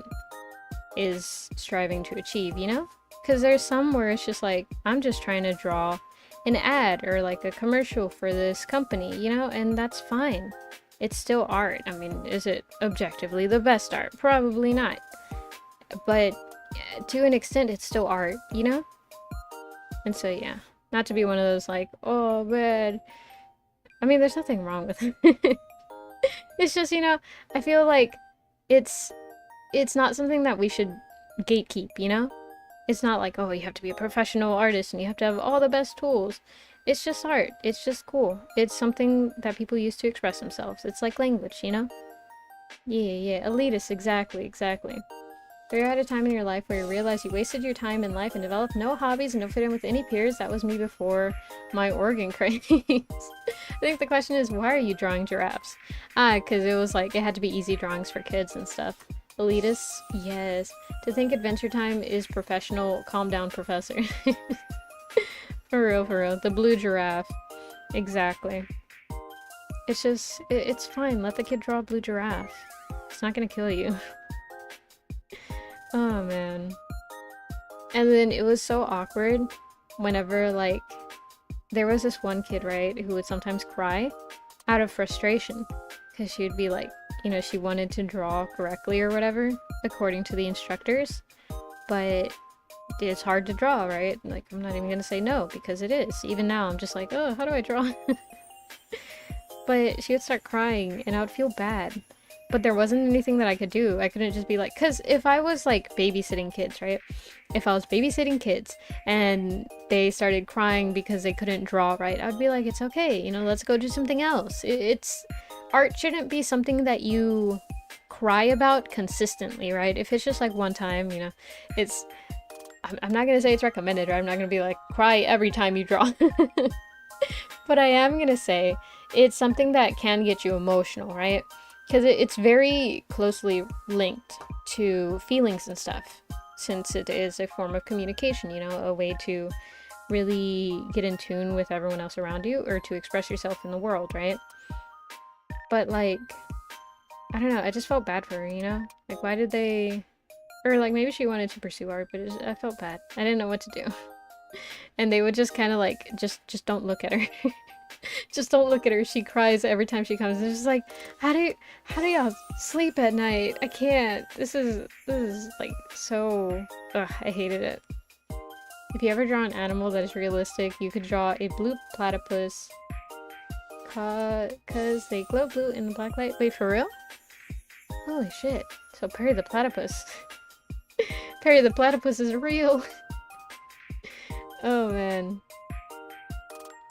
is striving to achieve, you know? Because there's some where it's just like, I'm just trying to draw an ad or like a commercial for this company, you know? And that's fine. It's still art. I mean, is it objectively the best art? Probably not. But to an extent, it's still art, you know? And so, yeah. Not to be one of those like, oh, man. I mean, there's nothing wrong with it. It's just, you know, I feel like it's not something that we should gatekeep, you know? It's not like, oh, you have to be a professional artist and you have to have all the best tools. It's just art. It's just cool. It's something that people use to express themselves. It's like language, you know? Yeah. Elitist, exactly, exactly. If you're at a time in your life where you realize you wasted your time in life and developed no hobbies and don't fit in with any peers, that was me before my organ craze. I think the question is, why are you drawing giraffes? Because it was like, it had to be easy drawings for kids and stuff. Elitists? Yes. To think Adventure Time is professional, calm down, professor. For real, for real. The blue giraffe. Exactly. It's just, it's fine. Let the kid draw a blue giraffe. It's not gonna kill you. Oh man. And then it was so awkward whenever, like, there was this one kid, right, who would sometimes cry out of frustration because she would be like, you know, she wanted to draw correctly or whatever according to the instructors, but it's hard to draw, right? Like, I'm not even gonna say no because it is. Even now I'm just like, oh, how do I draw? But she would start crying and I would feel bad. but there wasn't anything that I could do. I couldn't just be like, because if I was like babysitting kids, right? If I was babysitting kids and they started crying because they couldn't draw right, I'd be like, it's okay, you know, let's go do something else. It's art shouldn't be something that you cry about consistently, right? If it's just like one time, you know, it's I'm not gonna say it's recommended, right? I'm not gonna be like cry every time you draw. But I am gonna say it's something that can get you emotional, right? Because it's very closely linked to feelings and stuff, since it is a form of communication, you know, a way to really get in tune with everyone else around you or to express yourself in the world, right? But like, I don't know, I just felt bad for her, you know? Like, why did they... Or like, maybe she wanted to pursue art, but I felt bad. I didn't know what to do. And they would just kind of like, just don't look at her. Just don't look at her. She cries every time she comes. It's just like, how do y'all sleep at night? I can't. This is like so... Ugh, I hated it. If you ever draw an animal that is realistic, you could draw a blue platypus. Cause they glow blue in the black light. Wait, for real? Holy shit. So Perry the platypus. Perry the platypus is real. Oh man.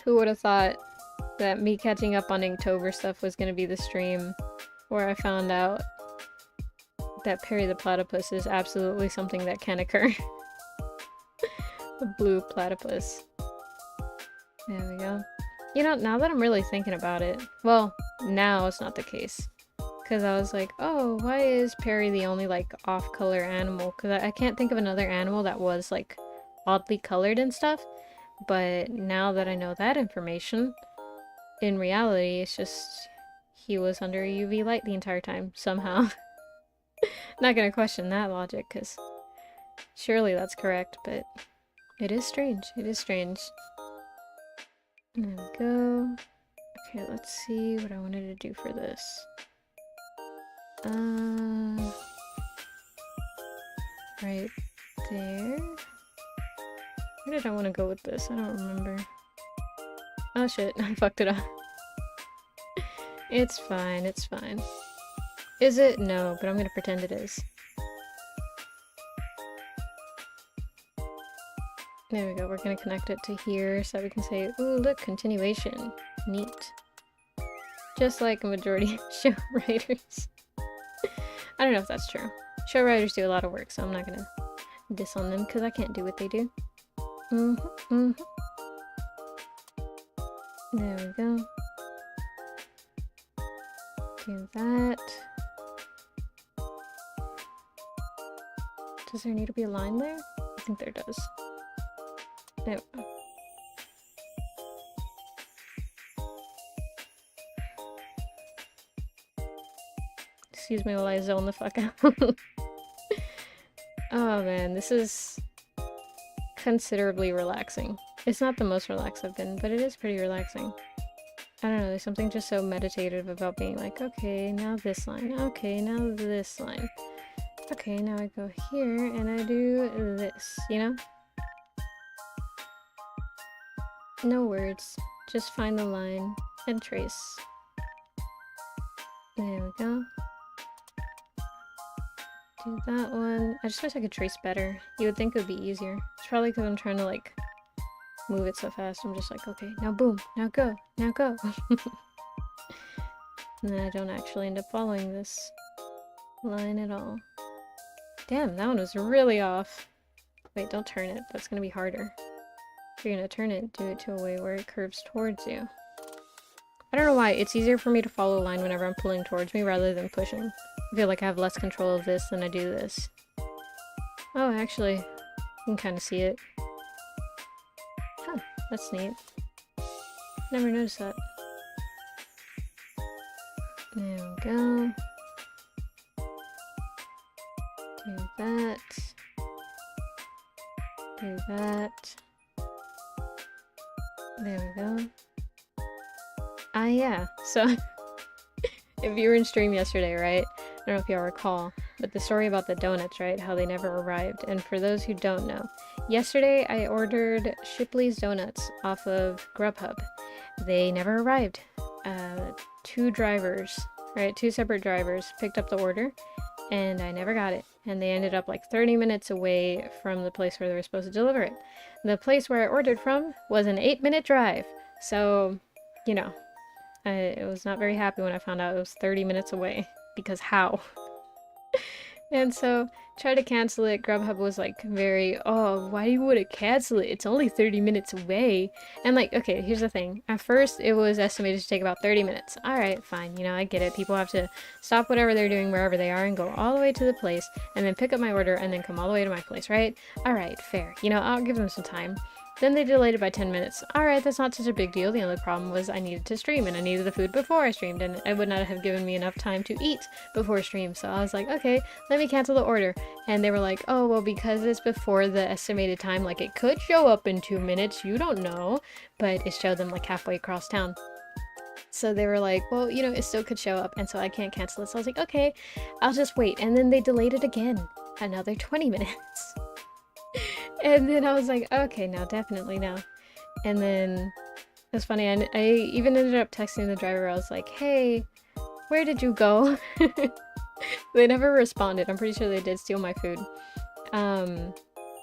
Who would have thought that me catching up on Inktober stuff was gonna be the stream where I found out that Perry the platypus is absolutely something that can occur. A blue platypus. There we go. You know, now that I'm really thinking about it, well, now it's not the case. Because I was like, oh, why is Perry the only, like, off-color animal? Because I can't think of another animal that was, like, oddly colored and stuff. But now that I know that information, in reality, it's just he was under UV light the entire time, somehow. Not gonna question that logic, because surely that's correct, but it is strange. It is strange. There we go. Okay, let's see what I wanted to do for this. Right there. Where did I want to go with this? I don't remember. Oh shit, I fucked it up. It's fine, it's fine. Is it? No, but I'm gonna pretend it is. There we go, we're gonna connect it to here so we can say, ooh, look, continuation. Neat. Just like a majority of show writers. I don't know if that's true. Show writers do a lot of work, so I'm not gonna diss on them because I can't do what they do. There we go. Do that. Does there need to be a line there? I think there does. There we go. Excuse me while I zone the fuck out. Oh man, this is considerably relaxing. It's not the most relaxed I've been, but it is pretty relaxing. I don't know, there's something just so meditative about being like, okay, now this line, okay, now this line. Okay, now I go here and I do this, you know? No words, just find the line and trace. There we go. Do that one. I just wish I could trace better. You would think it would be easier. It's probably because I'm trying to like move it so fast. I'm just like, okay, now boom, now go, now go. And then I don't actually end up following this line at all. Damn, that one was really off. Wait, don't turn it. That's gonna be harder. If you're gonna turn it, do it to a way where it curves towards you. I don't know why. It's easier for me to follow a line whenever I'm pulling towards me rather than pushing. I feel like I have less control of this than I do this. Oh, actually, you can kind of see it. Huh, that's neat. Never noticed that. There we go. Do that. Do that. There we go. Ah, yeah. So, if you were in stream yesterday, right? I don't know if y'all recall, but the story about the donuts, right? How they never arrived. And for those who don't know, yesterday I ordered Shipley's Donuts off of Grubhub. They never arrived. 2 drivers right? Two separate drivers picked up the order, and I never got it. And they ended up like 30 minutes away from the place where they were supposed to deliver it. The place where I ordered from was an 8-minute drive. So, you know, I was not very happy when I found out it was 30 minutes away. Because how? And so, tried to cancel it. Grubhub was like very, oh, why do you want to cancel it? It's only 30 minutes away. And like, okay, here's the thing. At first, it was estimated to take about 30 minutes. Alright, fine, you know, I get it. People have to stop whatever they're doing wherever they are and go all the way to the place and then pick up my order and then come all the way to my place, right? Alright, fair. You know, I'll give them some time. Then they delayed it by 10 minutes. Alright, that's not such a big deal. The only problem was I needed to stream, and I needed the food before I streamed, and it would not have given me enough time to eat before stream. So I was like, okay, let me cancel the order. And they were like, oh, well, because it's before the estimated time, like, it could show up in 2 minutes. You don't know. But it showed them, like, halfway across town. So they were like, well, you know, it still could show up, and so I can't cancel it. So I was like, okay, I'll just wait. And then they delayed it again. Another 20 minutes. And then I was like, okay, no, definitely no. And then it was funny, I even ended up texting the driver. I was like, hey, where did you go? They never responded. I'm pretty sure they did steal my food.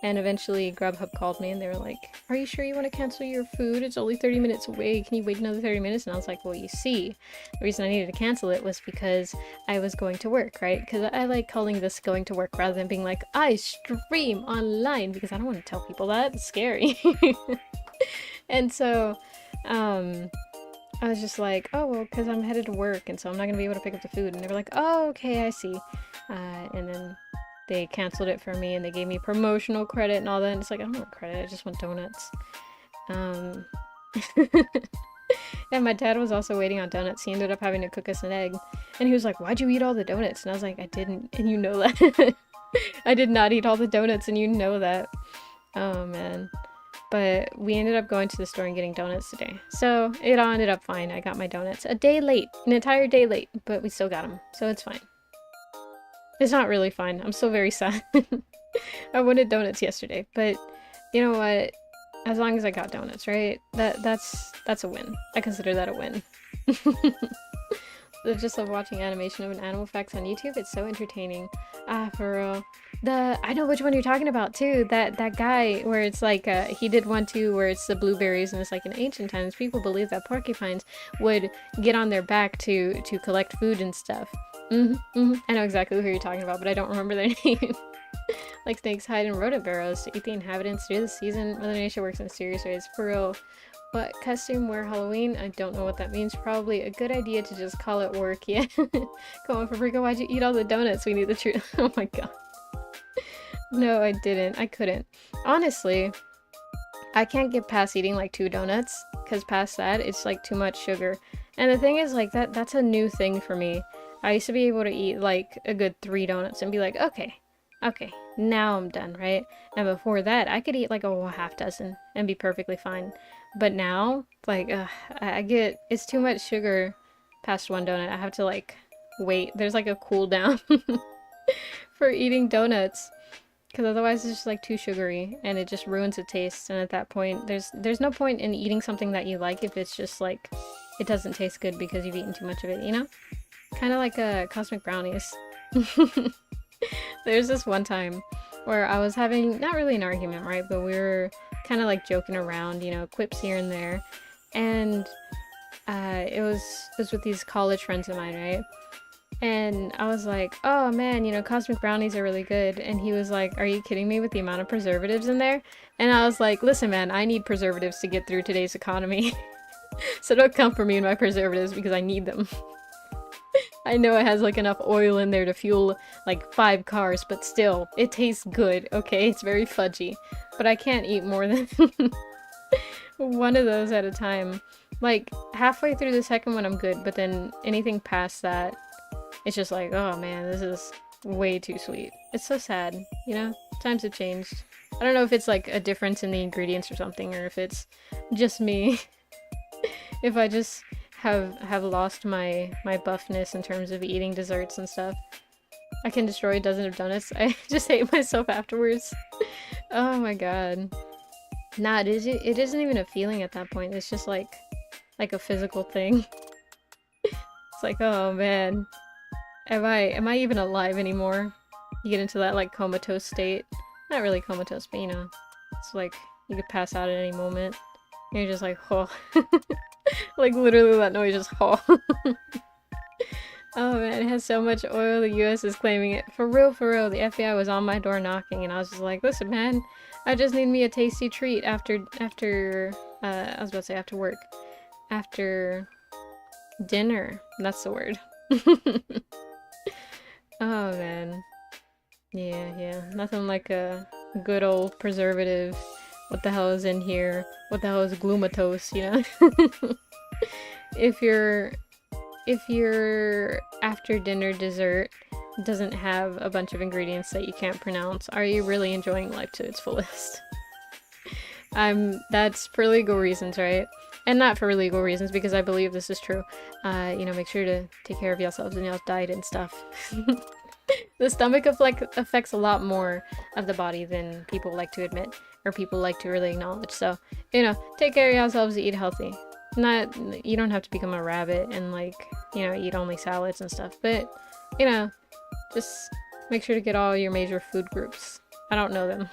And eventually Grubhub called me and they were like, are you sure you want to cancel your food? It's only 30 minutes away. Can you wait another 30 minutes? And I was like, well, you see, the reason I needed to cancel it was because I was going to work, right? Because I like calling this going to work rather than being like, I stream online, because I don't want to tell people that. It's scary. And so, I was just like, oh, well, because I'm headed to work, and so I'm not going to be able to pick up the food. And they were like, oh, okay, I see. And then they canceled it for me, and they gave me promotional credit and all that. And it's like, I don't want credit, I just want donuts. And my dad was also waiting on donuts. He ended up having to cook us an egg. And he was like, why'd you eat all the donuts? And I was like, I didn't, and you know that. I did not eat all the donuts, and you know that. Oh, man. But we ended up going to the store and getting donuts today. So it all ended up fine. I got my donuts a day late, an entire day late, but we still got them. So it's fine. It's not really fine. I'm still very sad. I wanted donuts yesterday, but you know what? As long as I got donuts, right? That's a win. I consider that a win. I just love watching animation of an animal facts on YouTube. It's so entertaining. Ah, for real. I know which one you're talking about too. That guy where it's like he did one too where it's the blueberries, and it's like in ancient times people believed that porcupines would get on their back to collect food and stuff. I know exactly who you're talking about, but I don't remember their name. Like snakes hide in rodent burrows to eat the inhabitants through the season. Mother Nature works in mysterious ways. For real. What costume wear Halloween? I don't know what that means. Probably a good idea to just call it work. Yeah. Come on, Fabrica, why'd you eat all the donuts? We need the truth. Oh my god. No, I didn't. I couldn't. Honestly, I can't get past eating like 2 donuts, because past that, it's like too much sugar. And the thing is, like, that's a new thing for me. I used to be able to eat like a good 3 donuts and be like, okay, now I'm done, right? And before that, I could eat like a half dozen and be perfectly fine. But now, like, it's too much sugar past 1 donut. I have to like wait. There's like a cool down for eating donuts, because otherwise it's just like too sugary and it just ruins the taste. And at that point, there's no point in eating something that you like if it's just like it doesn't taste good because you've eaten too much of it, you know? Kind of like cosmic brownies. There's this one time where I was having, not really an argument, right? But we were kind of like joking around, you know, quips here and there. And it was with these college friends of mine, right? And I was like, oh man, you know, cosmic brownies are really good. And he was like, are you kidding me with the amount of preservatives in there? And I was like, listen man, I need preservatives to get through today's economy. So don't come for me and my preservatives, because I need them. I know it has like enough oil in there to fuel like 5 cars, but still, it tastes good, okay? It's very fudgy. But I can't eat more than 1 of those at a time. Like, halfway through the second one I'm good, but then anything past that, it's just like, oh man, this is way too sweet. It's so sad, you know? Times have changed. I don't know if it's like a difference in the ingredients or something, or if it's just me. If I just have lost my buffness in terms of eating desserts and stuff. I can destroy a dozen of donuts. I just hate myself afterwards. Oh my god. Nah, it isn't even a feeling at that point. It's just like a physical thing. It's like, oh man, am I even alive anymore? You get into that like comatose state. Not really comatose, but you know, it's like you could pass out at any moment. And you're just like, oh. Like literally that noise just, oh. Oh man, it has so much oil, the US is claiming it. For real, the FBI was on my door knocking and I was just like, listen man, I just need me a tasty treat after, I was about to say after work. After dinner, that's the word. Oh man. Yeah, nothing like a good old preservative. What the hell is in here? What the hell is glumatose, you know? If your after dinner dessert doesn't have a bunch of ingredients that you can't pronounce, are you really enjoying life to its fullest? That's for legal reasons, right? And not for legal reasons, because I believe this is true. You know, make sure to take care of yourselves and y'all's diet and stuff. The stomach affects a lot more of the body than people like to admit, or people like to really acknowledge. So, you know, take care of yourselves, eat healthy. You don't have to become a rabbit and like, you know, eat only salads and stuff, but, you know, just make sure to get all your major food groups. I don't know them.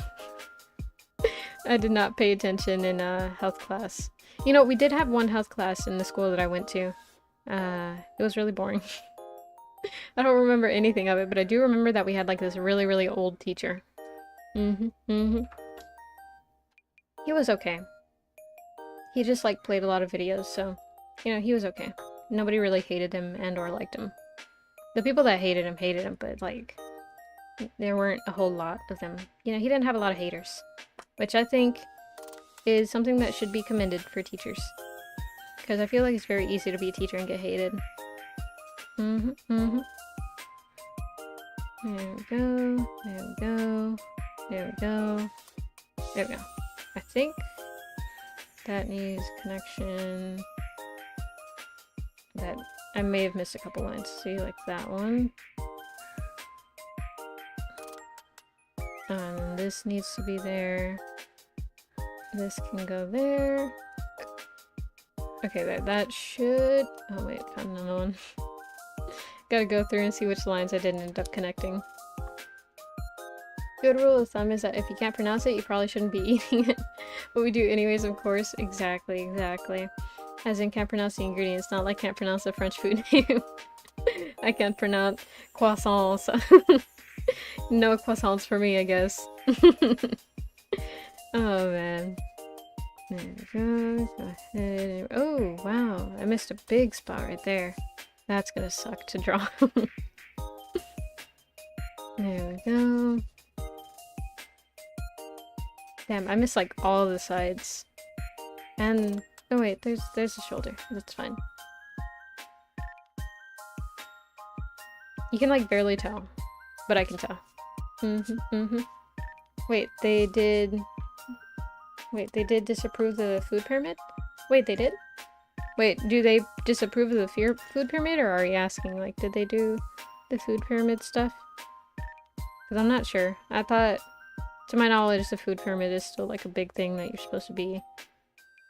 I did not pay attention in health class. You know, we did have one health class in the school that I went to. It was really boring. I don't remember anything of it, but I do remember that we had like this really, really old teacher. He was okay. He just like played a lot of videos, so, you know, he was okay. Nobody really hated him and or liked him. The people that hated him, but like, there weren't a whole lot of them. You know, he didn't have a lot of haters, which I think is something that should be commended for teachers. Because I feel like it's very easy to be a teacher and get hated. There we go, there we go, there we go, there we go. I think that needs connection. That I may have missed a couple lines. See, like that one. This needs to be there. This can go there. Okay, that should... Oh wait, found another one. Gotta go through and see which lines I didn't end up connecting. Good rule of thumb is that if you can't pronounce it, you probably shouldn't be eating it. But we do anyways, of course. Exactly. As in, can't pronounce the ingredients, not like can't pronounce the French food name. I can't pronounce croissants. No croissants for me, I guess. Oh man. There we go. Go ahead. Oh wow, I missed a big spot right there. That's gonna suck to draw. There we go. Damn, I missed like all the sides. And oh wait, there's a shoulder. That's fine. You can like barely tell, but I can tell. Wait, they did disapprove the food pyramid? Wait, they did? Wait, do they disapprove of the food pyramid, or are you asking, like, did they do the food pyramid stuff? Because I'm not sure. I thought, to my knowledge, the food pyramid is still, like, a big thing that you're supposed to be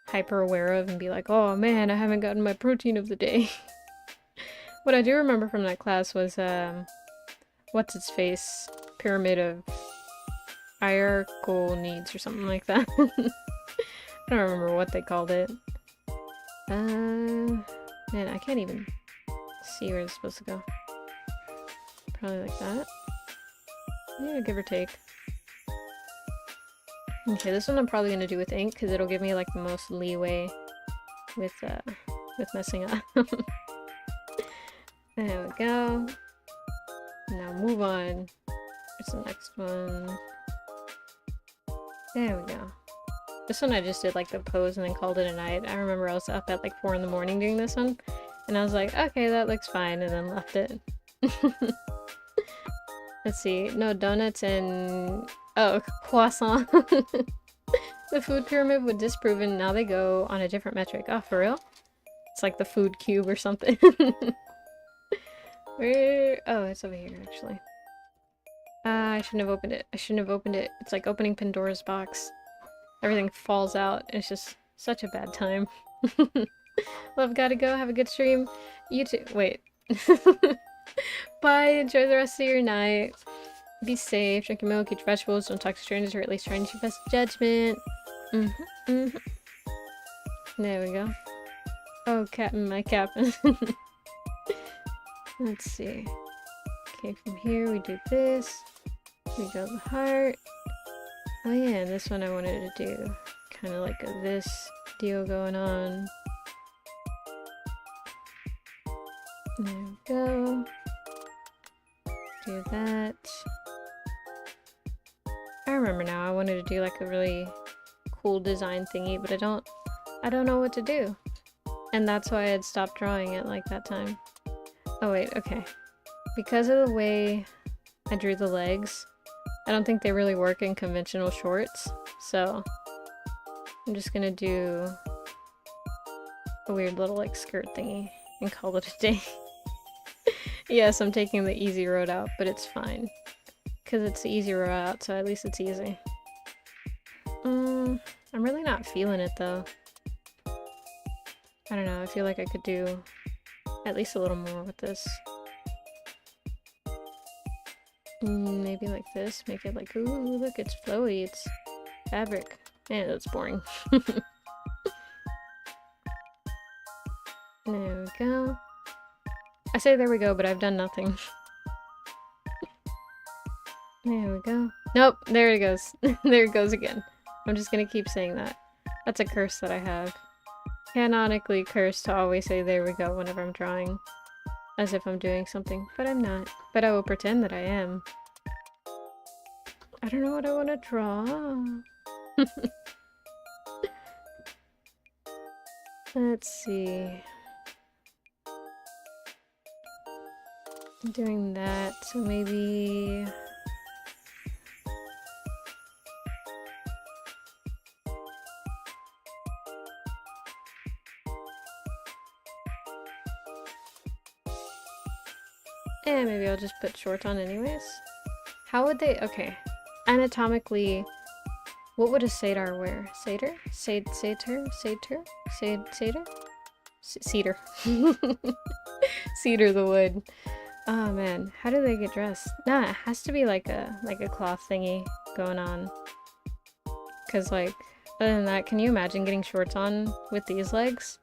hyper aware of and be like, oh man, I haven't gotten my protein of the day. What I do remember from that class was, what's its face? Pyramid of hierarchical needs or something like that. I don't remember what they called it. Man, I can't even see where it's supposed to go. Probably like that. Yeah, give or take. Okay, this one I'm probably gonna do with ink because it'll give me like the most leeway with messing up. There we go. Now move on. What's the next one? There we go. This one I just did like the pose and then called it a night. I remember I was up at like 4 in the morning doing this one, and I was like, okay, that looks fine, and then left it. Let's see. No donuts and... Oh, croissant. The food pyramid was disproven. Now they go on a different metric. Oh, for real? It's like the food cube or something. Where? Oh, it's over here, actually. I shouldn't have opened it. I shouldn't have opened it. It's like opening Pandora's box. Everything falls out. It's just such a bad time. Love, gotta go. Have a good stream. You too. Wait. Bye. Enjoy the rest of your night. Be safe. Drink your milk. Eat your vegetables. Don't talk to strangers, or at least try and use your best judgment. There we go. Oh, Captain, my Captain. Let's see. Okay, from here we do this. We go the heart. Oh yeah, and this one I wanted to do kind of like this deal going on. There we go. Do that. I remember now. I wanted to do like a really cool design thingy, but I don't know what to do. And that's why I had stopped drawing it like that time. Oh wait, okay. Because of the way I drew the legs, I don't think they really work in conventional shorts, so I'm just gonna do a weird little like skirt thingy and call it a day. Yes, I'm taking the easy road out, but it's fine. Because it's the easy road out, so at least it's easy. I'm really not feeling it though. I don't know, I feel like I could do at least a little more with this. Maybe like this, make it like, ooh, look, it's flowy, it's fabric. Yeah, that's boring. There we go. I say there we go, but I've done nothing. There we go. Nope, there it goes. There it goes again. I'm just gonna keep saying that. That's a curse that I have. Canonically cursed to always say there we go whenever I'm drawing. As if I'm doing something, but I'm not. But I will pretend that I am. I don't know what I want to draw. Let's see. I'm doing that, so maybe... maybe I'll just put shorts on anyways. How would they... Okay. Anatomically, what would a satyr wear? Satyr? Satyr? Satyr? Satyr? Cedar. Cedar the wood. Oh man, how do they get dressed? Nah, it has to be like a cloth thingy going on. Cause like, other than that, can you imagine getting shorts on with these legs?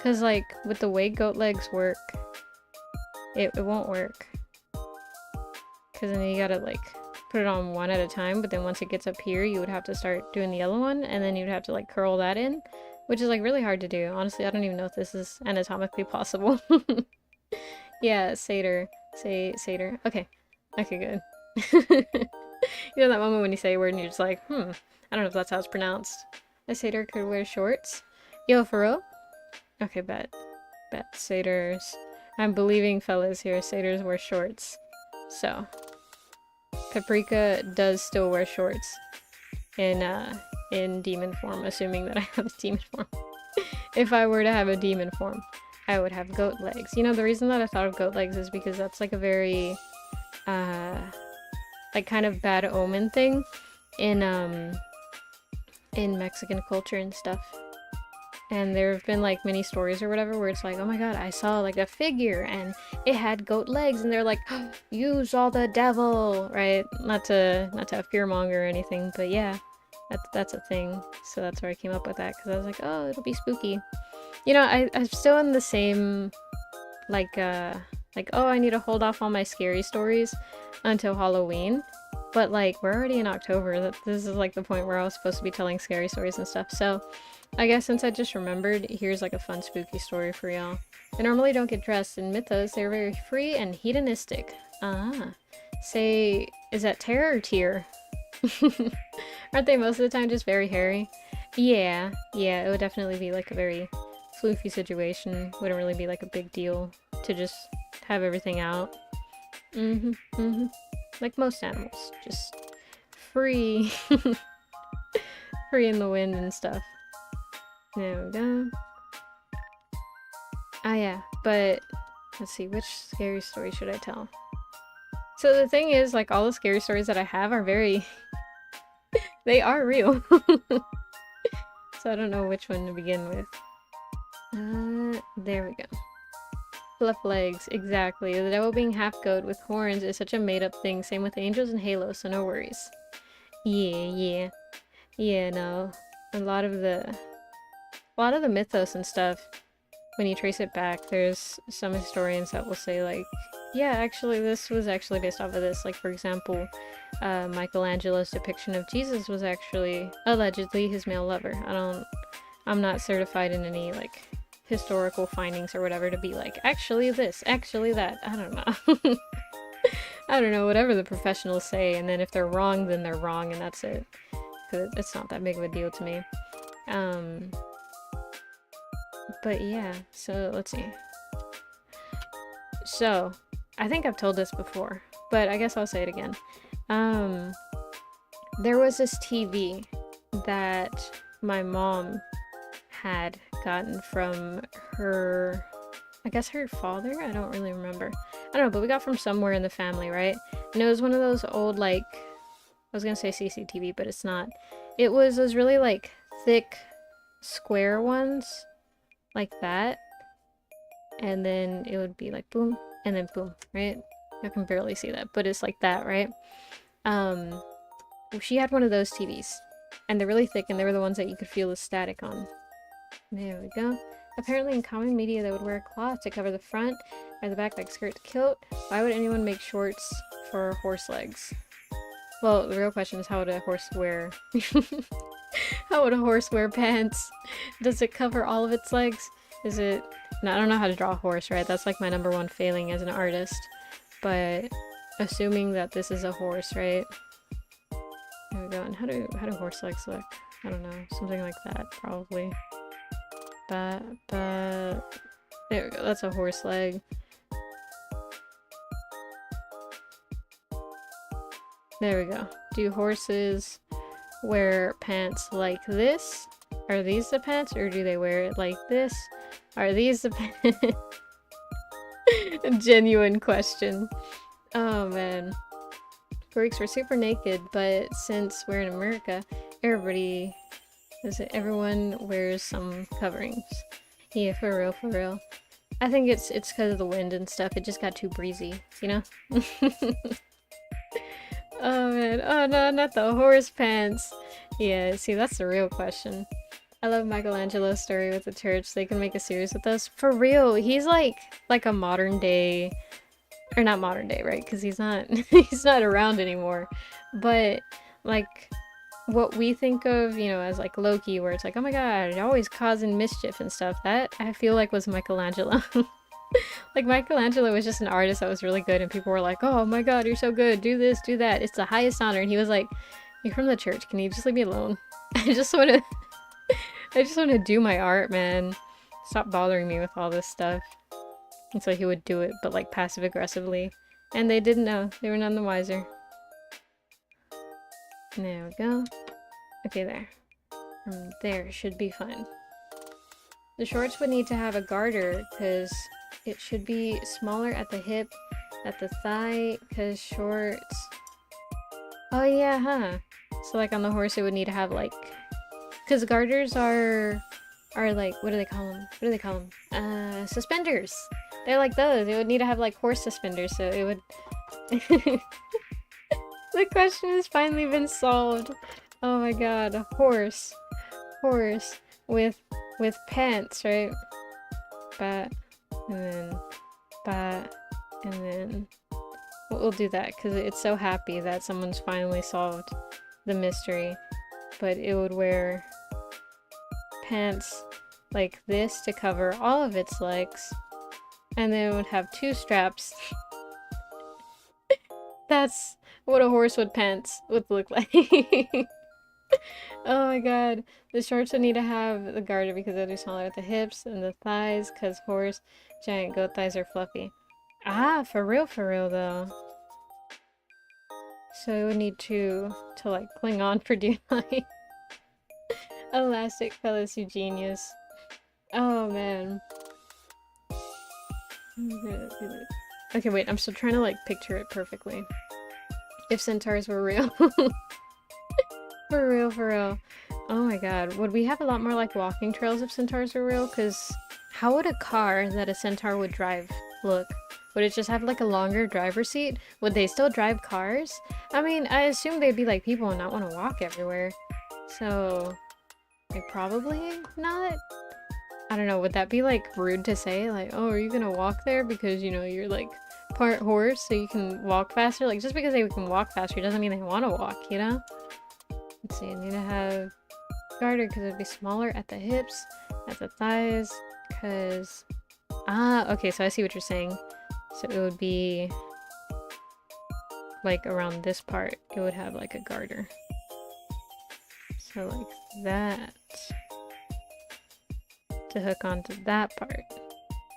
Cause like, with the way goat legs work, it won't work. Cause then you gotta like put it on one at a time, but then once it gets up here, you would have to start doing the yellow one, and then you'd have to like curl that in, which is like really hard to do. Honestly, I don't even know if this is anatomically possible. Yeah, satyr. Say satyr. Okay. Okay, good. You know that moment when you say a word and you're just like, I don't know if that's how it's pronounced. A satyr could wear shorts? Yo, for real? Okay, bet. Bet. Satyrs. I'm believing fellas here. Satyrs wear shorts. So. Paprika does still wear shorts. In demon form, assuming that I have a demon form. If I were to have a demon form, I would have goat legs. You know, the reason that I thought of goat legs is because that's like a very, like kind of bad omen thing in Mexican culture and stuff. And there have been like many stories or whatever where it's like, oh my god, I saw like a figure and it had goat legs, and they're like, oh, you saw the devil, right? Not to fearmonger or anything, but yeah, that's a thing. So that's where I came up with that, because I was like, oh, it'll be spooky. You know, I'm still in the same like oh, I need to hold off on my scary stories until Halloween. But like, we're already in October. This is like the point where I was supposed to be telling scary stories and stuff. So I guess since I just remembered, here's like a fun spooky story for y'all. I normally don't get dressed in mythos. They're very free and hedonistic. Say, is that terror or tear? Aren't they most of the time just very hairy? Yeah, it would definitely be like a very floofy situation. Wouldn't really be like a big deal to just have everything out. Like most animals, just free. Free in the wind and stuff. There we go. Ah yeah, but let's see, which scary story should I tell? So the thing is, like, all the scary stories that I have are very... they are real. So I don't know which one to begin with. There we go. Fluff legs, exactly. The devil being half goat with horns is such a made-up thing. Same with angels and Halo, so no worries. Yeah. Yeah, no. A lot of the mythos and stuff, when you trace it back, there's some historians that will say, like, yeah, actually, this was actually based off of this. Like, for example, Michelangelo's depiction of Jesus was actually, allegedly, his male lover. I'm not certified in any, like, historical findings or whatever to be like, actually this, actually that. I don't know. I don't know, whatever the professionals say, and then if they're wrong, then they're wrong, and that's it. Because it's not that big of a deal to me. But yeah, so let's see. So, I think I've told this before, but I guess I'll say it again. There was this TV that my mom had gotten from her, I guess her father? I don't really remember. I don't know, but we got from somewhere in the family, right? And it was one of those old, like, I was gonna say CCTV, but it's not. It was those really, like, thick, square ones, like that. And then it would be like boom, and then boom, right? I can barely see that, but it's like that, right? She had one of those TVs, and they're really thick, and they were the ones that you could feel the static on. There we go. Apparently in common media they would wear a cloth to cover the front or the back like skirt to kilt. Why would anyone make shorts for horse legs? Well, the real question is, how would a horse wear how would a horse wear pants? Does it cover all of its legs? Is it... No, I don't know how to draw a horse, right? That's like my number one failing as an artist. But assuming that this is a horse, right? There we go. And how do horse legs look? I don't know. Something like that, probably. But there we go. That's a horse leg. There we go. Do horses wear pants like this? Are these the pants, or do they wear it like this? Are these the pants? Genuine question. Oh man. Greeks were super naked, but since we're in America, everyone wears some coverings. Yeah, for real, for real. I think it's because of the wind and stuff. It just got too breezy, you know? Oh man, oh no, not the horse pants. Yeah, see, that's the real question. I love Michelangelo's story with the church. They can make a series with us. For real, he's like a modern day, or not modern day, right? Because he's not he's not around anymore. But like what we think of, you know, as like Loki, where it's like, oh my god, always causing mischief and stuff. That I feel like was Michelangelo. Like Michelangelo was just an artist that was really good, and people were like, oh my god, you're so good, do this, do that, it's the highest honor. And he was like, you're from the church, can you just leave me alone? I just want to do my art, man. Stop bothering me with all this stuff. And so he would do it, but like passive aggressively. And they didn't know. They were none the wiser. There we go. Okay, there. There should be fine. The shorts would need to have a garter, because it should be smaller at the hip, at the thigh, because shorts... Oh yeah, huh? So like on the horse it would need to have like... Because garters are like, what do they call them? What do they call them? Suspenders! They're like those. It would need to have like horse suspenders, so it would... The question has finally been solved. Oh my god, a horse. Horse with pants, right? Bat, and then bat, and then we'll do that because it's so happy that someone's finally solved the mystery. But it would wear pants like this to cover all of its legs, and then it would have two straps. That's what a horse with pants would look like. Oh my god. The shorts would need to have the garter because they'll be smaller at the hips and the thighs, because horse, giant goat thighs are fluffy. Ah, for real though. So it would need to like cling on for dear life. Elastic fellas, you genius. Oh man. Okay, wait, I'm still trying to like picture it perfectly. If centaurs were real. For real. Oh my god. Would we have a lot more like walking trails if centaurs were real? Because how would a car that a centaur would drive look? Would it just have like a longer driver's seat? Would they still drive cars? I mean, I assume they'd be like people and not want to walk everywhere. So, like, probably not. I don't know, would that be like rude to say? Like, oh, are you gonna walk there because, you know, you're like part horse so you can walk faster? Like, just because they can walk faster doesn't mean they want to walk, you know? Let's see, I need to have garter because it'd be smaller at the hips, at the thighs, because... Ah, okay, so I see what you're saying. So it would be like around this part, it would have like a garter. So like that. To hook onto that part.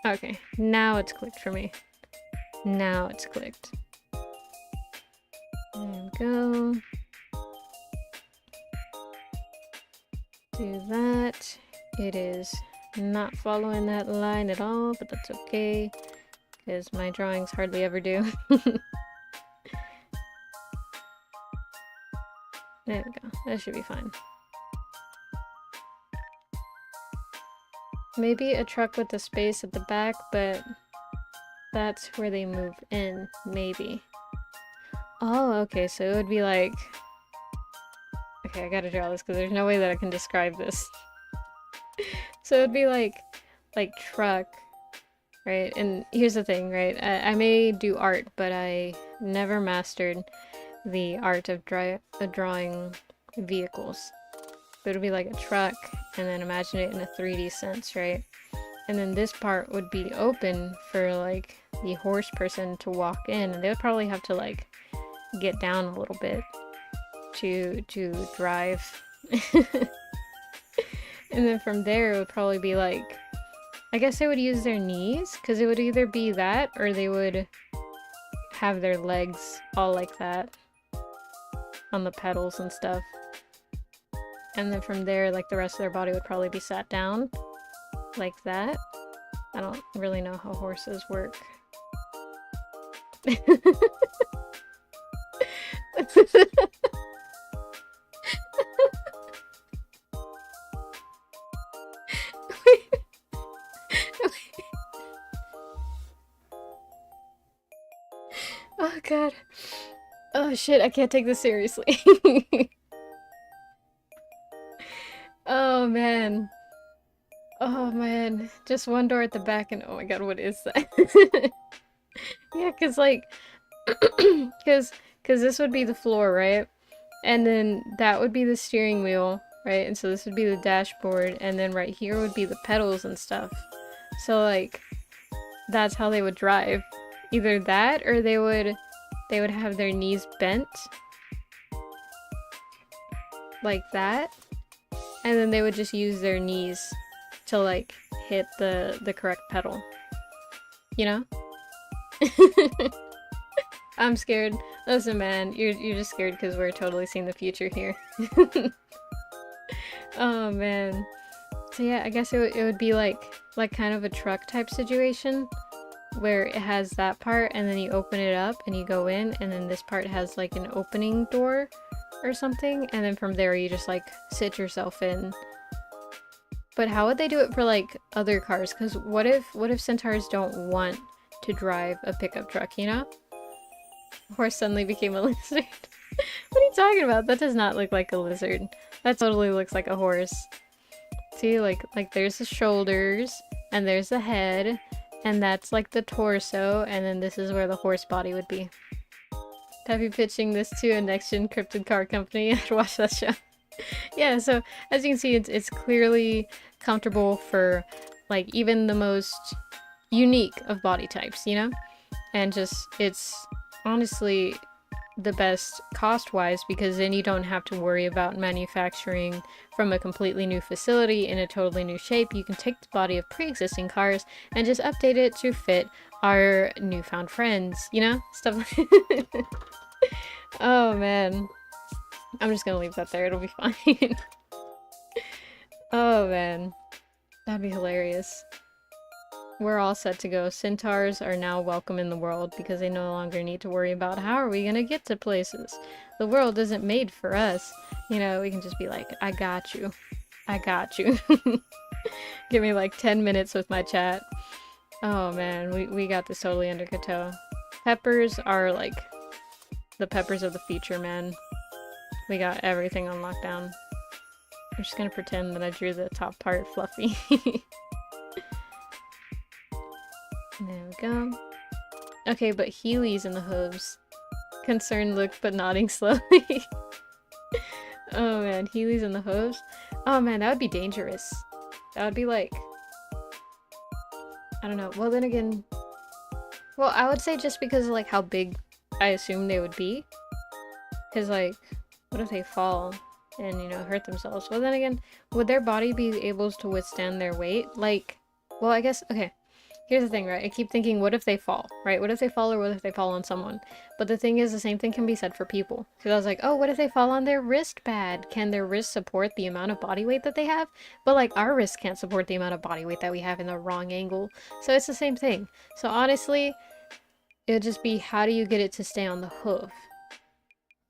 Okay, now it's clicked for me. Now it's clicked. There we go. Do that. It is not following that line at all, but that's okay, because my drawings hardly ever do. There we go. That should be fine. Maybe a truck with a space at the back, but that's where they move in, maybe. Oh, okay, so it would be like... Okay, I gotta draw this because there's no way that I can describe this. So it'd be like truck, right? And here's the thing, right? I may do art, but I never mastered the art of drawing vehicles. But it'd be like a truck, and then imagine it in a 3D sense, right? And then this part would be open for like the horse person to walk in, and they would probably have to like get down a little bit to drive. And then from there it would probably be like, I guess they would use their knees, because it would either be that or they would have their legs all like that on the pedals and stuff. And then from there, like, the rest of their body would probably be sat down like that. I don't really know how horses work. Oh god. Oh shit, I can't take this seriously. Oh man. Oh man. Just one door at the back and oh my god, what is that? Yeah, cause like cause this would be the floor, right? And then that would be the steering wheel, right? And so this would be the dashboard, and then right here would be the pedals and stuff. So like that's how they would drive. Either that or they would have their knees bent like that, and then they would just use their knees to like hit the correct pedal, you know? I'm scared. Listen man, you're just scared because we're totally seeing the future here. Oh man. So yeah, I guess it would be like kind of a truck type situation where it has that part and then you open it up and you go in, and then this part has like an opening door or something, and then from there you just like sit yourself in. But how would they do it for like other cars? Because what if centaurs don't want to drive a pickup truck, you know? Horse suddenly became a lizard. What are you talking about? That does not look like a lizard. That totally looks like a horse. See, like there's the shoulders and there's the head, and that's like the torso, and then this is where the horse body would be. Happy pitching this to a next-gen cryptid car company. I'd watch that show. Yeah, so as you can see, it's clearly comfortable for like even the most unique of body types, you know? And just, it's honestly the best cost-wise, because then you don't have to worry about manufacturing from a completely new facility in a totally new shape. You can take the body of pre-existing cars and just update it to fit our newfound friends, you know? Stuff like Oh man. I'm just gonna leave that there, it'll be fine. Oh man. That'd be hilarious. We're all set to go. Centaurs are now welcome in the world because they no longer need to worry about how are we gonna get to places. The world isn't made for us. You know, we can just be like, I got you. I got you. Give me like 10 minutes with my chat. Oh man, we got this totally under control. Peppers are like the peppers of the future, man. We got everything on lockdown. I'm just gonna pretend that I drew the top part fluffy. There we go. Okay, but Heelys in the hooves. Concerned look, but nodding slowly. Oh man, Heelys in the hooves? Oh man, that would be dangerous. That would be like... I don't know. Well, then again... Well, I would say just because of like how big I assume they would be. Because like, what if they fall and, you know, hurt themselves? Well, then again, would their body be able to withstand their weight? Like, well, I guess, okay. Here's the thing, right? I keep thinking, what if they fall, right? What if they fall, or what if they fall on someone? But the thing is, the same thing can be said for people. Because I was like, oh, what if they fall on their wrist pad? Can their wrist support the amount of body weight that they have? But like, our wrist can't support the amount of body weight that we have in the wrong angle. So it's the same thing. So honestly, it would just be, how do you get it to stay on the hoof?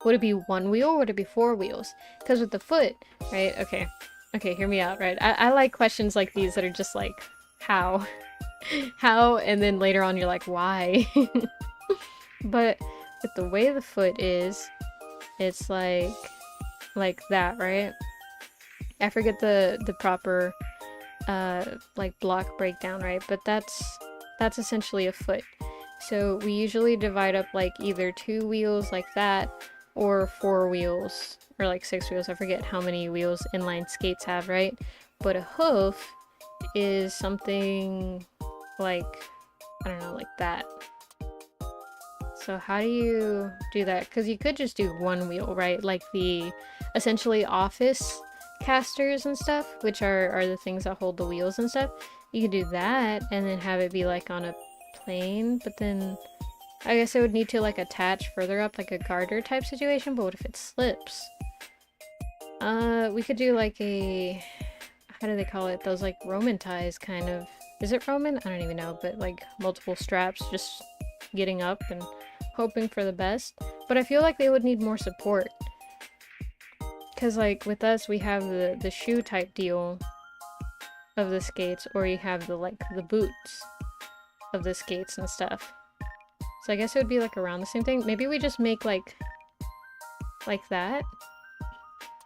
Would it be one wheel, or would it be four wheels? Because with the foot, right? Okay, hear me out, right? I like questions like these that are just like, how? How, and then later on you're like, why? But with the way the foot is, it's like that, right? I forget the proper like block breakdown, right? But that's essentially a foot. So we usually divide up like either 2 wheels like that, or 4 wheels, or like 6 wheels. I forget how many wheels inline skates have, right? But a hoof is something like, I don't know, like that. So how do you do that? Because you could just do 1 wheel, right? Like the essentially office casters and stuff, which are the things that hold the wheels and stuff. You could do that and then have it be like on a plane, but then I guess it would need to like attach further up, like a garter type situation. But what if it slips? We could do like a, how do they call it? Those like Roman ties kind of. Is it Roman? I don't even know, but like multiple straps just getting up and hoping for the best. But I feel like they would need more support. Because like with us, we have the shoe type deal of the skates, or you have the like the boots of the skates and stuff. So I guess it would be like around the same thing. Maybe we just make like that.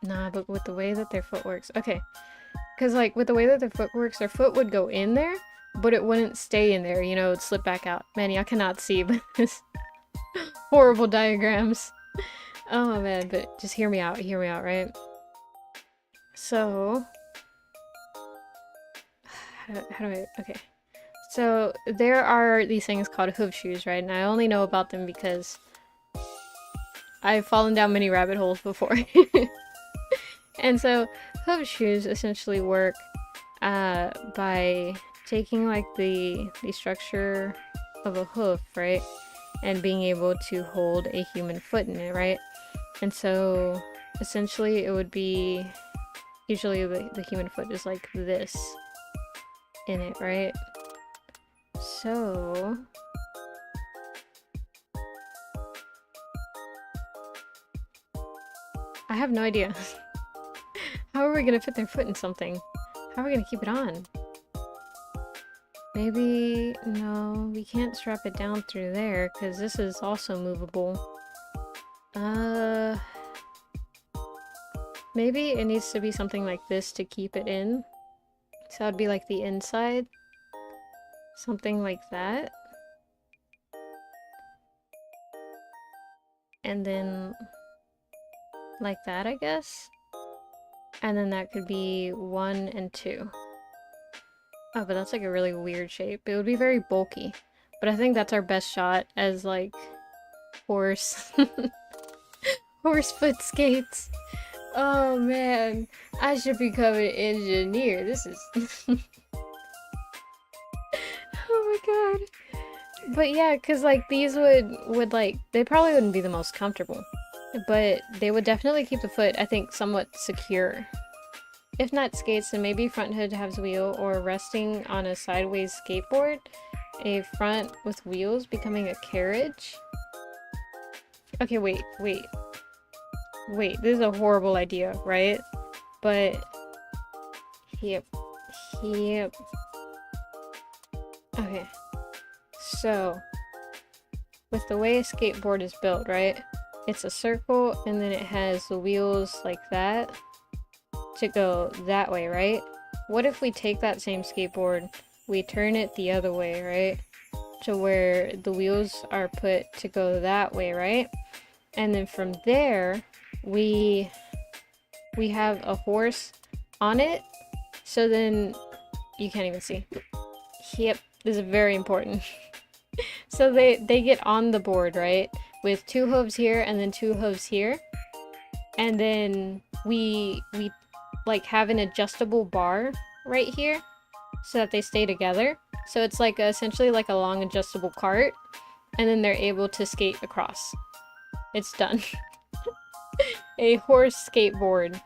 Nah, but with the way that their foot works. Okay. Because like with the way that their foot works, their foot would go in there, but it wouldn't stay in there, you know, it'd slip back out. Man, y'all cannot see, but this horrible diagrams. Oh man, but just hear me out, right? So, how do I, okay. So there are these things called hoof shoes, right? And I only know about them because I've fallen down many rabbit holes before. And so hoof shoes essentially work by taking like the structure of a hoof, right? And being able to hold a human foot in it, right? And so essentially it would be, usually the human foot is like this in it, right? So I have no idea. How are we gonna fit their foot in something? How are we gonna keep it on? Maybe, no, we can't strap it down through there because this is also movable. Maybe it needs to be something like this to keep it in. So that'd be like the inside. Something like that. And then like that, I guess. And then that could be 1 and 2. Oh, but that's like a really weird shape. It would be very bulky. But I think that's our best shot as like horse foot skates. Oh man, I should become an engineer. This is oh my god. But yeah, cause like these would like, they probably wouldn't be the most comfortable, but they would definitely keep the foot, I think, somewhat secure. If not skates, then maybe front hood has wheel, or resting on a sideways skateboard, a front with wheels becoming a carriage. Okay, wait, this is a horrible idea, right? But Yep. Okay. So, with the way a skateboard is built, right? It's a circle and then it has the wheels like that to go that way, right? What if we take that same skateboard, we turn it the other way, right? To where the wheels are put to go that way, right? And then from there, we have a horse on it. So then you can't even see. Yep, this is very important. So they get on the board, right? With two hooves here and then two hooves here. And then we like have an adjustable bar right here so that they stay together. So it's like essentially like a long adjustable cart, and then they're able to skate across. It's done. A horse skateboard.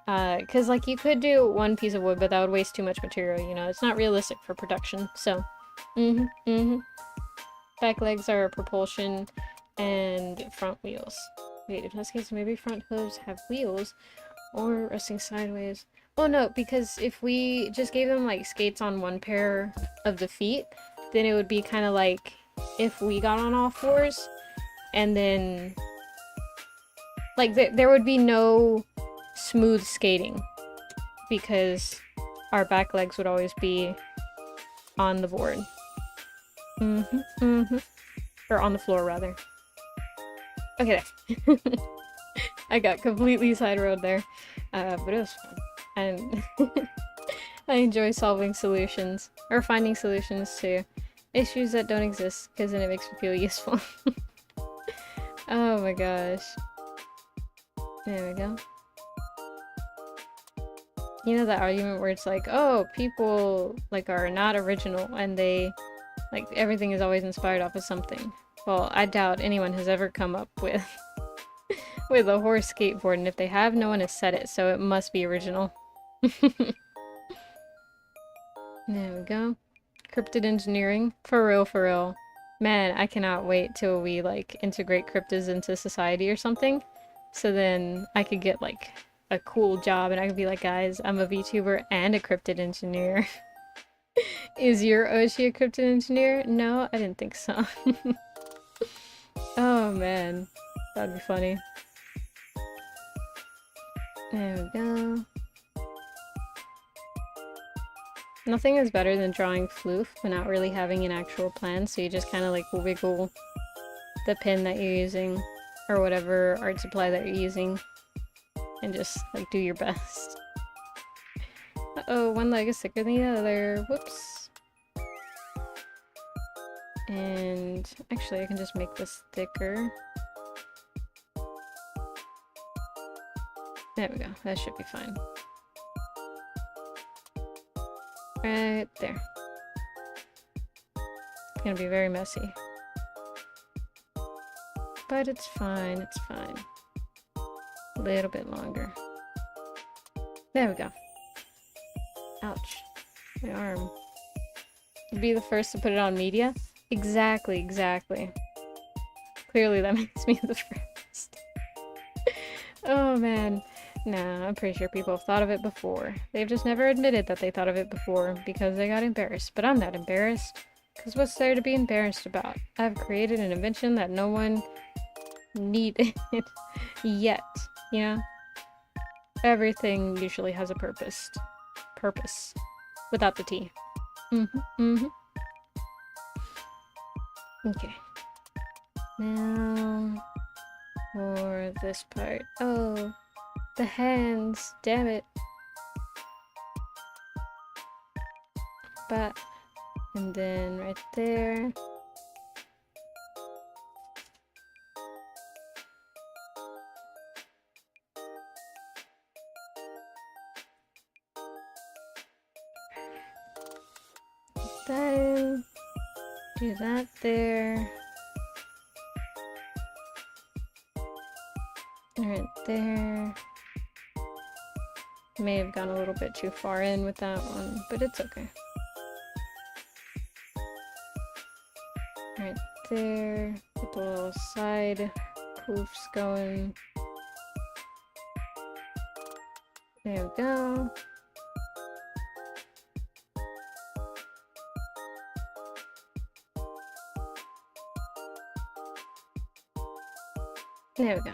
Because like you could do one piece of wood, but that would waste too much material, you know? It's not realistic for production, so. Back legs are propulsion and front wheels. Wait, in this case, maybe front hooves have wheels or resting sideways. Oh no, because if we just gave them like skates on one pair of the feet, then it would be kind of like if we got on all fours and then like there would be no smooth skating because our back legs would always be on the board. Or on the floor, rather. Okay, I got completely side road there. But it was fun. And I enjoy solving solutions, or finding solutions to issues that don't exist, because then it makes me feel useful. Oh my gosh. There we go. You know that argument where it's like, oh, people like are not original and they like everything is always inspired off of something. Well, I doubt anyone has ever come up with with a horse skateboard, and if they have, no one has said it, so it must be original. There we go. Cryptid engineering. For real, for real. Man, I cannot wait till we like integrate cryptids into society or something. So then I could get like a cool job and I could be like, guys, I'm a VTuber and a cryptid engineer. Is your Oshi a cryptid engineer? No, I didn't think so. Oh man, that'd be funny. There we go. Nothing is better than drawing floof but not really having an actual plan, so you just kind of like wiggle the pen that you're using or whatever art supply that you're using and just like do your best. Uh-oh, one leg is thicker than the other. Whoops. And actually I can just make this thicker. There we go, that should be fine. Right there. It's gonna be very messy. But it's fine, it's fine. A little bit longer. There we go. Ouch. My arm. Be the first to put it on media? Exactly, exactly. Clearly that makes me the first. Oh man. Nah, I'm pretty sure people have thought of it before. They've just never admitted that they thought of it before because they got embarrassed. But I'm not embarrassed. Because what's there to be embarrassed about? I've created an invention that no one needed yet, you know? Everything usually has a purpose. Purpose. Without the T. Okay. Now for this part. Oh, the hands. Damn it. But, and then right there. Then do that there. Right there. May have gone a little bit too far in with that one, but it's okay. Right there. With the little side poofs going. There we go. There we go.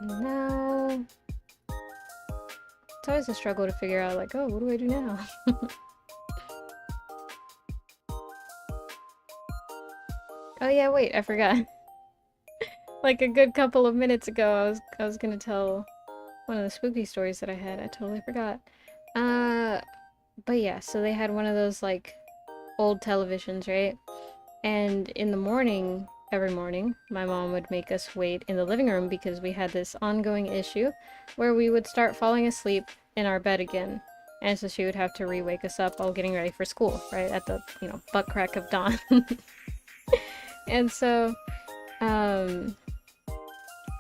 Now, it's always a struggle to figure out, like, oh, what do I do now? Oh yeah, wait, I forgot. Like a good couple of minutes ago, I was gonna tell one of the spooky stories that I had. I totally forgot. Uh, but yeah, so they had one of those like old televisions, right? And in the morning, every morning, my mom would make us wait in the living room because we had this ongoing issue where we would start falling asleep in our bed again. And so she would have to re-wake us up while getting ready for school, right? At the, butt crack of dawn. And so,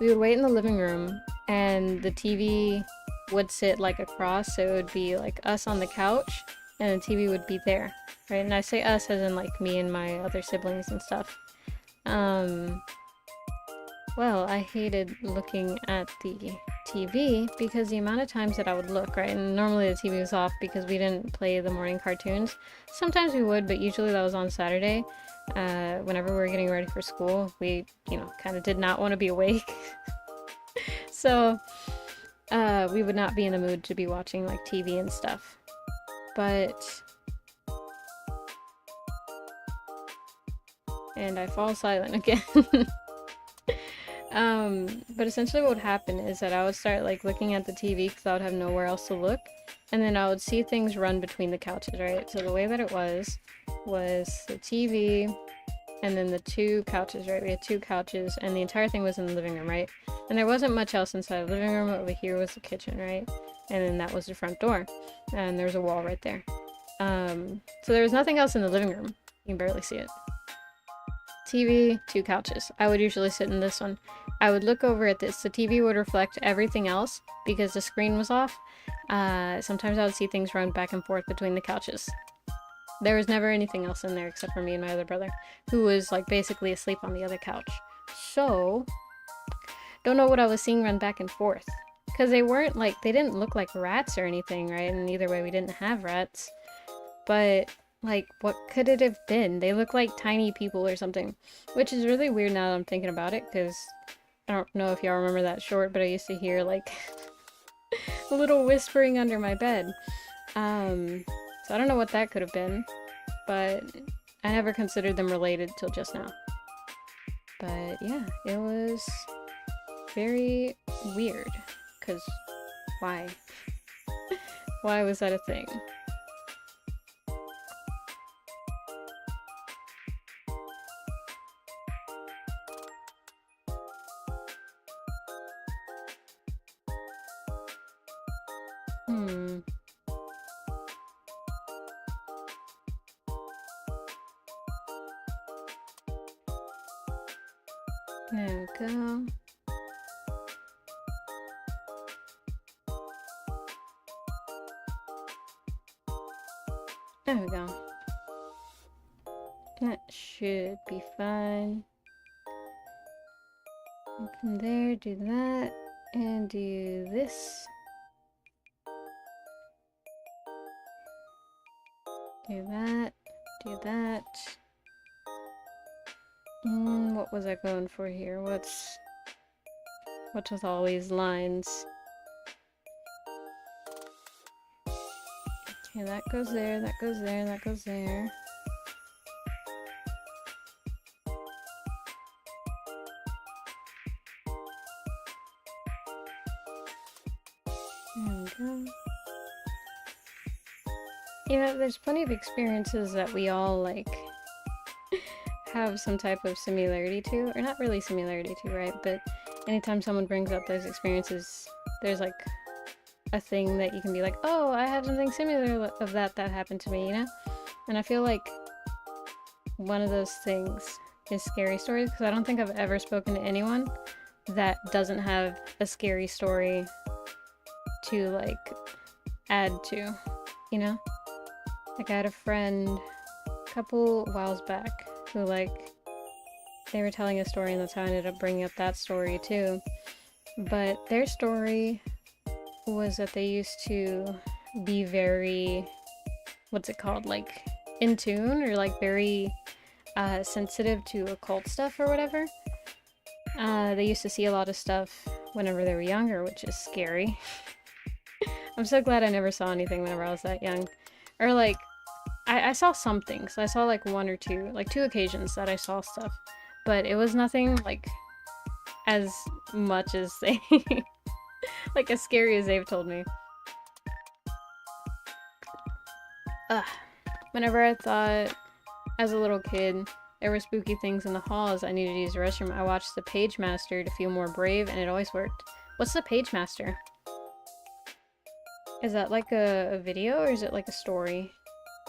we would wait in the living room and the TV would sit like across, so it would be like us on the couch and the TV would be there, right? And I say us as in like me and my other siblings and stuff. Well, I hated looking at the TV because the amount of times that I would look, right? And normally the TV was off because we didn't play the morning cartoons. Sometimes we would, but usually that was on Saturday. Whenever we were getting ready for school, we, kind of did not want to be awake. So, we would not be in the mood to be watching like TV and stuff. But, and I fall silent again. But essentially what would happen is that I would start like looking at the TV because I would have nowhere else to look, and then I would see things run between the couches, right? So the way that it was the TV and then the two couches, right? We had two couches and the entire thing was in the living room, right? And there wasn't much else inside the living room. Over here was the kitchen, right? And then that was the front door, and there's a wall right there. So there was nothing else in the living room. You can barely see it. TV, two couches. I would usually sit in this one. I would look over at this. The TV would reflect everything else because the screen was off. Sometimes I would see things run back and forth between the couches. There was never anything else in there except for me and my other brother, who was like basically asleep on the other couch. So, don't know what I was seeing run back and forth. Because they didn't look like rats or anything, right? And either way, we didn't have rats. But like, what could it have been? They look like tiny people or something, which is really weird now that I'm thinking about it, because I don't know if y'all remember that short, but I used to hear like a little whispering under my bed. So I don't know what that could have been, but I never considered them related till just now. But yeah, it was very weird, because why? Why was that a thing? There we go. There we go. That should be fine. And from there, do that, and do this. Do that, do that. What was I going for here? What's with all these lines? Okay, that goes there, that goes there, that goes there. There we go. There's plenty of experiences that we all, like, have some type of similarity to, or not really similarity to, right? But anytime someone brings up those experiences, there's, like, a thing that you can be like, oh, I have something similar of that happened to me, And I feel like one of those things is scary stories, because I don't think I've ever spoken to anyone that doesn't have a scary story to, like, add to, Like, I had a friend a couple whiles back who, like, they were telling a story, and that's how I ended up bringing up that story too. But their story was that they used to be very, what's it called, like, in tune, or like very sensitive to occult stuff or whatever. They used to see a lot of stuff whenever they were younger, which is scary. I'm so glad I never saw anything whenever I was that young. Or like, I saw some things. I saw like one or two, like two occasions that I saw stuff. But it was nothing like as much as they, like as scary as they've told me. Ugh. Whenever I thought, as a little kid, there were spooky things in the halls, I needed to use the restroom, I watched The Page Master to feel more brave, and it always worked. What's The Page Master? Is that like a video, or is it like a story?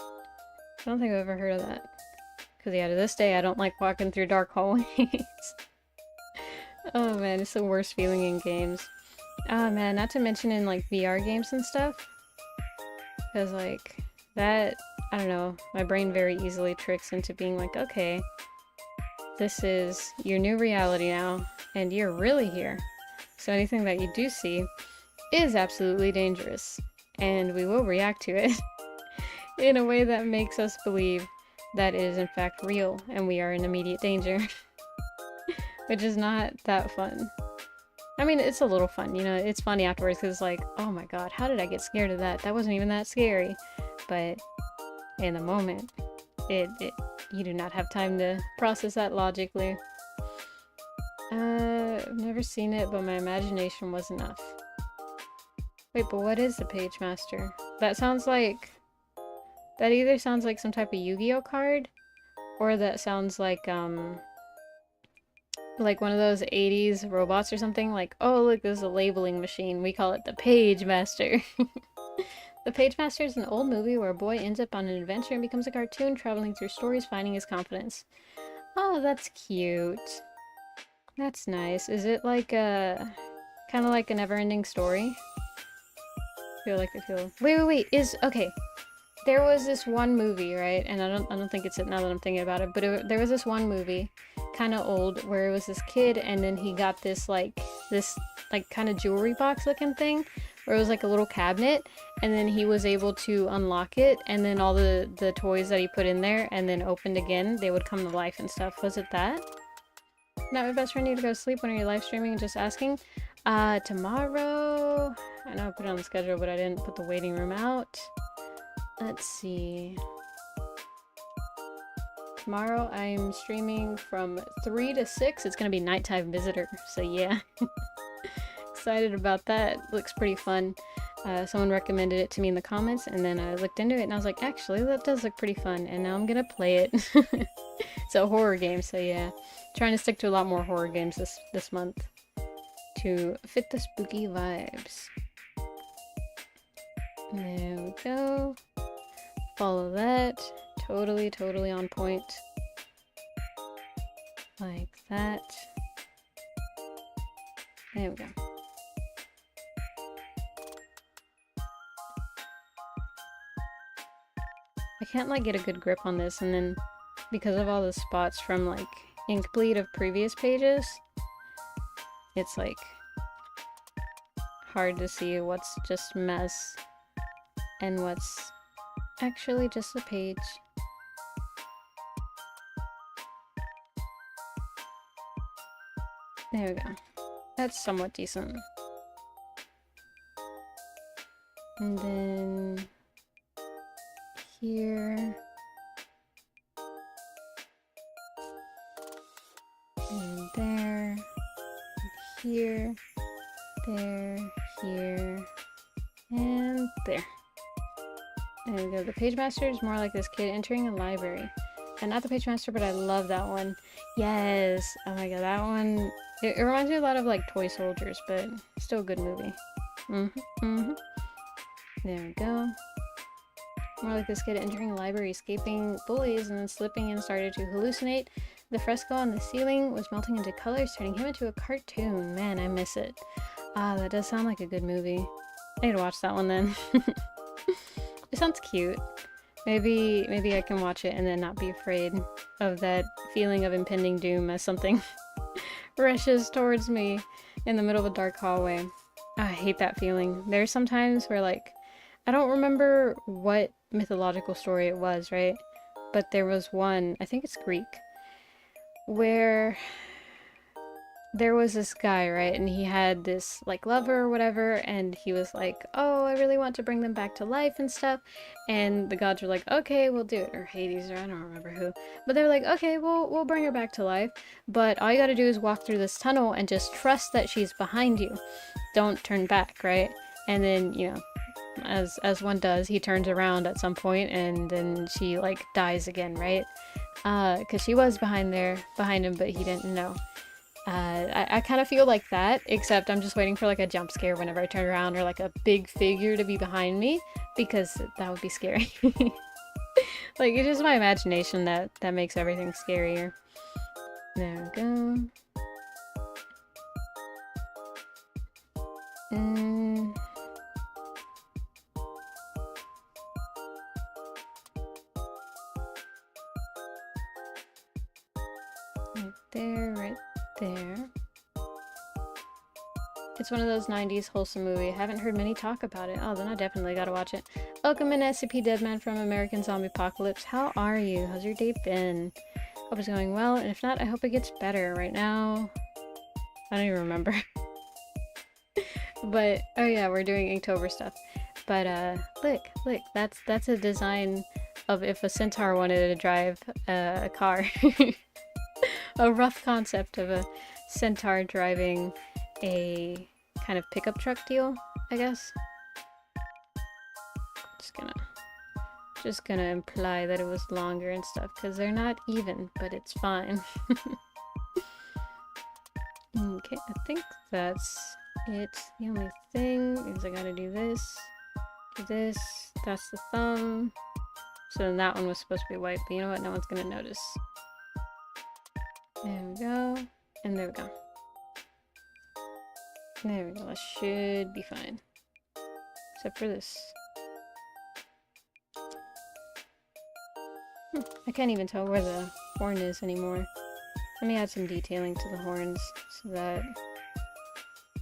I don't think I've ever heard of that. Because yeah, to this day, I don't like walking through dark hallways. Oh man, it's the worst feeling in games. Ah man, not to mention in like VR games and stuff. Because like, that, I don't know, my brain very easily tricks into being like, okay, this is your new reality now, and you're really here. So anything that you do see is absolutely dangerous, and we will react to it in a way that makes us believe that it is in fact real, and we are in immediate danger. Which is not that fun. I mean, it's a little fun, you know, it's funny afterwards, because it's like, oh my god, how did I get scared of that? That wasn't even that scary. But in the moment, you do not have time to process that logically. I've never seen it, but my imagination was enough. Wait, but what is the Page Master? That sounds like... That either sounds like some type of Yu-Gi-Oh card, or that sounds like one of those 80s robots or something. Like, oh look, this is a labeling machine. We call it the Page Master. The Page Master is an old movie where a boy ends up on an adventure and becomes a cartoon, traveling through stories, finding his confidence. Oh, that's cute. That's nice. Is it like a... kind of like a never-ending story? I feel like I feel... Wait, okay. There was this one movie, right? And I don't think it's it now that I'm thinking about it, but there was this one movie, kind of old, where it was this kid, and then he got this kind of jewelry box looking thing, where it was like a little cabinet, and then he was able to unlock it, and then all the toys that he put in there, and then opened again, they would come to life and stuff. Was it that? Not my best friend need to go to sleep. When are you live streaming? And just asking. Tomorrow... I know I put it on the schedule, but I didn't put the waiting room out. Let's see. Tomorrow I'm streaming from 3 to 6. It's gonna be Nighttime Visitor, so yeah. Excited about that. Looks pretty fun. Someone recommended it to me in the comments, and then I looked into it and I was like, actually, that does look pretty fun, and now I'm gonna play it. It's a horror game, so yeah. Trying to stick to a lot more horror games this month to fit the spooky vibes. There we go. Follow that. Totally on point. Like that. There we go. I can't like get a good grip on this, and then because of all the spots from like ink bleed of previous pages, it's like hard to see what's just mess and what's actually just a page. There we go. That's somewhat decent. And then here. And there. And here. There. Here. And there. There we go. The Page Master is more like this kid entering a library. And not the Page Master, but I love that one. Yes! Oh my god, that one... It reminds me a lot of like Toy Soldiers, but still a good movie. There we go. More like this kid entering a library, escaping bullies, and then slipping and started to hallucinate. The fresco on the ceiling was melting into colors, turning him into a cartoon. Man, I miss it. Ah, that does sound like a good movie. I need to watch that one then. It sounds cute. Maybe I can watch it and then not be afraid of that feeling of impending doom as something rushes towards me in the middle of a dark hallway. I hate that feeling. There's some times where like, I don't remember what mythological story it was, right? but there was one, I think it's Greek, where there was this guy, right? And he had this like lover or whatever, and he was like, "Oh, I really want to bring them back to life and stuff." And the gods were like, "Okay, we'll do it." Or Hades, or I don't remember who. But they're like, "Okay, we'll bring her back to life. But all you gotta do is walk through this tunnel and just trust that she's behind you. Don't turn back, right?" And then, you know, as one does, he turns around at some point and then she like dies again, right? Because she was behind him, but he didn't know. I kind of feel like that, except I'm just waiting for like a jump scare whenever I turn around, or like a big figure to be behind me, because that would be scary. Like, it's just my imagination that makes everything scarier. There we go. Right there, right there. It's one of those 90s wholesome movie. I haven't heard many talk about it. Oh, then I definitely gotta watch it. Welcome in SCP Deadman from American Zombie Apocalypse. How are you? How's your day been? Hope it's going well, and if not, I hope it gets better. Right now, I don't even remember. But, oh yeah, we're doing Inktober stuff. But, look, that's a design of if a centaur wanted to drive a car. A rough concept of a centaur driving a kind of pickup truck deal, I guess. Just gonna imply that it was longer and stuff, because they're not even, but it's fine. Okay, I think that's it. The only thing is I gotta do this, that's the thumb. So then that one was supposed to be white, but you know what? No one's gonna notice. There we go, and there we go. There we go, that should be fine. Except for this. I can't even tell where the horn is anymore. Let me add some detailing to the horns so that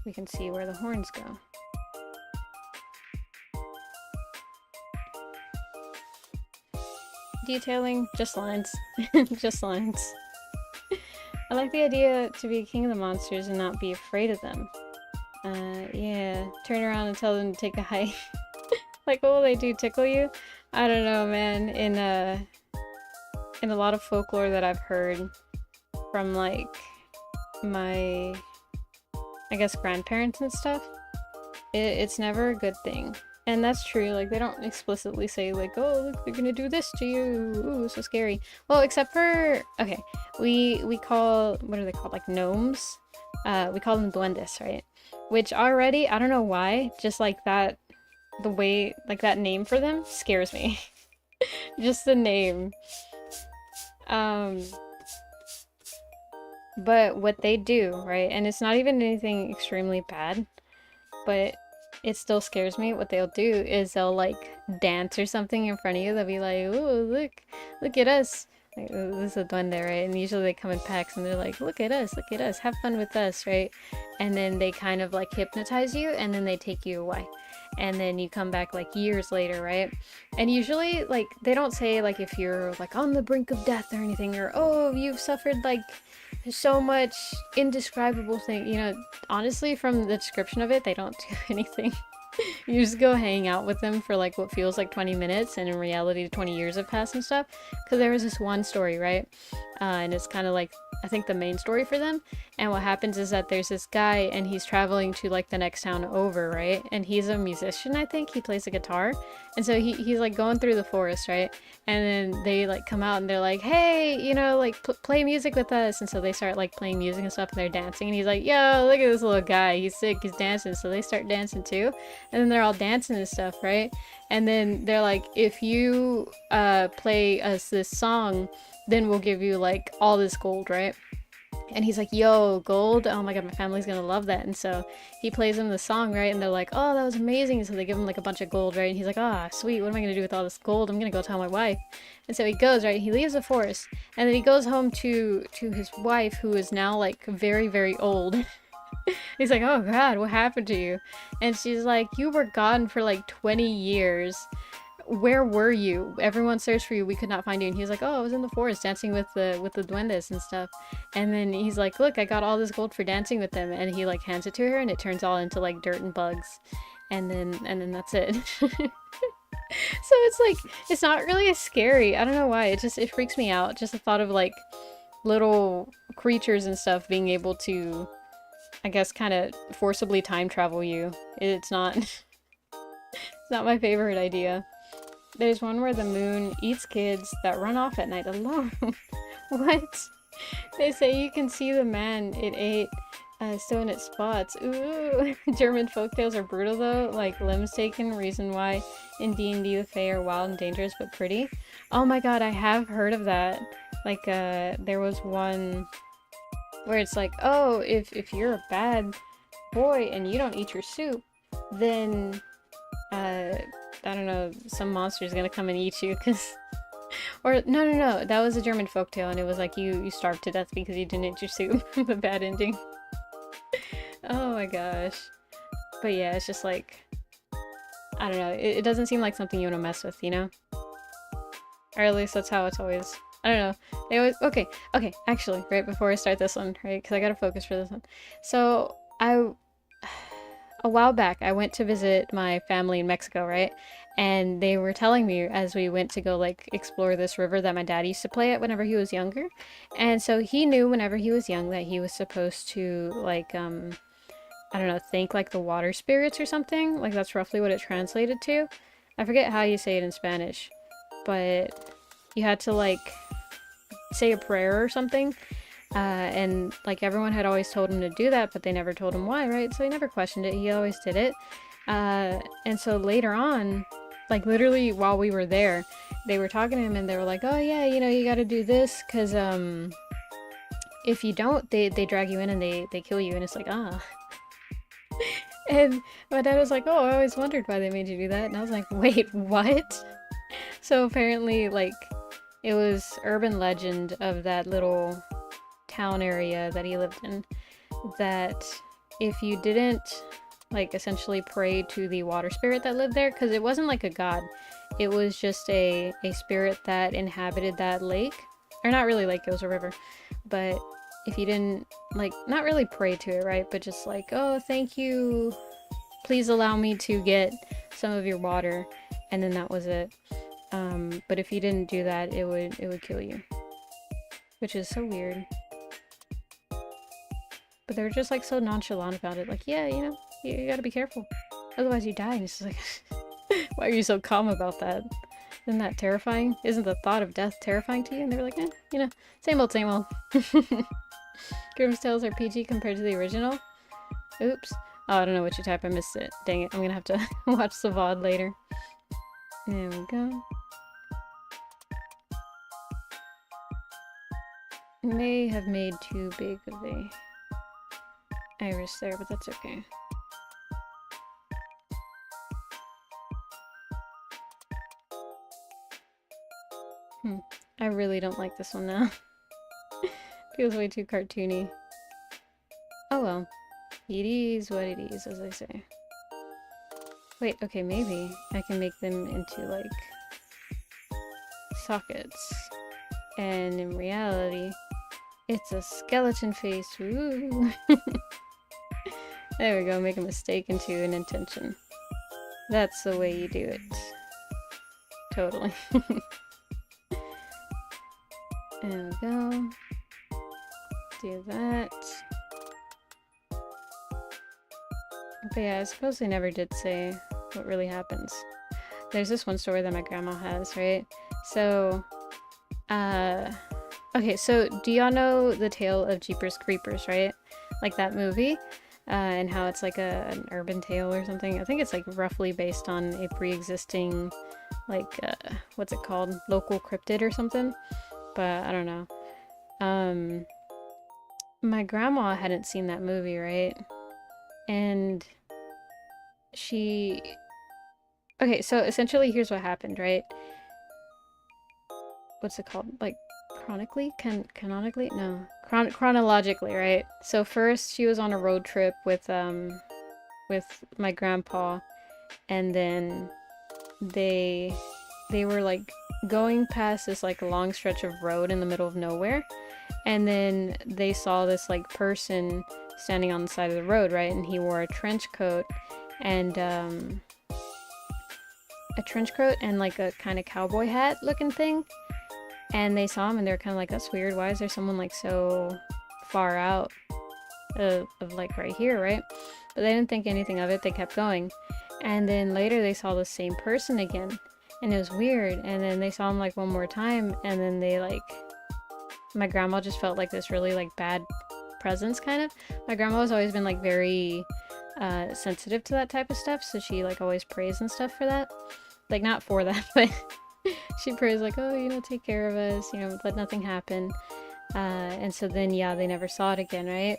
we can see where the horns go. Detailing, just lines. Just lines. I like the idea to be king of the monsters and not be afraid of them. Yeah. Turn around and tell them to take a hike. Like, what will they do? Tickle you? I don't know, man. In a lot of folklore that I've heard from, like, my, I guess, grandparents and stuff, it's never a good thing. And that's true. Like, they don't explicitly say, like, "Oh, look, they're gonna do this to you. Ooh, so scary." Well, except for, okay, we call, what are they called? Like, gnomes? We call them duendes, right? Which already, I don't know why, just like that, the way, like that name for them scares me. Just the name. But what they do, right, and it's not even anything extremely bad, but it still scares me. What they'll do is they'll like dance or something in front of you. They'll be like, "Ooh, look at us." Like, this is a duende, right? And usually they come in packs and they're like, look at us, have fun with us, right? And then they kind of like hypnotize you and then they take you away. And then you come back like years later, right? And usually like they don't say like if you're like on the brink of death or anything, or oh, you've suffered like so much indescribable thing, you know. Honestly, from the description of it, they don't do anything. You just go hang out with them for like what feels like 20 minutes, and in reality 20 years have passed and stuff. Because there was this one story, right? And it's kind of like, I think, the main story for them. And what happens is that there's this guy and he's traveling to like the next town over, right? And he's a musician, I think. He plays a guitar. And so he's like going through the forest, right? And then they like come out and they're like, "Hey, you know, like play music with us." And so they start like playing music and stuff and they're dancing. And he's like, "Yo, look at this little guy. He's sick. He's dancing." So they start dancing too. And then they're all dancing and stuff, right? And then they're like, "If you play us this song, then we'll give you like all this gold," right? And he's like, "Yo, gold? Oh my god, my family's gonna love that." And so he plays them the song, right? And they're like, "Oh, that was amazing." And so they give him like a bunch of gold, right? And he's like, "Ah, sweet, what am I gonna do with all this gold? I'm gonna go tell my wife." And so he goes, right? He leaves the forest and then he goes home to his wife, who is now like very, very old. He's like, "Oh god, what happened to you?" And she's like, "You were gone for like 20 years. where were you? Everyone searched for you. We could not find you. And he was like, oh, I was in the forest dancing with the duendes and stuff. And then he's like, look, I got all this gold for dancing with them. And he like hands it to her, and it turns all into like dirt and bugs. And then that's it. So it's like, it's not really as scary. I don't know why. It freaks me out. Just the thought of like little creatures and stuff being able to, I guess, kind of forcibly time travel you. It's not it's not my favorite idea. There's one where the moon eats kids that run off at night alone. What? They say you can see the man it ate still in its spots. Ooh. German folktales are brutal though, like limbs taken, reason why in D&D the Fae are wild and dangerous but pretty. Oh my god, I have heard of that. Like, there was one where it's like, oh, if you're a bad boy and you don't eat your soup, then, I don't know, some monster's gonna come and eat you, cause... Or, no, that was a German folktale, and it was like you starved to death because you didn't eat your soup. The bad ending. Oh my gosh. But yeah, it's just like, I don't know, it doesn't seem like something you want to mess with, you know? Or at least that's how it's always... I don't know. They always... Okay, actually, right before I start this one, right? Because I gotta focus for this one. So, a while back, I went to visit my family in Mexico, right? And they were telling me as we went to go, like, explore this river that my dad used to play at whenever he was younger. And so he knew whenever he was young that he was supposed to, like, I don't know, thank, like, the water spirits or something. Like, that's roughly what it translated to. I forget how you say it in Spanish. But you had to, like, say a prayer or something. And, like, everyone had always told him to do that, but they never told him why, right? So he never questioned it. He always did it. And so later on, like, literally while we were there, they were talking to him and they were like, oh, yeah, you know, you gotta do this, because, if you don't, they drag you in and they kill you. And it's like, ah. And my dad was like, oh, I always wondered why they made you do that. And I was like, wait, what? So apparently, like, it was urban legend of that little town area that he lived in, that if you didn't, like, essentially pray to the water spirit that lived there, because it wasn't like a god, it was just a spirit that inhabited that lake, or not really lake, it was a river, but if you didn't, like, not really pray to it, right, but just like, oh, thank you, please allow me to get some of your water, and then that was it. But if you didn't do that, it would kill you, which is so weird. But they're just, like, so nonchalant about it. Like, yeah, you know, you gotta be careful. Otherwise you die. And it's just like, why are you so calm about that? Isn't that terrifying? Isn't the thought of death terrifying to you? And they were like, eh, you know, same old, same old. Grimm's Tales are PG compared to the original. Oops. Oh, I don't know what you type. I missed it. Dang it. I'm gonna have to watch the VOD later. There we go. May have made too big of a iris there, but that's okay. I really don't like this one now. Feels way too cartoony. Oh well. It is what it is, as I say. Wait, okay, maybe I can make them into, like, sockets. And in reality, it's a skeleton face. Woo! There we go, make a mistake into an intention. That's the way you do it. Totally. There we go. Do that. But yeah, I suppose they never did say what really happens. There's this one story that my grandma has, right? So, okay, so do y'all know the tale of Jeepers Creepers, right? Like that movie? And how it's like an urban tale or something. I think it's like roughly based on a pre-existing, like, what's it called? Local cryptid or something? But I don't know. My grandma hadn't seen that movie, right? And she... Okay, so essentially here's what happened, right? What's it called? Like, chronically? Canonically? No. Chronologically, right? So first she was on a road trip with my grandpa, and then they they were like going past this like long stretch of road in the middle of nowhere, and then they saw this like person standing on the side of the road, right? And he wore a trench coat and like a kind of cowboy hat looking thing. And they saw him and they're kind of like, that's weird. Why is there someone like so far out of like right here, right? But they didn't think anything of it. They kept going. And then later they saw the same person again. And it was weird. And then they saw him like one more time. And then they like, my grandma just felt like this really like bad presence kind of. My grandma has always been like very sensitive to that type of stuff. So she like always prays and stuff for that. Like not for that, but she prays like, oh, you know, take care of us, you know, let nothing happen. And so then, yeah, they never saw it again, right?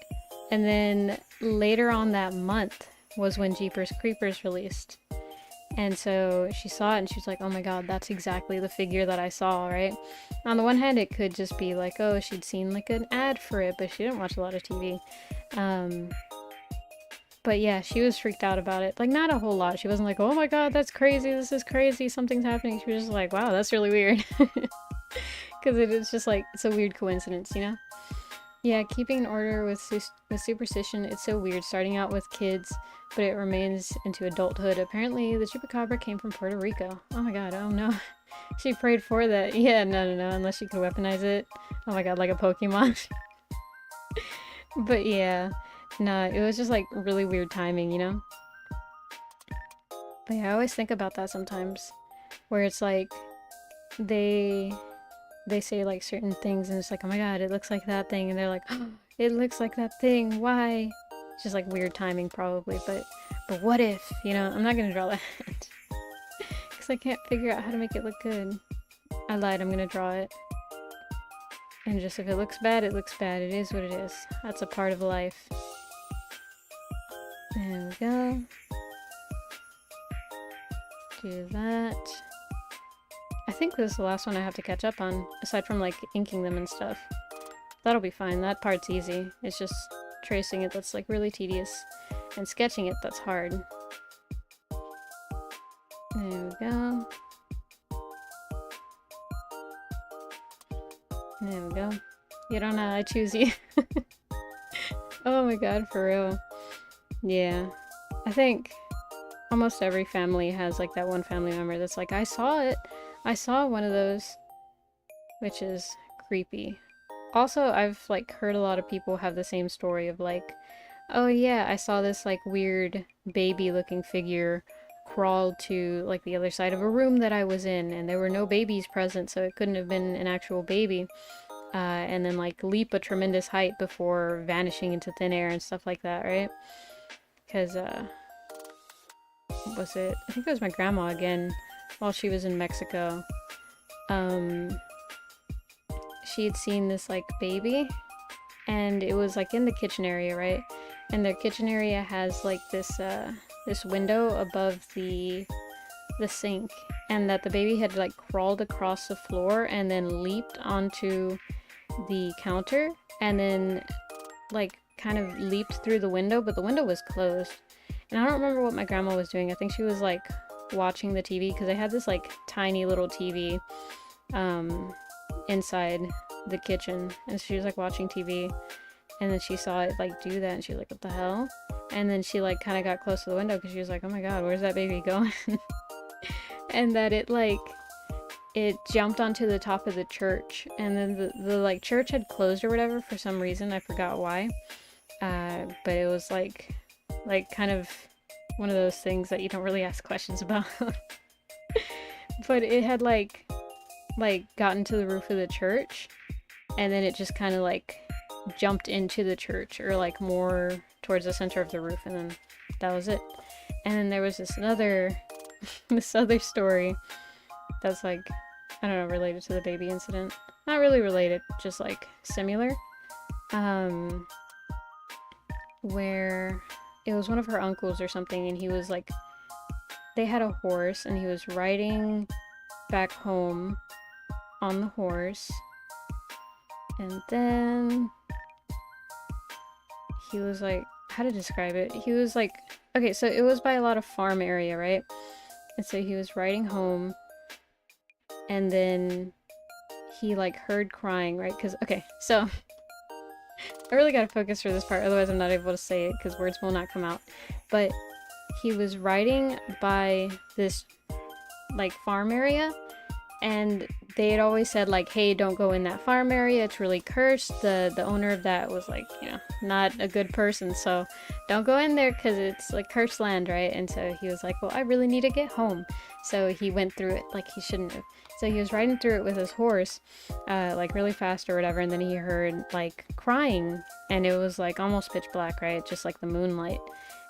And then later on that month was when Jeepers Creepers released. And so she saw it and she was like, oh my god, that's exactly the figure that I saw, right? On the one hand, it could just be like, oh, she'd seen like an ad for it, but she didn't watch a lot of TV. But yeah, she was freaked out about it. Like, not a whole lot. She wasn't like, oh my god, that's crazy, this is crazy, something's happening. She was just like, wow, that's really weird. Because it's just like, it's a weird coincidence, you know? Yeah, keeping in order with superstition, it's so weird. Starting out with kids, but it remains into adulthood. Apparently, the chupacabra came from Puerto Rico. Oh my god, oh no. She prayed for that. Yeah, no, unless she could weaponize it. Oh my god, like a Pokemon. But yeah, nah, it was just like really weird timing, you know? But yeah, I always think about that sometimes. Where it's like, they say like certain things and it's like, oh my god, it looks like that thing, and they're like, oh, it looks like that thing, why? It's just like weird timing probably, but what if, you know? I'm not gonna draw that because I can't figure out how to make it look good. I lied, I'm gonna draw it, and just if it looks bad, it looks bad. It is what it is. That's a part of life. There we go. Do that. I think this is the last one I have to catch up on, aside from like inking them and stuff. That'll be fine, that part's easy. It's just tracing it that's like really tedious, and sketching it that's hard. There we go. There we go. You don't know, I choose you. Oh my god, for real. Yeah. I think almost every family has like that one family member that's like, I saw it. I saw one of those, which is creepy. Also, I've like heard a lot of people have the same story of like, oh yeah, I saw this like weird baby looking figure crawl to like the other side of a room that I was in, and there were no babies present, so it couldn't have been an actual baby. And then like leap a tremendous height before vanishing into thin air and stuff like that, right? Because what was it? I think it was my grandma again, while she was in Mexico. She had seen this like baby, and it was like in the kitchen area, right? And their kitchen area has like this this window above the sink, and that the baby had like crawled across the floor and then leaped onto the counter, and then like kind of leaped through the window, but the window was closed. And I don't remember what my grandma was doing. I think she was like watching the TV, because they had this like tiny little TV inside the kitchen, and she was like watching TV, and then she saw it like do that, and she was like, what the hell? And then she like kind of got close to the window because she was like, oh my god, where's that baby going? And that it jumped onto the top of the church, and then the like church had closed or whatever for some reason, I forgot why, but it was like kind of one of those things that you don't really ask questions about. But it had like gotten to the roof of the church, and then it just kind of like jumped into the church, or like more towards the center of the roof, and then that was it. And then there was this other story that's like, I don't know, related to the baby incident. Not really related, just like similar. Where it was one of her uncles or something, and he was like, they had a horse, and he was riding back home on the horse, and then he was like, how to describe it? He was like, okay, so it was by a lot of farm area, right? And so he was riding home, and then he like heard crying, right? Because, okay, so I really gotta focus for this part, otherwise I'm not able to say it because words will not come out. But he was riding by this like farm area, and they had always said like, hey, don't go in that farm area, it's really cursed. The owner of that was like, you know, not a good person, so don't go in there because it's like cursed land, right? And so he was like, well, I really need to get home, so he went through it like he shouldn't have. So he was riding through it with his horse, like really fast or whatever, and then he heard like crying, and it was like almost pitch black, right? Just like the moonlight.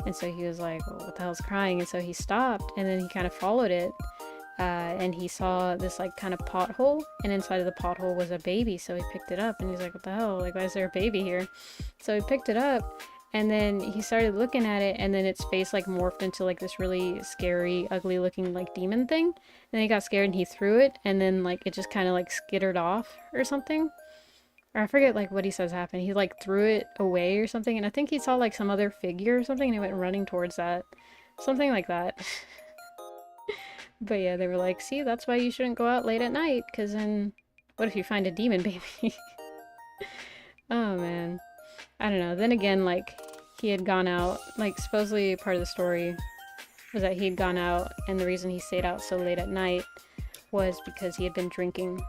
And so he was like, well, what the hell's crying? And so he stopped, and then he kind of followed it, and he saw this like kind of pothole, and inside of the pothole was a baby. So he picked it up, and he's like, what the hell, like, why is there a baby here? So he picked it up, and then he started looking at it, and then its face like morphed into like this really scary, ugly looking like demon thing. And then he got scared and he threw it, and then like it just kind of like skittered off or something, or I forget like what he says happened. He like threw it away or something, and I think he saw like some other figure or something, and he went running towards that, something like that. But yeah, they were like, see, that's why you shouldn't go out late at night, because then what if you find a demon baby? Oh man, I don't know. Then again, like, he had gone out, like, supposedly part of the story was that he'd gone out, and the reason he stayed out so late at night was because he had been drinking.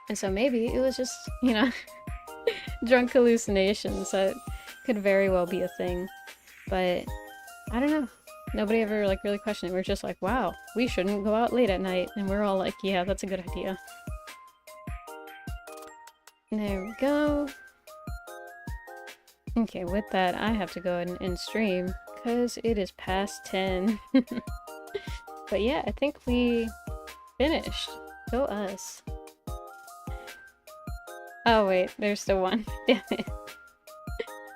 And so maybe it was just, you know, drunk hallucinations. That could very well be a thing. But I don't know. Nobody ever like really questioned it. We're just like, wow, we shouldn't go out late at night. And we're all like, yeah, that's a good idea. There we go. Okay, with that, I have to go ahead and stream because it is past 10. But yeah, I think we finished. Go us. Oh wait, there's still one. Damn it.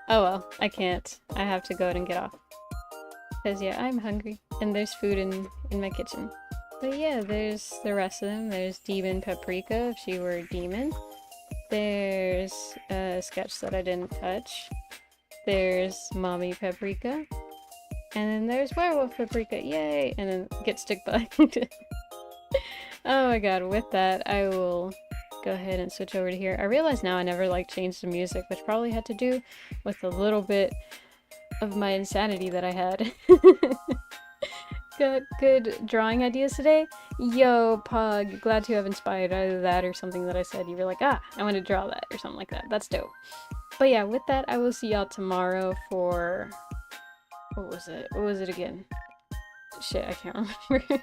Oh well, I can't. I have to go ahead and get off. Because yeah, I'm hungry. And there's food in my kitchen. But yeah, there's the rest of them. There's Demon Paprika, if she were a demon. There's a sketch that I didn't touch. There's Mommy Paprika. And then there's Werewolf Paprika, yay! And then get stick bugged. Oh my god, with that, I will go ahead and switch over to here. I realize now I never like changed the music, which probably had to do with a little bit of my insanity that I had. Got good drawing ideas today? Yo, Pug, glad to have inspired either that or something that I said. You were like, ah, I want to draw that or something like that. That's dope. But yeah, with that, I will see y'all tomorrow for... What was it? What was it again? Shit, I can't remember.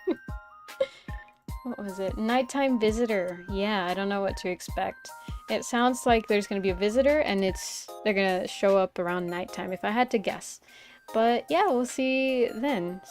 What was it? Nighttime visitor. Yeah, I don't know what to expect. It sounds like there's gonna be a visitor and they're gonna show up around nighttime if I had to guess. But yeah, we'll see then.